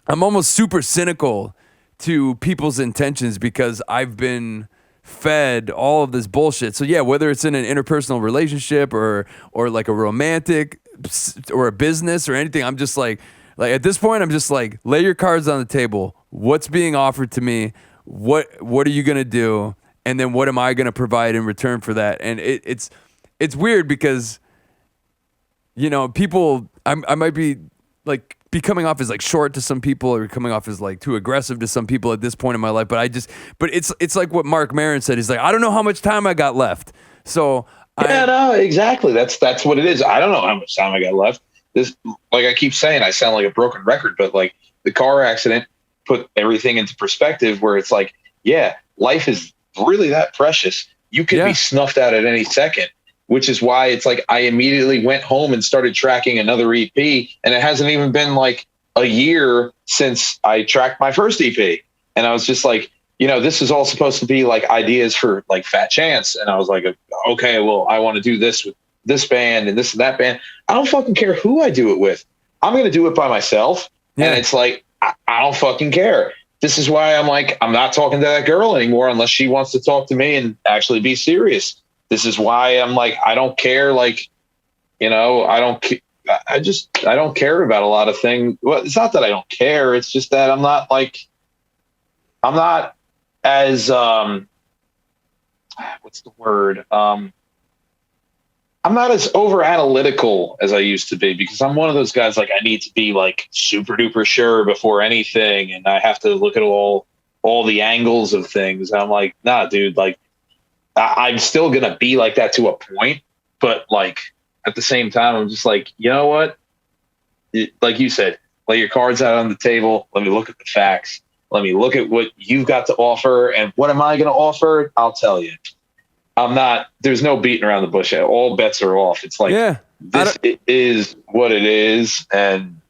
I'm almost super cynical to people's intentions because I've been fed all of this bullshit. So yeah, whether it's in an interpersonal relationship or like a romantic or a business or anything, I'm just like at this point, I'm just like, lay your cards on the table. What's being offered to me? What are you going to do? And then what am I going to provide in return for that? And it's weird because, people, I might be like, be coming off as like short to some people or coming off as like too aggressive to some people at this point in my life. But it's like what Mark Maron said. He's like, I don't know how much time I got left. So no, exactly. That's what it is. I don't know how much time I got left. This, like I keep saying, I sound like a broken record, but like the car accident put everything into perspective where it's like, yeah, life is really that precious. You could be snuffed out at any second. Which is why it's like I immediately went home and started tracking another EP, and it hasn't even been like a year since I tracked my first EP. And I was just like, this is all supposed to be like ideas for like Fat Chance. And I was like, okay, well, I want to do this with this band and this and that band. I don't fucking care who I do it with. I'm going to do it by myself. Yeah. And it's like, I don't fucking care. This is why I'm like, I'm not talking to that girl anymore unless she wants to talk to me and actually be serious. This is why I'm like, I don't care. Like, I don't care about a lot of things. Well, it's not that I don't care. It's just that I'm not as, what's the word? I'm not as over analytical as I used to be because I'm one of those guys, like I need to be like super duper sure before anything. And I have to look at all the angles of things. And I'm like, nah, dude, like, I'm still going to be like that to a point, but like at the same time, I'm just like, you know what? Like you said, lay your cards out on the table. Let me look at the facts. Let me look at what you've got to offer. And what am I going to offer? I'll tell you. There's no beating around the bush. All bets are off. It's like, this is what it is. And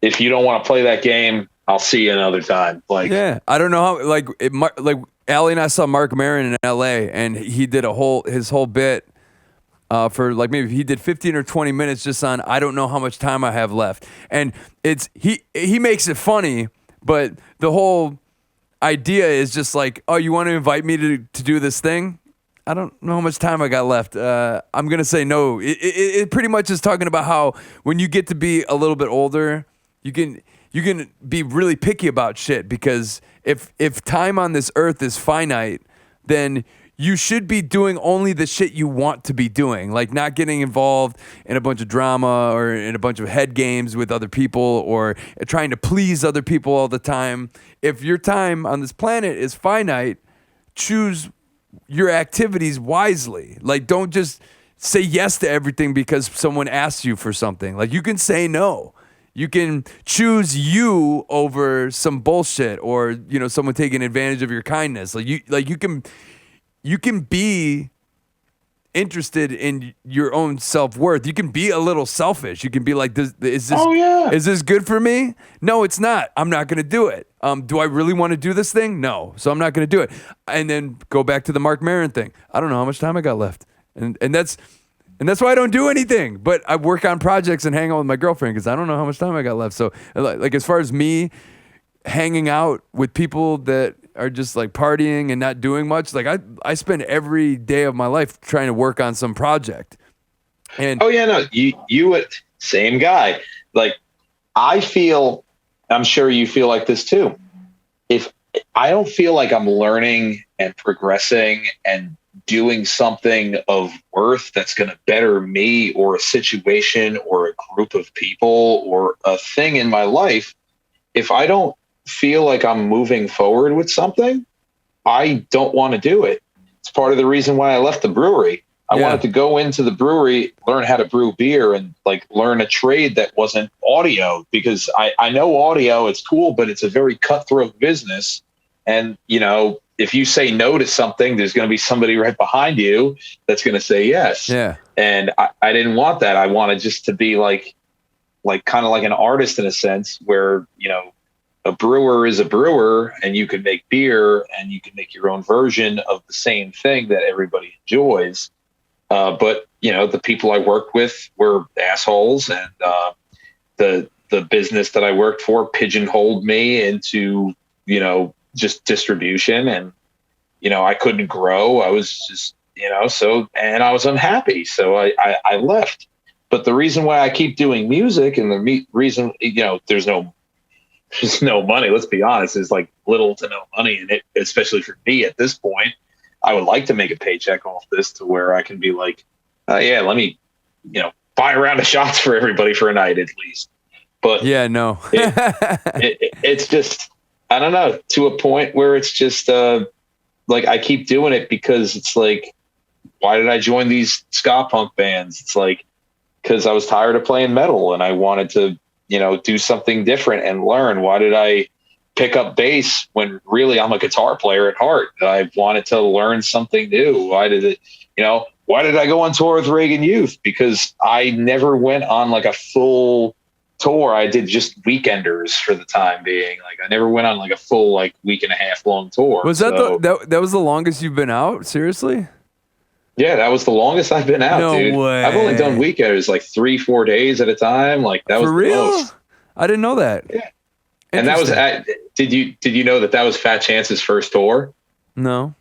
if you don't want to play that game, I'll see you another time. Like, yeah, I don't know how, Allie and I saw Mark Maron in LA, and he did his whole bit for like maybe he did 15 or 20 minutes just on I don't know how much time I have left, and he makes it funny, but the whole idea is just like, oh, you want to invite me to do this thing? I don't know how much time I got left. I'm going to say no. It pretty much is talking about how when you get to be a little bit older, you can be really picky about shit, because if time on this earth is finite, then you should be doing only the shit you want to be doing, like not getting involved in a bunch of drama or in a bunch of head games with other people or trying to please other people all the time. If your time on this planet is finite, choose your activities wisely. Like, don't just say yes to everything because someone asks you for something. Like, you can say no. You can choose you over some bullshit or, someone taking advantage of your kindness. You can be interested in your own self-worth. You can be a little selfish. You can be like, is this good for me? No, it's not. I'm not going to do it. Do I really want to do this thing? No. So I'm not going to do it. And then go back to the Mark Maron thing. I don't know how much time I got left. And that's why I don't do anything. But I work on projects and hang out with my girlfriend because I don't know how much time I got left. So like as far as me hanging out with people that are just like partying and not doing much, like I spend every day of my life trying to work on some project. And you same guy. Like, I'm sure you feel like this too. If I don't feel like I'm learning and progressing and doing something of worth that's going to better me or a situation or a group of people or a thing in my life, if I don't feel like I'm moving forward with something, I don't want to do it. It's part of the reason why I left the brewery. I wanted to go into the brewery, learn how to brew beer and like learn a trade that wasn't audio, because I know audio, it's cool, but it's a very cutthroat business. And, if you say no to something, there's going to be somebody right behind you that's going to say yes. Yeah. And I didn't want that. I wanted just to be like kind of like an artist in a sense where, a brewer is a brewer and you can make beer and you can make your own version of the same thing that everybody enjoys. But the people I worked with were assholes, and the business that I worked for pigeonholed me into, just distribution, and, I couldn't grow. I was just, and I was unhappy. So I left. But the reason why I keep doing music and the reason, there's no money, let's be honest, there's like little to no money in it, especially for me at this point. I would like to make a paycheck off this to where I can be like, let me, buy a round of shots for everybody for a night at least. But it's just, I don't know, to a point where it's just like I keep doing it because it's like, why did I join these ska punk bands? It's like, because I was tired of playing metal and I wanted to, do something different and learn. Why did I pick up bass when really I'm a guitar player at heart? I wanted to learn something new. Why did I go on tour with Reagan Youth? Because I never went on like a full tour. I did just weekenders for the time being. Like I never went on like a full like week and a half long tour. Was that that was the longest you've been out? Seriously? Yeah, that was the longest I've been out, dude. No way. I've only done weekenders like 3-4 days at a time. Like that was for real? The most. I didn't know that. Yeah. And that was did you know that was Fat Chance's first tour? No.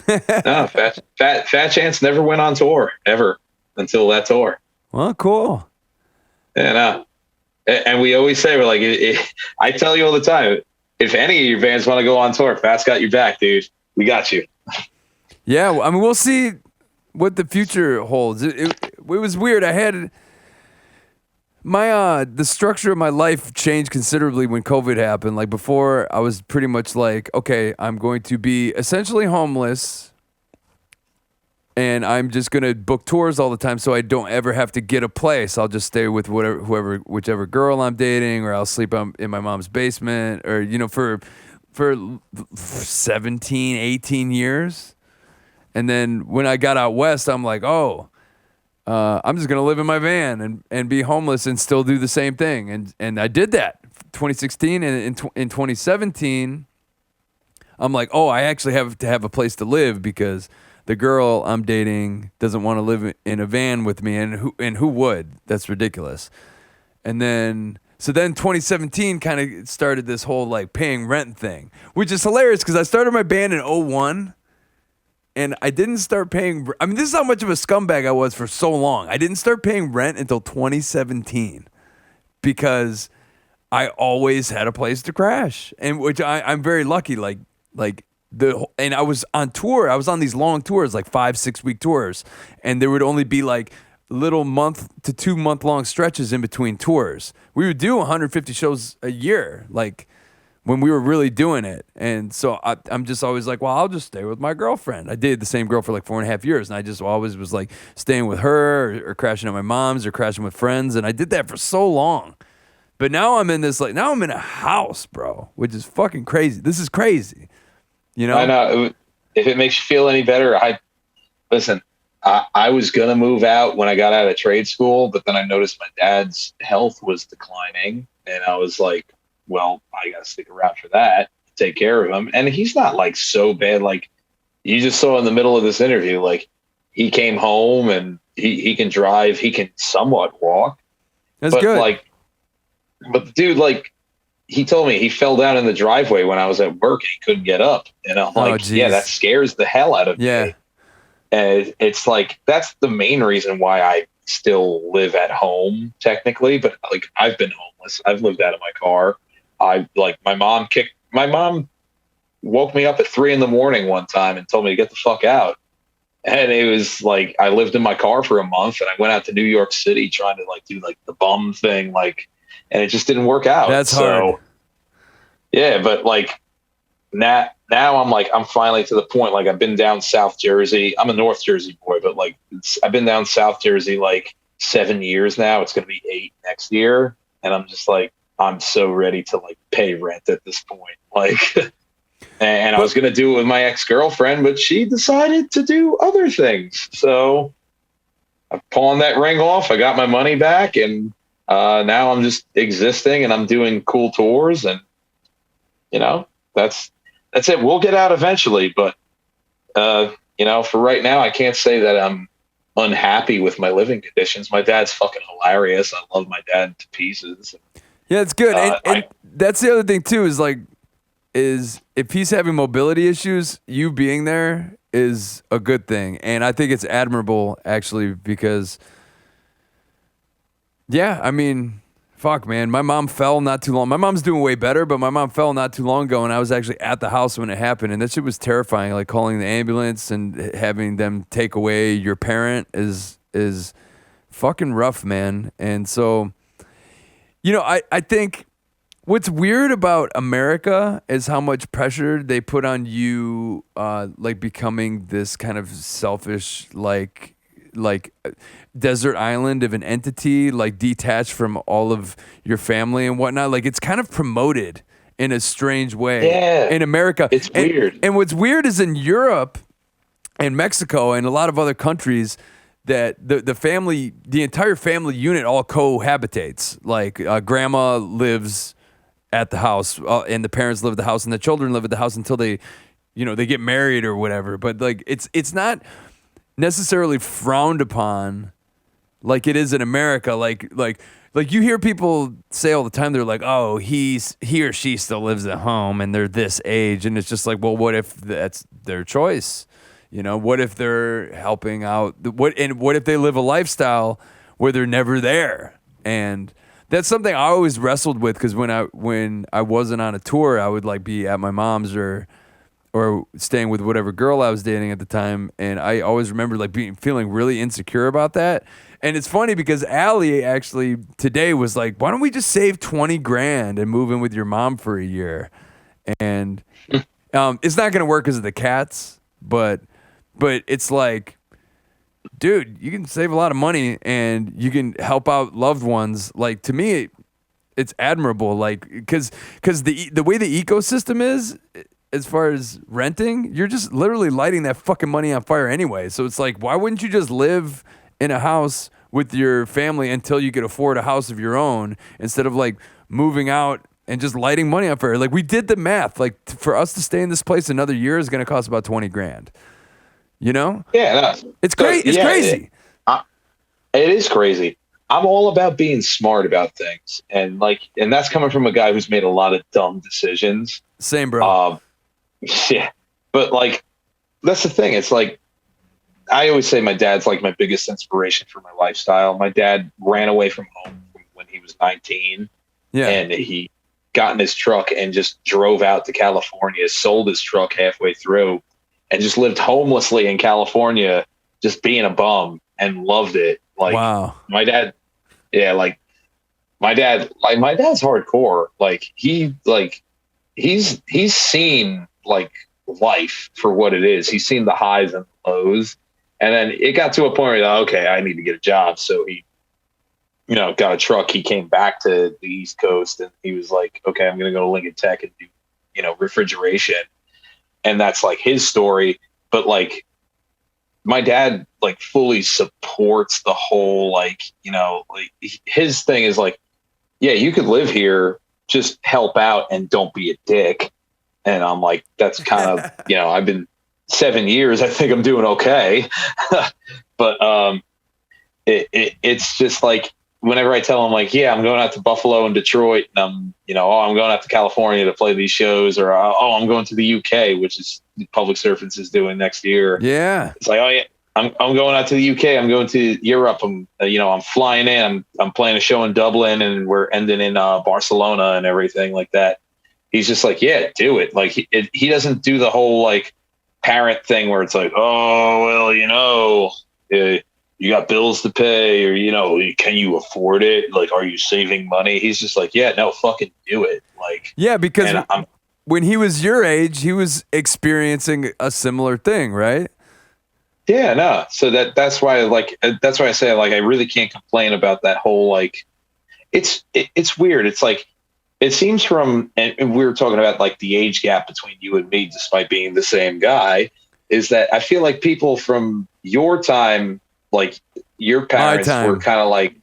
No, Fat Chance never went on tour ever until that tour. Well, cool. Yeah, and we always say, we're like, I tell you all the time, if any of your bands want to go on tour, Fat's got your back, dude. We got you. Yeah, I mean, we'll see what the future holds. It was weird. I had the structure of my life changed considerably when COVID happened. Like before, I was pretty much like, okay, I'm going to be essentially homeless and I'm just going to book tours all the time so I don't ever have to get a place. I'll just stay with whichever girl I'm dating, or I'll sleep in my mom's basement, or, for 17, 18 years. And then when I got out west, I'm like, I'm just going to live in my van and be homeless and still do the same thing. And I did that 2016. And in 2017, I'm like, I actually have to have a place to live because the girl I'm dating doesn't want to live in a van with me. And who would? That's ridiculous. And then So then 2017 kind of started this whole like paying rent thing, which is hilarious because I started my band in '01 and I didn't start paying. I mean, this is how much of a scumbag I was for so long. I didn't start paying rent until 2017 because I always had a place to crash, and which I'm very lucky. And I was on tour. I was on these long tours, like 5-6 week tours, and there would only be like little month to 2 month long stretches in between tours. We would do 150 shows a year, like when we were really doing it. And so I'm just always like, well, I'll just stay with my girlfriend. I dated the same girl for like 4.5 years, and I just always was like staying with her or crashing at my mom's or crashing with friends, and I did that for so long. But now I'm in this now I'm in a house, bro, which is fucking crazy. This is crazy. You know? I know. If it makes you feel any better, listen. I was going to move out when I got out of trade school, but then I noticed my dad's health was declining. And I was like, well, I got to stick around for that, take care of him. And he's not like so bad. Like you just saw in the middle of this interview, like he came home and he can drive. He can somewhat walk. That's good. But the dude, like he told me he fell down in the driveway when I was at work and he couldn't get up. And I'm like, yeah, that scares the hell out of me. And it's like, that's the main reason why I still live at home technically, but like I've been homeless. I've lived out of my car. My mom woke me up at 3 a.m. one time and told me to get the fuck out. And it was like, I lived in my car for a month and I went out to New York City trying to like do like the bum thing, like, and it just didn't work out. That's hard. Yeah. But like now I'm finally to the point, like I've been down South Jersey. I'm a North Jersey boy, but like I've been down South Jersey like 7 years now. It's going to be 8 next year. And I'm just like, I'm so ready to like pay rent at this point. Like, and I was going to do it with my ex-girlfriend, but she decided to do other things. So I pawned that ring off. I got my money back and now I'm just existing and I'm doing cool tours and that's it. We'll get out eventually, but for right now, I can't say that I'm unhappy with my living conditions. My dad's fucking hilarious. I love my dad to pieces. Yeah, it's good. And that's the other thing too, is if he's having mobility issues, you being there is a good thing. And I think it's admirable actually because I mean, fuck, man. My mom fell not too long. My mom's doing way better, but my mom fell not too long ago, and I was actually at the house when it happened, and that shit was terrifying. Like calling the ambulance and having them take away your parent is fucking rough, man. And so, I think what's weird about America is how much pressure they put on you, like becoming this kind of selfish, like desert island of an entity, like detached from all of your family and whatnot. Like it's kind of promoted in a strange way in America. It's weird. And what's weird is in Europe and Mexico and a lot of other countries that the entire family unit all cohabitates. Like grandma lives at the house and the parents live at the house and the children live at the house until they get married or whatever. But like it's not necessarily frowned upon like it is in America. Like you hear people say all the time, they're like, oh, he or she still lives at home and they're this age. And it's just like, well, what if that's their choice? What if they're helping out? What if they live a lifestyle where they're never there? And that's something I always wrestled with because when I wasn't on a tour, I would like be at my mom's or staying with whatever girl I was dating at the time. And I always remember like feeling really insecure about that. And it's funny because Allie actually today was like, why don't we just save $20,000 and move in with your mom for a year? And it's not going to work because of the cats, but it's like, dude, you can save a lot of money and you can help out loved ones. Like to me, it's admirable. Like, cause the way the ecosystem is, as far as renting, you're just literally lighting that fucking money on fire anyway. So it's like, why wouldn't you just live in a house with your family until you could afford a house of your own instead of like moving out and just lighting money on fire? Like we did the math. Like for us to stay in this place another year is going to cost about $20,000. Yeah, it's crazy. It's crazy. It is crazy. I'm all about being smart about things, and that's coming from a guy who's made a lot of dumb decisions. Same, bro. Yeah, but like that's the thing. It's like I always say my dad's like my biggest inspiration for my lifestyle. My dad ran away from home when he was 19. Yeah. And he got in his truck and just drove out to California, sold his truck halfway through, and just lived homelessly in California, just being a bum, and loved it. Like, wow. My dad's hardcore. He's seen like life for what it is. He's seen the highs and lows. And then it got to a point where, okay, I need to get a job. So he, got a truck. He came back to the East Coast and he was like, okay, I'm going to go to Lincoln Tech and do, refrigeration. And that's like his story. But like my dad, like fully supports the whole, his thing is like, yeah, you could live here, just help out and don't be a dick. And I'm like, that's kind of, I've been 7 years. I think I'm doing okay. But it's just like, whenever I tell him like, yeah, I'm going out to Buffalo and Detroit and I'm going out to California to play these shows, or, I'm going to the UK, which is Public Serpents is doing next year. Yeah. It's like, oh yeah, I'm going out to the UK. I'm going to Europe. I'm flying in, I'm playing a show in Dublin and we're ending in Barcelona and everything like that. He's just like, yeah, do it. Like he doesn't do the whole like parent thing where it's like, oh, well, you got bills to pay, or, can you afford it? Like, are you saving money? He's just like, yeah, no, fucking do it. Like, yeah, because when he was your age, he was experiencing a similar thing, right? Yeah, no. So that's why I say, like, I really can't complain about that whole, like, it's weird. It's like, it seems from, and we were talking about like the age gap between you and me, despite being the same guy, is that I feel like people from your time, like your parents were kind of like,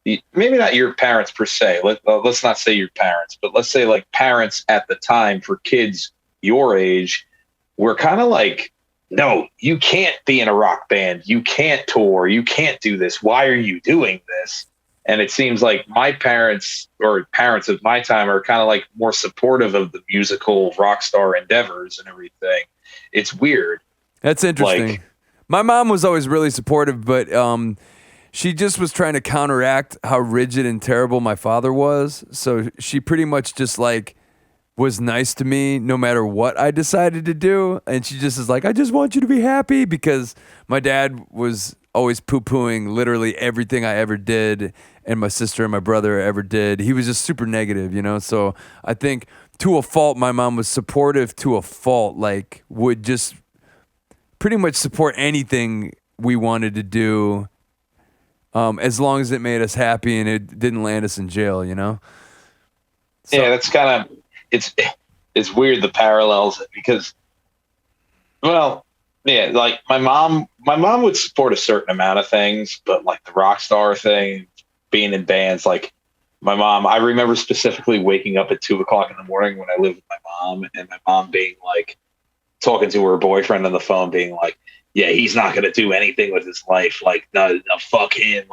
maybe not your parents per se. Let's not say your parents, but let's say like parents at the time for kids your age were kind of like, no, you can't be in a rock band. You can't tour. You can't do this. Why are you doing this? And it seems like my parents or parents of my time are kind of like more supportive of the musical rock star endeavors and everything. It's weird. That's interesting. Like, my mom was always really supportive, but she just was trying to counteract how rigid and terrible my father was. So she pretty much just like was nice to me no matter what I decided to do. And she just is like, I just want you to be happy, because my dad was always poo-pooing literally everything I ever did and my sister and my brother ever did. He was just super negative, So I think to a fault, my mom was supportive to a fault, like would just pretty much support anything we wanted to do, as long as it made us happy and it didn't land us in jail, So, yeah, that's kind of, it's weird, the parallels, because, well, yeah, like my mom would support a certain amount of things, but like the rock star thing, being in bands, like my mom, I remember specifically waking up at 2:00 in the morning when I lived with my mom, and my mom being like, talking to her boyfriend on the phone, being like, yeah, he's not going to do anything with his life. Like, no, fuck him.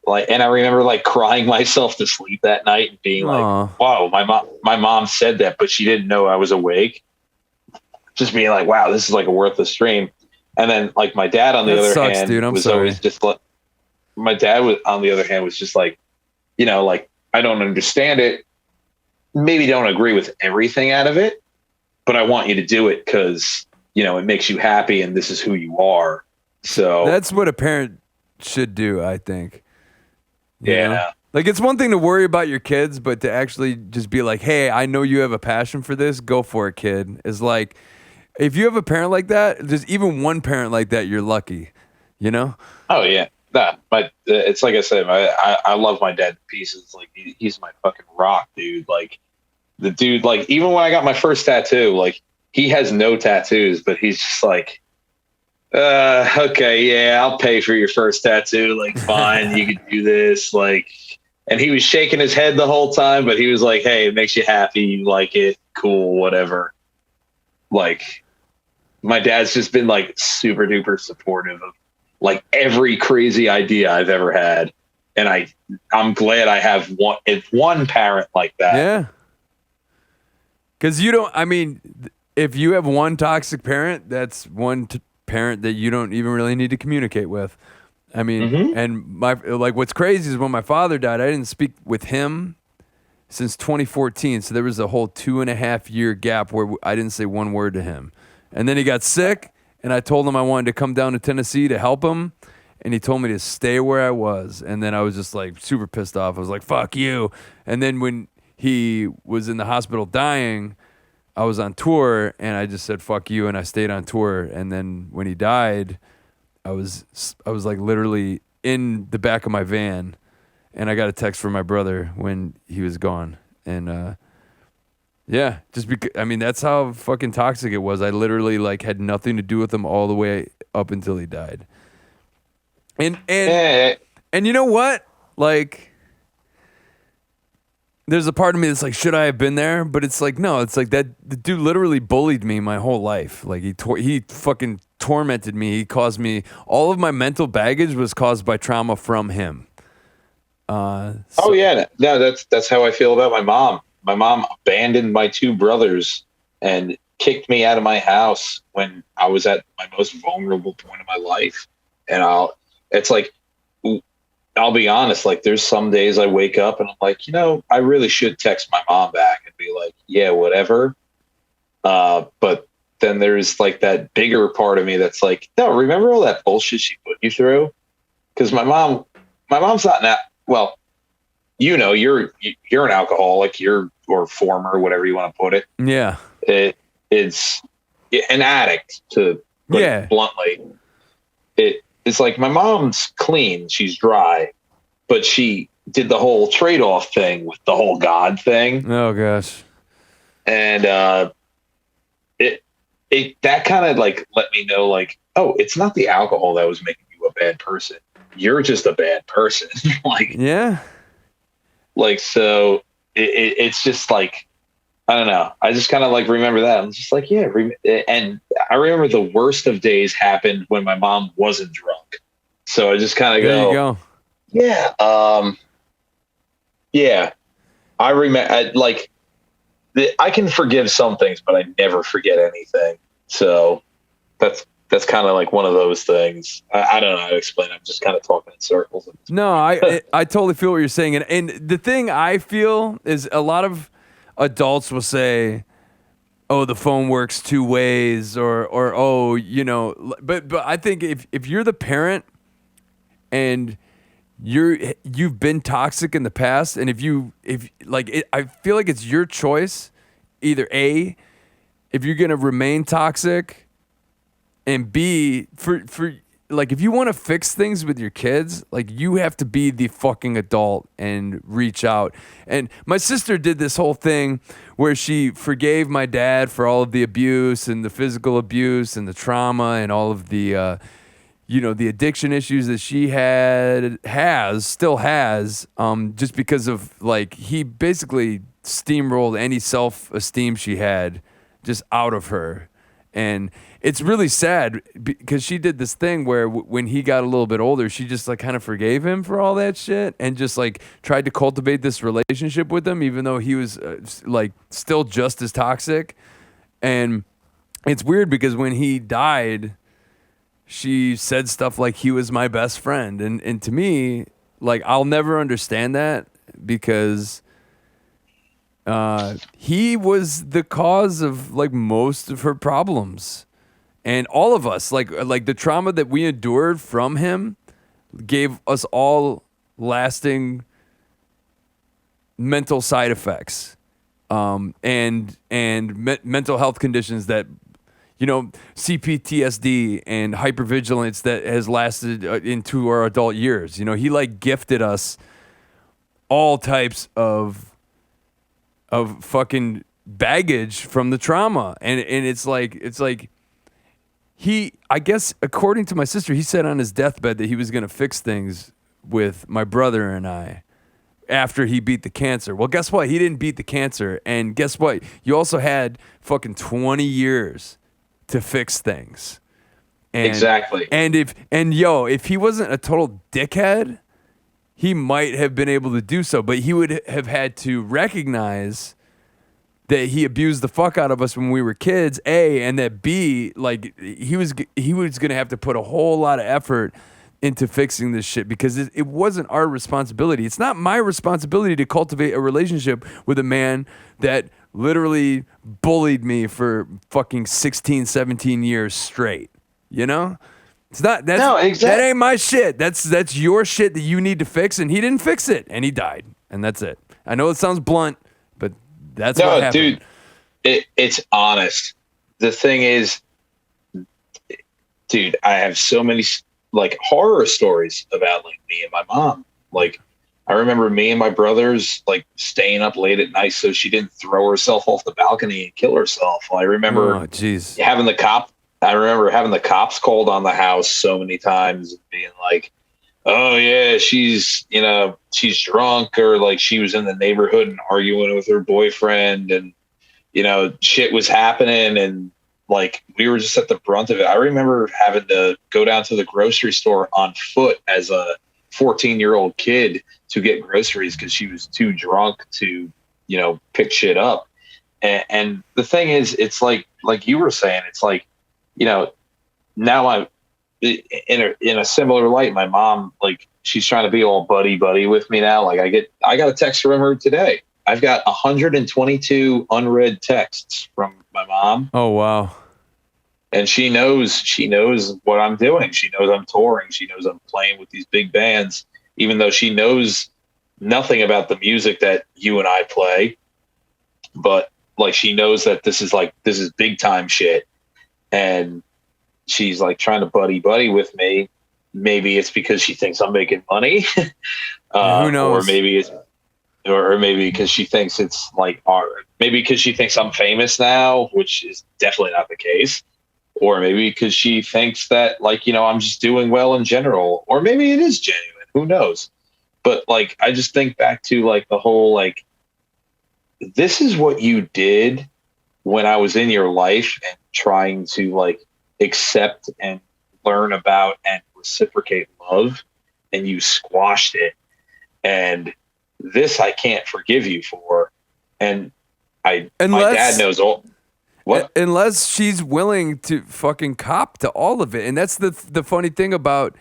And I remember like crying myself to sleep that night and being like, wow, my mom said that, but she didn't know I was awake. Just being like, wow, this is like a worthless dream. And then like my dad on the other hand, dude. was always just like, my dad was on the other hand was just like, like, I don't understand it. Maybe don't agree with everything out of it, but I want you to do it because, it makes you happy and this is who you are. So that's what a parent should do, I think. You yeah. know? Like, it's one thing to worry about your kids, but to actually just be like, hey, I know you have a passion for this. Go for it, kid. Is like, if you have a parent like that, there's even one parent like that, you're lucky, Oh, yeah. Nah, it's like I said, I love my dad to pieces. Like, he's my fucking rock, dude. Like, the dude, like, even when I got my first tattoo, like, he has no tattoos, but he's just like, okay, yeah, I'll pay for your first tattoo. Like, fine, you can do this. Like, and he was shaking his head the whole time, but he was like, hey, it makes you happy. You like it. Cool, whatever. Like, my dad's just been like super duper supportive of like every crazy idea I've ever had. And I'm glad I have one parent like that. Yeah. Because if you have one toxic parent, that's one parent that you don't even really need to communicate with. And what's crazy is when my father died, I didn't speak with him since 2014. So there was a whole 2.5 year gap where I didn't say one word to him. And then he got sick, and I told him I wanted to come down to Tennessee to help him. And he told me to stay where I was. And then I was just like super pissed off. I was like, fuck you. And then when he was in the hospital dying, I was on tour, and I just said, fuck you. And I stayed on tour. And then when he died, I was like literally in the back of my van, and I got a text from my brother when he was gone. And, yeah, just because, that's how fucking toxic it was. I literally like had nothing to do with him all the way up until he died. And you know what? Like, there's a part of me that's like, should I have been there? But it's like, no. It's like that the dude literally bullied me my whole life. Like he fucking tormented me. He caused me all of my mental baggage was caused by trauma from him. Oh yeah, no, that's how I feel about my mom. My mom abandoned my 2 brothers and kicked me out of my house when I was at my most vulnerable point of my life. And it's like, I'll be honest, like there's some days I wake up and I'm like, I really should text my mom back and be like, yeah, whatever. But then there's like that bigger part of me that's like, no, remember all that bullshit she put you through? Because my mom's not that, well, you're an alcoholic, or former, whatever you want to put it. Yeah. It's an addict, to put it bluntly. It's like my mom's clean, she's dry, but she did the whole trade-off thing with the whole God thing. Oh gosh. And that kind of like let me know, like, oh, it's not the alcohol that was making you a bad person. You're just a bad person. Like, yeah. Like, so it's just like, I don't know. I just kind of like remember that. I'm just like, yeah. And I remember the worst of days happened when my mom wasn't drunk. So I just kind of there you go. Yeah. Yeah. I remember, like, I can forgive some things, but I never forget anything. So that's kind of like one of those things. I don't know how to explain it. I'm just kind of talking in circles. No, I totally feel what you're saying. And the thing I feel is a lot of adults will say, oh, the phone works 2 ways, or oh, but I think if you're the parent and you've been toxic in the past, and I feel like it's your choice, either A, if you're gonna remain toxic, and B, for like, if you want to fix things with your kids, like, you have to be the fucking adult and reach out. And my sister did this whole thing where she forgave my dad for all of the abuse and the physical abuse and the trauma and all of the, the addiction issues that she still has, just because of, like, he basically steamrolled any self-esteem she had just out of her. And it's really sad because she did this thing where when he got a little bit older, she just like kind of forgave him for all that shit and just like tried to cultivate this relationship with him, even though he was like still just as toxic. And it's weird because when he died, she said stuff like he was my best friend. And to me, like, I'll never understand that because he was the cause of like most of her problems. And all of us, like the trauma that we endured from him gave us all lasting mental side effects, and mental health conditions that, CPTSD and hypervigilance that has lasted into our adult years. He like gifted us all types of fucking baggage from the trauma. And it's like I guess according to my sister, he said on his deathbed that he was going to fix things with my brother and I after he beat the cancer. Well, guess what? He didn't beat the cancer. And guess what? You also had fucking 20 years to fix things. And, exactly. And if he wasn't a total dickhead, he might have been able to do so, but he would have had to recognize that he abused the fuck out of us when we were kids, A, and that B, like he was going to have to put a whole lot of effort into fixing this shit because it wasn't our responsibility. It's not my responsibility to cultivate a relationship with a man that literally bullied me for fucking 16, 17 years straight. You know? It's not that ain't my shit. That's your shit that you need to fix, and he didn't fix it, and he died. And that's it. I know it sounds blunt, but that's what happened. Dude, it's honest. The thing is, dude, I have so many like horror stories about like me and my mom. Like I remember me and my brothers like staying up late at night so she didn't throw herself off the balcony and kill herself. I remember having the cops called on the house so many times and being like, oh yeah, she's drunk, or like she was in the neighborhood and arguing with her boyfriend, and shit was happening, and like we were just at the brunt of it. I remember having to go down to the grocery store on foot as a 14-year-old kid to get groceries because she was too drunk to, pick shit up. And the thing is, it's like you were saying, it's like, now I'm in a similar light. My mom, like, she's trying to be all buddy with me now. Like I got a text from her today. I've got 122 unread texts from my mom. Oh, wow. And she knows what I'm doing. She knows I'm touring. She knows I'm playing with these big bands, even though she knows nothing about the music that you and I play. But like, she knows that this is big time shit. And she's like trying to buddy with me. Maybe it's because she thinks I'm making money. Who knows? Or maybe because she thinks it's like art. Maybe because she thinks I'm famous now, which is definitely not the case. Or maybe because she thinks that, like, I'm just doing well in general. Or maybe it is genuine. Who knows? But, like, I just think back to, like, the whole, like, this is what you did when I was in your life and trying to, like, accept and learn about and reciprocate love. And you squashed it. And this I can't forgive you for. And my dad knows all. What? Unless she's willing to fucking cop to all of it. And that's the funny thing about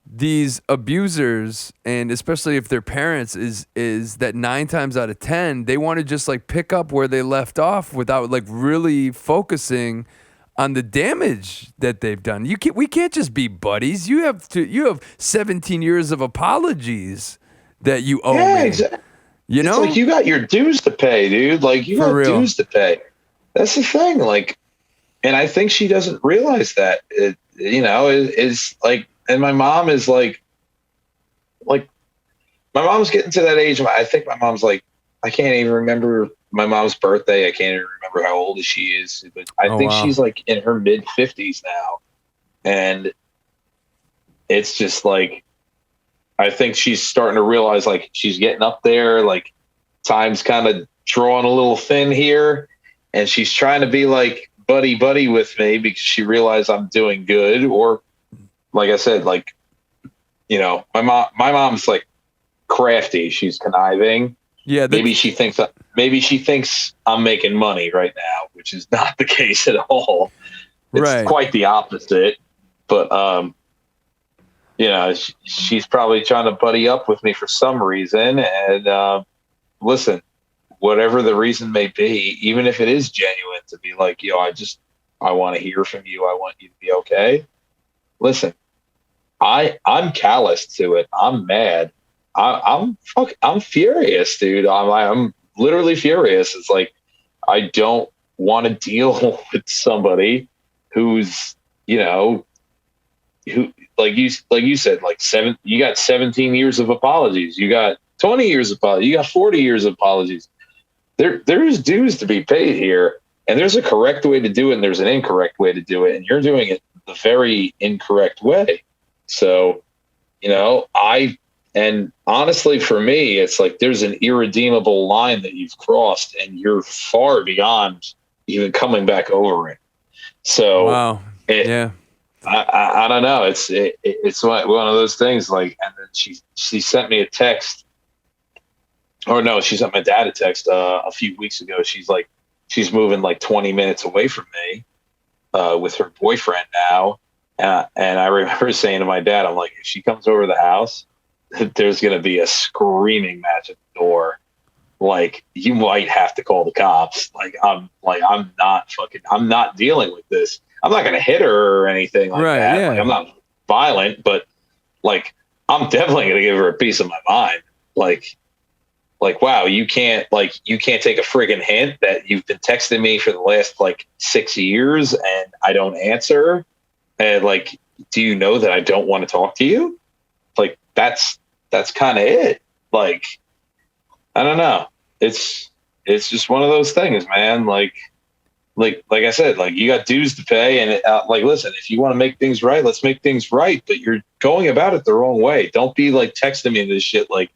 these abusers, and especially if they're parents, is that 9 times out of 10, they want to just like pick up where they left off without like really focusing on the damage that they've done. We can't just be buddies. You have 17 years of apologies that you owe me. Exactly. It's like you got your dues to pay, dude. Like you got dues to pay. That's the thing. Like, and I think she doesn't realize that is like, and my mom is like my mom's getting to that age. I think my mom's like, I can't even remember my mom's birthday. I can't even remember how old she is, but I think she's like in her mid 50s now. And it's just like, I think she's starting to realize like she's getting up there, like time's kind of drawing a little thin here. And she's trying to be like buddy with me because she realized I'm doing good. Or like I said, like, my mom's like crafty. She's conniving. Yeah. Maybe she thinks I'm making money right now, which is not the case at all. It's quite the opposite. But, she's probably trying to buddy up with me for some reason. And listen, whatever the reason may be, even if it is genuine, to be like, I want to hear from you. I want you to be okay. Listen, I'm callous to it. I'm mad. I'm furious, dude. I'm literally furious. It's like, I don't want to deal with somebody who's, who, like you said, like you got 17 years of apologies. You got 20 years of apologies. You got 40 years of apologies. There is dues to be paid here, and there's a correct way to do it, and there's an incorrect way to do it, and you're doing it the very incorrect way. So, and honestly, for me, it's like there's an irredeemable line that you've crossed, and you're far beyond even coming back over it. So, wow, yeah. I don't know. It's one of those things. Like, and then she sent me a text, or no, she sent my dad a text a few weeks ago. She's like, she's moving like 20 minutes away from me with her boyfriend now. And I remember saying to my dad, I'm like, if she comes over the house, there's going to be a screaming match at the door. Like, you might have to call the cops. I'm not dealing with this. I'm not going to hit her or anything like that. Yeah. Like, I'm not violent, but like, I'm definitely going to give her a piece of my mind. Like, wow, you can't take a friggin' hint that you've been texting me for the last like 6 years and I don't answer. And like, do you know that I don't want to talk to you? Like, that's kind of it. Like, I don't know. It's just one of those things, man. Like I said, like, you got dues to pay, and like, listen, if you want to make things right, let's make things right. But you're going about it the wrong way. Don't be like texting me this shit like,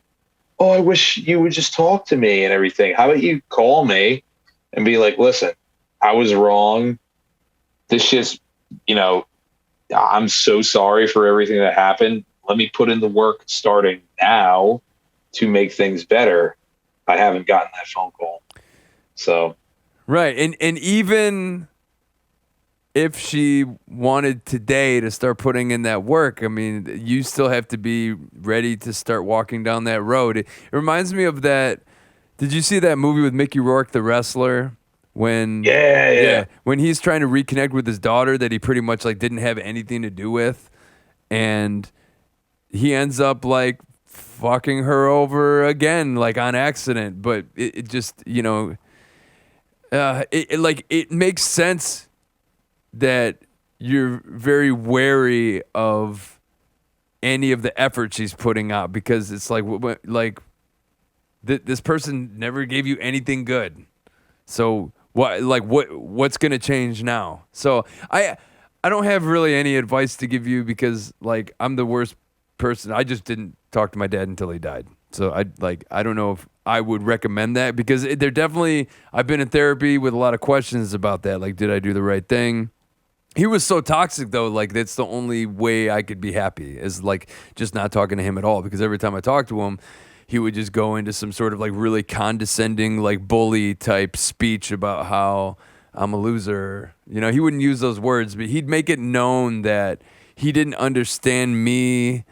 oh, I wish you would just talk to me and everything. How about you call me and be like, listen, I was wrong. This shit's, I'm so sorry for everything that happened. Let me put in the work starting now to make things better. I haven't gotten that phone call. So. Right. And even if she wanted today to start putting in that work, I mean, you still have to be ready to start walking down that road. It reminds me of that. Did you see that movie with Mickey Rourke, the wrestler? When when he's trying to reconnect with his daughter that he pretty much like didn't have anything to do with, and he ends up like fucking her over again, like on accident. But it just, it makes sense that you're very wary of any of the effort she's putting out, because it's like this person never gave you anything good. So what's going to change now? So I don't have really any advice to give you, because like, I'm the worst person. I just didn't talk to my dad until he died. So I don't know if I would recommend that, because I've been in therapy with a lot of questions about that. Like, did I do the right thing? He was so toxic though. Like, that's the only way I could be happy, is like just not talking to him at all, because every time I talked to him, he would just go into some sort of like really condescending, like bully type speech about how I'm a loser. He wouldn't use those words, but he'd make it known that he didn't understand me,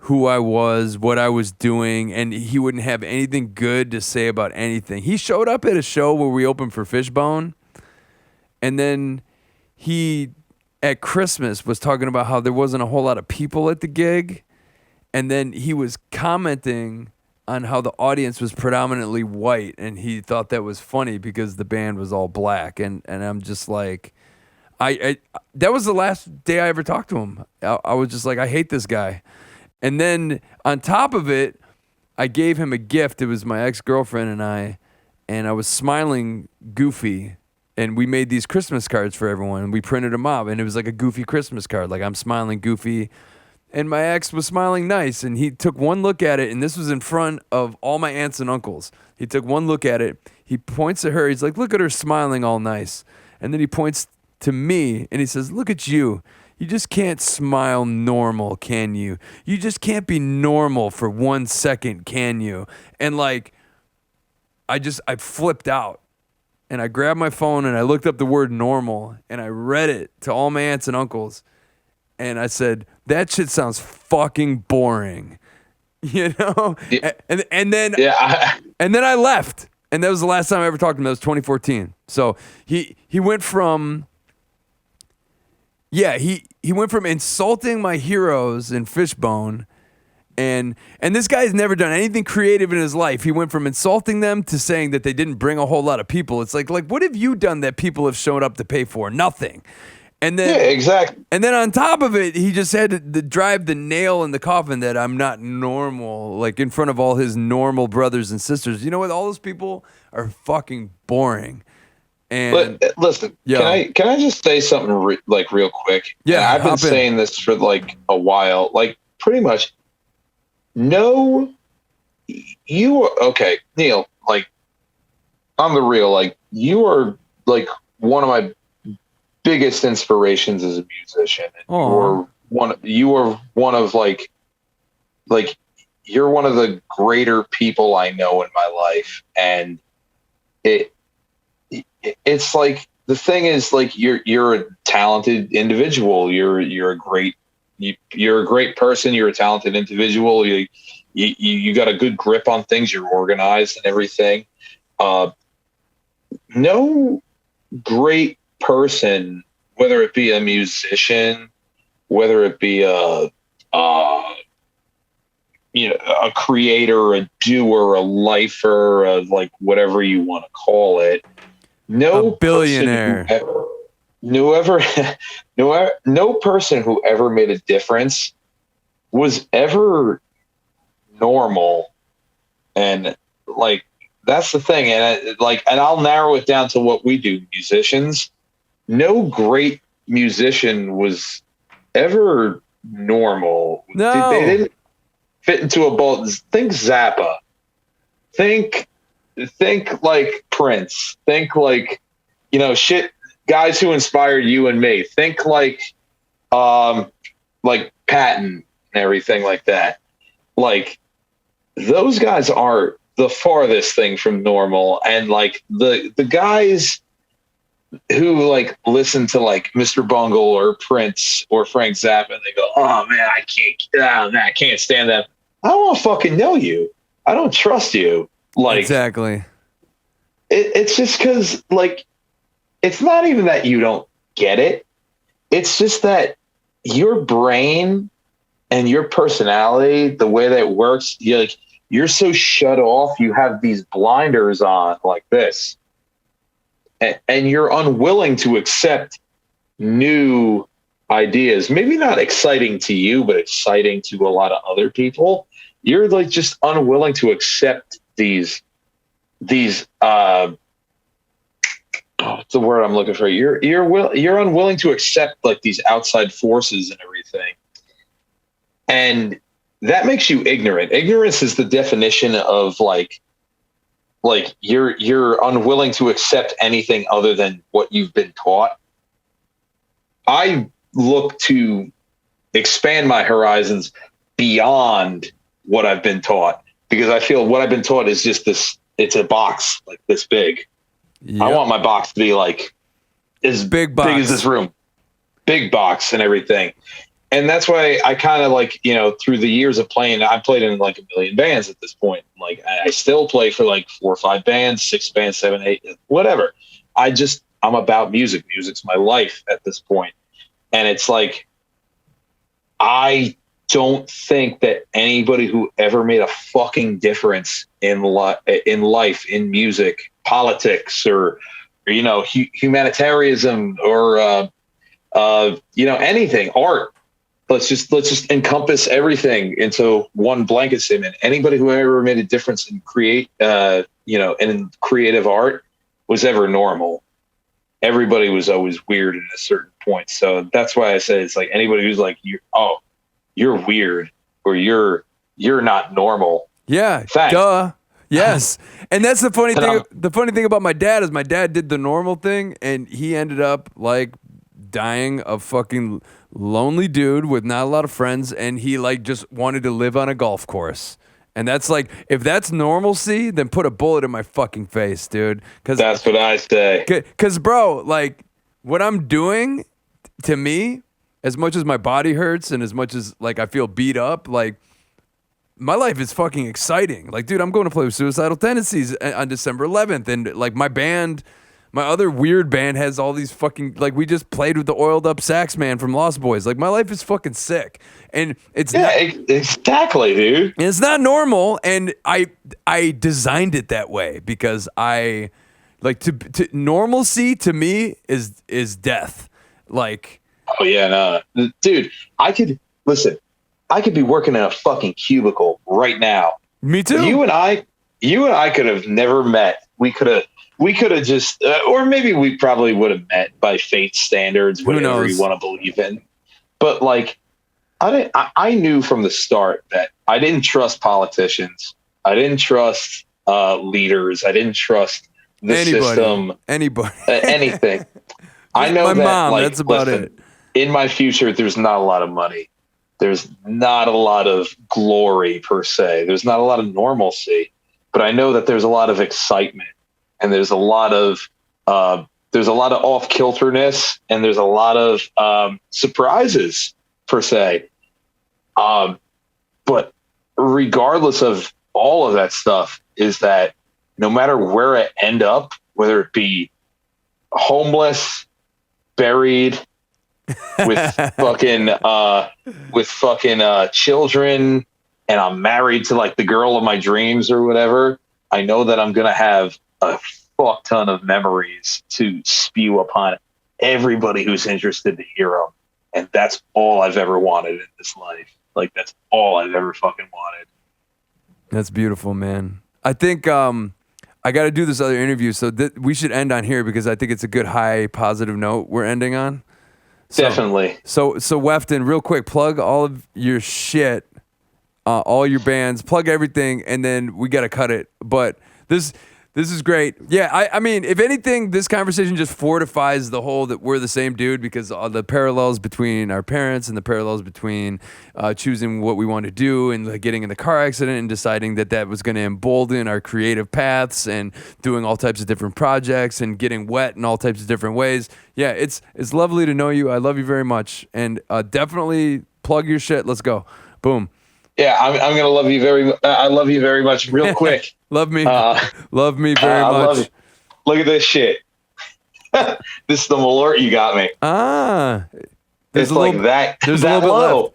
who I was, what I was doing, and he wouldn't have anything good to say about anything. He showed up at a show where we opened for Fishbone, and then he, at Christmas, was talking about how there wasn't a whole lot of people at the gig, and then he was commenting on how the audience was predominantly white, and he thought that was funny because the band was all black, and I'm just like, I that was the last day I ever talked to him. I was just like, I hate this guy. And then on top of it, I gave him a gift. It was my ex-girlfriend and I was smiling goofy, and we made these Christmas cards for everyone, and we printed them out, and it was like a goofy Christmas card, like I'm smiling goofy. And my ex was smiling nice, and he took one look at it, and this was in front of all my aunts and uncles. He took one look at it, he points at her, he's like, look at her smiling all nice. And then he points to me, and he says, look at you. You just can't smile normal, can you? You just can't be normal for 1 second, can you? And like, I flipped out. And I grabbed my phone, and I looked up the word normal, and I read it to all my aunts and uncles. And I said, that shit sounds fucking boring, Yeah. And then I left, and that was the last time I ever talked to him. That was 2014. So he went from he went from insulting my heroes in Fishbone, and this guy's never done anything creative in his life. He went from insulting them to saying that they didn't bring a whole lot of people. It's like what have you done that people have shown up to pay for? Nothing. And then, exactly. And then on top of it, he just had to drive the nail in the coffin that I'm not normal, like in front of all his normal brothers and sisters. You know what? All those people are fucking boring. And but listen, can I just say something real quick? Yeah, I've been saying this for like a while. Like pretty much, no, you are okay, Neil. Like on the real, like you are like one of my biggest inspirations as a musician. Aw. You were one of like you're one of the greater people I know in my life. And it's like, the thing is, like, you're a talented individual. You're a great person. You're a talented individual. You got a good grip on things. You're organized and everything. No great person, whether it be a musician, whether it be a creator, a doer, a lifer, like whatever you want to call it. No a billionaire. No person who ever made a difference was ever normal. And like, that's the thing. And I'll narrow it down to what we do, musicians. No great musician was ever normal. No. They didn't fit into a bolt. Think Zappa. Think like Prince. Think like, guys who inspired you and me. Think like Patton and everything like that. Like, those guys are the farthest thing from normal. And like the guys who like listen to like Mr. Bungle or Prince or Frank Zappa, and they go, "Oh man, I can't stand them." I don't want to fucking know you. I don't trust you. Like, exactly. It's just because, like, it's not even that you don't get it. It's just that your brain and your personality, the way that it works, you're so shut off. You have these blinders on like this, and you're unwilling to accept new ideas. Maybe not exciting to you, but exciting to a lot of other people. You're like just unwilling to accept these what's the word I'm looking for? You're unwilling to accept like these outside forces and everything. And that makes you ignorant. Ignorance is the definition of like you're unwilling to accept anything other than what you've been taught. I look to expand my horizons beyond what I've been taught, because I feel what I've been taught is just this, it's a box like this big. Yep. I want my box to be like as big as this room, big box and everything. And that's why I kind of like, through the years of playing, I played in like 1 million bands at this point. Like I still play for like 4 or 5 bands, 6 bands, 7, 8, whatever. I'm about music. Music's my life at this point. And it's like, I don't think that anybody who ever made a fucking difference in life, in music, politics, or humanitarianism, or anything, art. Let's just encompass everything into one blanket statement. Anybody who ever made a difference in in creative art was ever normal. Everybody was always weird at a certain point. So that's why I say it's like anybody who's like, you're weird, or you're not normal. Yeah. Thanks. Duh. Yes. And that's the funny thing. The funny thing about my dad is my dad did the normal thing, and he ended up like dying a fucking lonely dude with not a lot of friends, and he like just wanted to live on a golf course. And that's like, if that's normalcy, then put a bullet in my fucking face, dude. Cause that's what I say. Cause bro, like what I'm doing, to me, as much as my body hurts and as much as like I feel beat up, like my life is fucking exciting. Like, dude, I'm going to play with Suicidal Tendencies on December 11th. And like my band, my other weird band has all these fucking, like we just played with the oiled up sax man from Lost Boys. Like my life is fucking sick. And it's exactly, dude. And it's not normal. And I designed it that way because I like to normalcy to me is death. Like, oh yeah, no, dude, I could be working in a fucking cubicle right now. Me too. You and I could have never met. We could have just, or maybe we probably would have met by fate standards, whatever you want to believe in. But like, I knew from the start that I didn't trust politicians. I didn't trust leaders. I didn't trust the system. Anybody. Anything. I know my that, mom. like, That's about listen, it. In my future, there's not a lot of money. There's not a lot of glory per se. There's not a lot of normalcy, but I know that there's a lot of excitement, and there's a lot of off kilterness, and there's a lot of surprises per se. But regardless of all of that stuff, is that no matter where I end up, whether it be homeless, buried, with fucking children, and I'm married to like the girl of my dreams or whatever, I know that I'm gonna have a fuck ton of memories to spew upon everybody who's interested to hear them, and that's all I've ever wanted in this life. Like, that's all I've ever fucking wanted. That's beautiful, man. I think I got to do this other interview, so we should end on here because I think it's a good high positive note we're ending on. Definitely. So Weftin, real quick, plug all of your shit, all your bands, plug everything, and then we got to cut it. But this is great. Yeah, I mean, if anything, this conversation just fortifies the whole that we're the same dude, because all the parallels between our parents and the parallels between choosing what we want to do and like getting in the car accident and deciding that was going to embolden our creative paths and doing all types of different projects and getting wet in all types of different ways. Yeah, it's lovely to know you. I love you very much. And definitely plug your shit. Let's go. Boom. Yeah, I'm gonna love you very. I love you very much. Real quick, love me very much. Look at this shit. This is the Malort you got me. It's like that. There's that a little low. bit left.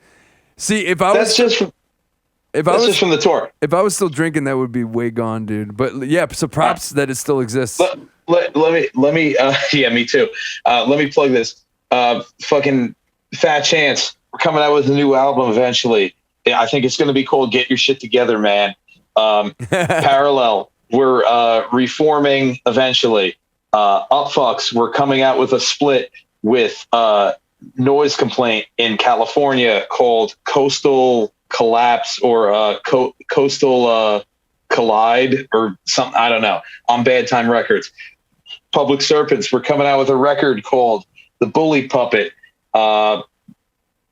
See, if I was just from the tour. If I was still drinking, that would be way gone, dude. But yeah, so props that it still exists. Let me. Yeah, me too. Let me plug this. Fucking Fat Chance. We're coming out with a new album eventually. I think it's going to be called Get Your Shit Together, man. Parallel. We're reforming eventually. Upfux. We're coming out with a split with Noise Complaint in California called Coastal Collapse or Coastal Collide or something. I don't know. On Bad Time Records. Public Serpents. We're coming out with a record called The Bully Puppet.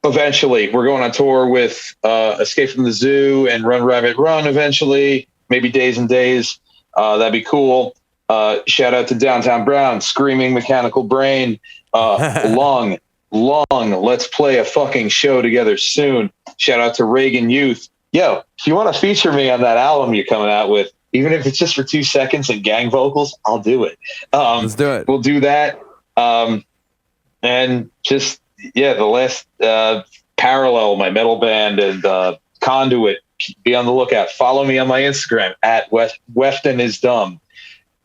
Eventually, we're going on tour with Escape from the Zoo and Run Rabbit Run eventually, maybe Days and Days. That'd be cool. Shout out to Downtown Brown, Screaming Mechanical Brain, Long. Let's play a fucking show together soon. Shout out to Reagan Youth. Yo, if you want to feature me on that album you're coming out with, even if it's just for 2 seconds and gang vocals, I'll do it. Let's do it. We'll do that. And just... yeah, the last Parallel, my metal band, and Conduit. Be on the lookout. Follow me on my Instagram at Weftin is dumb.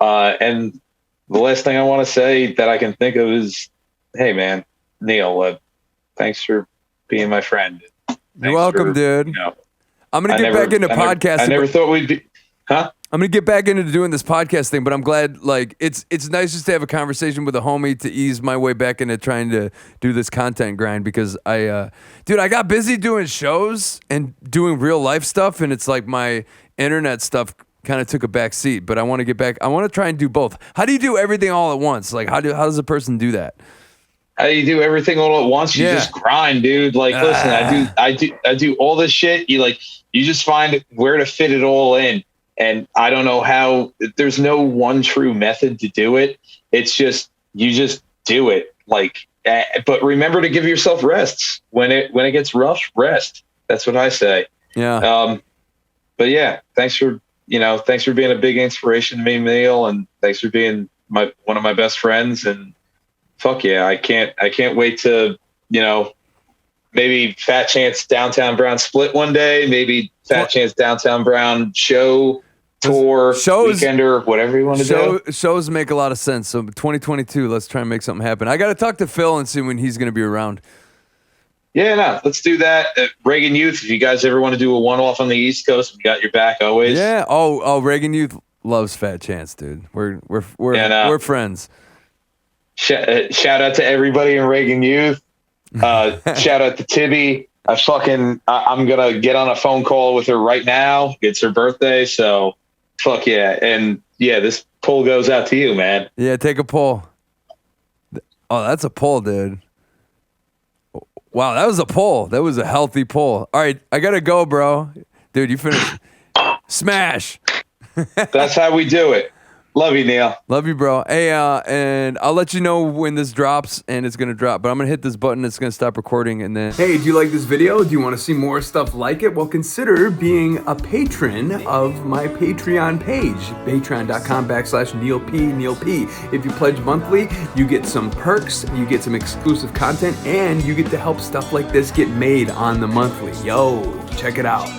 And the last thing I want to say that I can think of is, hey man, Neil, thanks for being my friend. You're welcome, dude. I'm gonna get back into podcasting. I never thought we'd be, huh? I'm gonna get back into doing this podcast thing, but I'm glad. Like, it's nice just to have a conversation with a homie to ease my way back into trying to do this content grind, because I got busy doing shows and doing real life stuff, and it's like my internet stuff kind of took a back seat. But I want to get back. I want to try and do both. How do you do everything all at once? Like, how does a person do that? How do you do everything all at once? You just grind, dude. Like, listen, I do all this shit. You just find where to fit it all in. And I don't know how. There's no one true method to do it. It's just you just do it. Like, but remember to give yourself rests when it gets rough. Rest. That's what I say. Yeah. But yeah, thanks for being a big inspiration to me, Neil, and thanks for being one of my best friends. And fuck yeah, I can't wait to maybe Fat Chance Downtown Brown split one day. Maybe Fat Chance Downtown Brown show. Tour, weekender, whatever you want to do. Shows make a lot of sense. So 2022, let's try and make something happen. I got to talk to Phil and see when he's going to be around. Yeah, no, let's do that. Reagan Youth, if you guys ever want to do a one-off on the East Coast, we got your back always. Yeah. Oh, Reagan Youth loves Fat Chance, dude. We're friends. Shout out to everybody in Reagan Youth. Shout out to Tibby. I'm gonna get on a phone call with her right now. It's her birthday, so fuck yeah. And yeah, this poll goes out to you, man. Yeah, take a poll. Oh, that's a pull, dude. Wow, that was a pull. That was a healthy pull. All right, I gotta go, bro. Dude, you finished. Smash. That's how we do it. Love you, Neil. Love you, bro. Hey, and I'll let you know when this drops, and it's gonna drop. But I'm gonna hit this button. It's gonna stop recording, and then. Hey, do you like this video? Do you want to see more stuff like it? Well, consider being a patron of my Patreon page, patreon.com/Neil P. If you pledge monthly, you get some perks, you get some exclusive content, and you get to help stuff like this get made on the monthly. Yo, check it out.